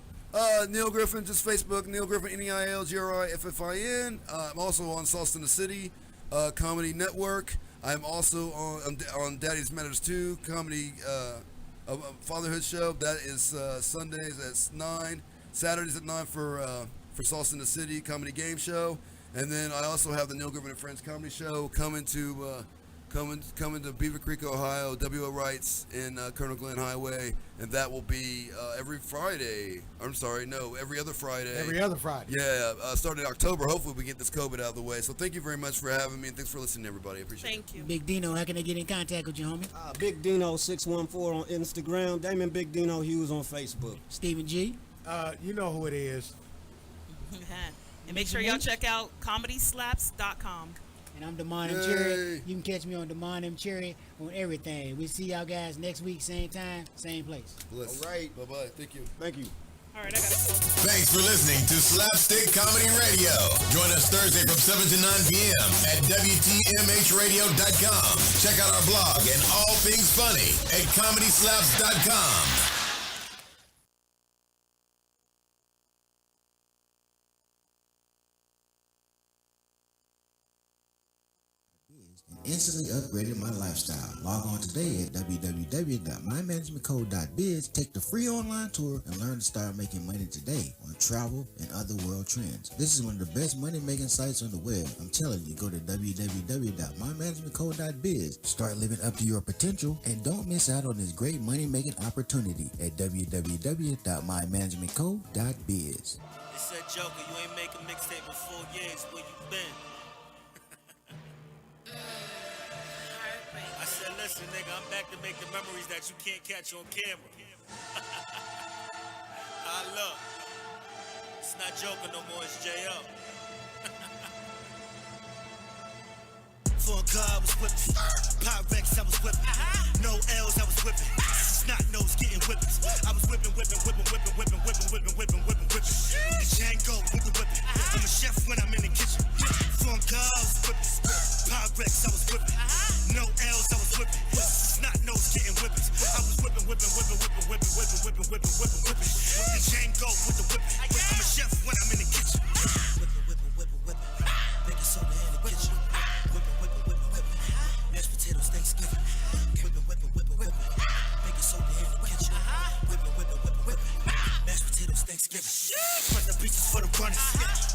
Neil Griffin, just Facebook, Neil Griffin, NeilGriffin. I'm also on Sauce in the City Comedy Network. I'm also on Daddy's Matters 2 Comedy Fatherhood Show. That is Sundays at 9, Saturdays at 9 for Sauce in the City Comedy Game Show. And then I also have the Neil Griffin and Friends Comedy Show coming to Beaver Creek, Ohio, W.O. Wrights in Colonel Glenn Highway, and that will be every Friday. Every other Friday. Every other Friday. Yeah, starting in October. Hopefully we get this COVID out of the way. So thank you very much for having me, and thanks for listening, everybody. I appreciate it. Thank you. Big Dino, how can they get in contact with you, homie? Big Dino 614 on Instagram. Damon Big Dino Hughes on Facebook. Stephen G. You know who it is. And make sure y'all check out comedyslaps.com. And I'm Damon M. Cherry. You can catch me on Damon M. Cherry on everything. We see y'all guys next week, same time, same place. Bless. All right. Bye-bye. Thank you. Thank you. All right, I got to Thanks for listening to Slapstick Comedy Radio. Join us Thursday from 7 to 9 p.m. at WTMHradio.com. Check out our blog and all things funny at ComedySlaps.com. Instantly upgraded my lifestyle. Log on today at www.mymanagementcode.biz. Take the free online tour and learn to start making money today on travel and other world trends. This is one of the best money-making sites on the web. I'm telling you, go to www.mymanagementcode.biz. Start living up to your potential and don't miss out on this great money-making opportunity at www.mymanagementcode.biz. They said, Joker, you ain't make a mixtape in 4 years. Where you been? I said, listen, nigga, I'm back to make the memories that you can't catch on camera. Look, it's not Joker no more, it's J.O. For a car, I was whipping. Pyrex, I was whipping. No L's, I was whipping. Snot nose getting whippings. I was whipping. The Django with the whipping. I'm a chef when I'm in the kitchen. For a car, I was whipping. Pyrex, I was whipping. No L's, I was whipping. Snot nose getting whippings. I was whipping. With the Django with the whipping. I'm a chef when I'm in the kitchen. Whipping. Baking soda in the kitchen. Whipping. Mashed potatoes, Thanksgiving. Whipping. Baking soda in the kitchen. Whipping. Mashed potatoes, Thanksgiving. Front the beaches for the runners.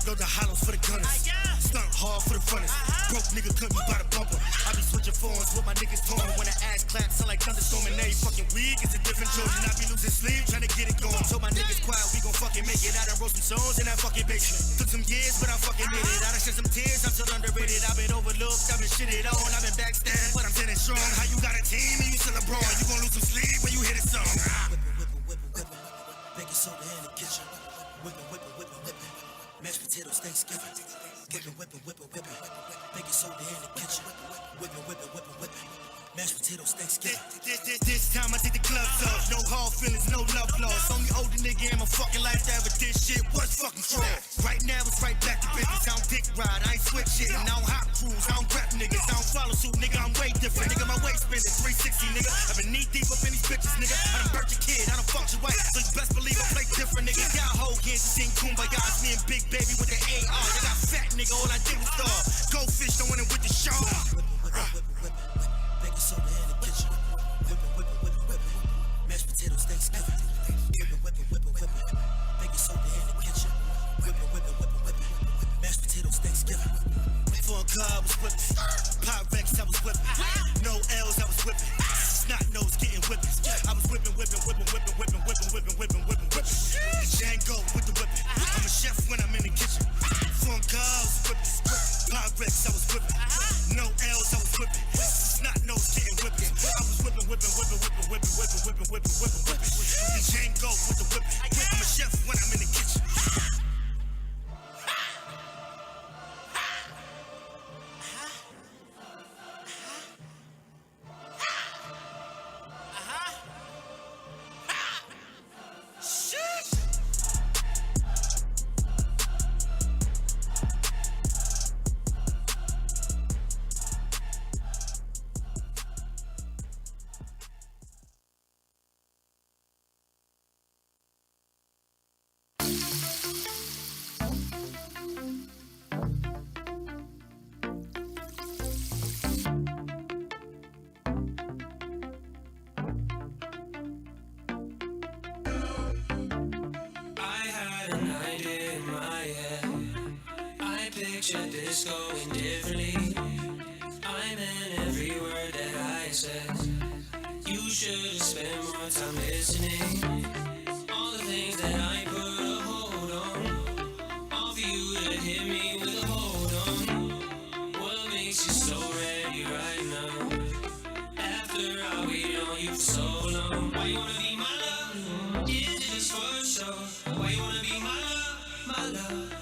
Load the hollows for the gunners. Stunt hard for the runners. Broke nigga couldn't be by the bumper. I be switching phones with my niggas torn. When the ass claps, sound like thunderstorm and every fucking week. It's a different Trojan. I be losing sleep, trying to get it going. Told my niggas quiet, we gon' fucking make it. I done wrote some songs in that fucking basement. Took some years, but I fucking did it. I done shed some tears, I'm still underrated. I've been overlooked, I've been shitted on. I've been backstabbed, but I'm standing strong. How you got a team and you still LeBron? You gon' lose some sleep when you hit a song. Whipping. Baking soda in the kitchen. Whipping. Mashed potatoes, Thanksgiving. Whipping. Baking soda in the kitchen. Whipping. Mashed potatoes, Thanksgiving. This time I think the club's off. No hard feelings, no love lost. Only older nigga in my fucking life that ever did shit was fucking fraud. Right now it's right back to business. I don't dick ride, I ain't switch shit. And I don't hot cruise, I don't grab niggas. I don't follow suit, nigga, I'm way different. Nigga, my waist spinning 360, nigga. I've been knee deep up in these bitches, nigga. I done burnt your kid, I done fucked your wife. So you best believe I play different, nigga. Y'all whole kids sing Kumbaya. It's me and Big Baby with the AR. You got fat, nigga, all I did was starve. Goldfish throwing it with the shark. it's going differently. I meant every word that I said. You should spend more time listening. All the things that I put a hold on, all for you to hit me with a hold on. What makes you so ready right now? After I waited on you for so long. Why you wanna be my love? Is it just for show? Why you wanna be my love, my love?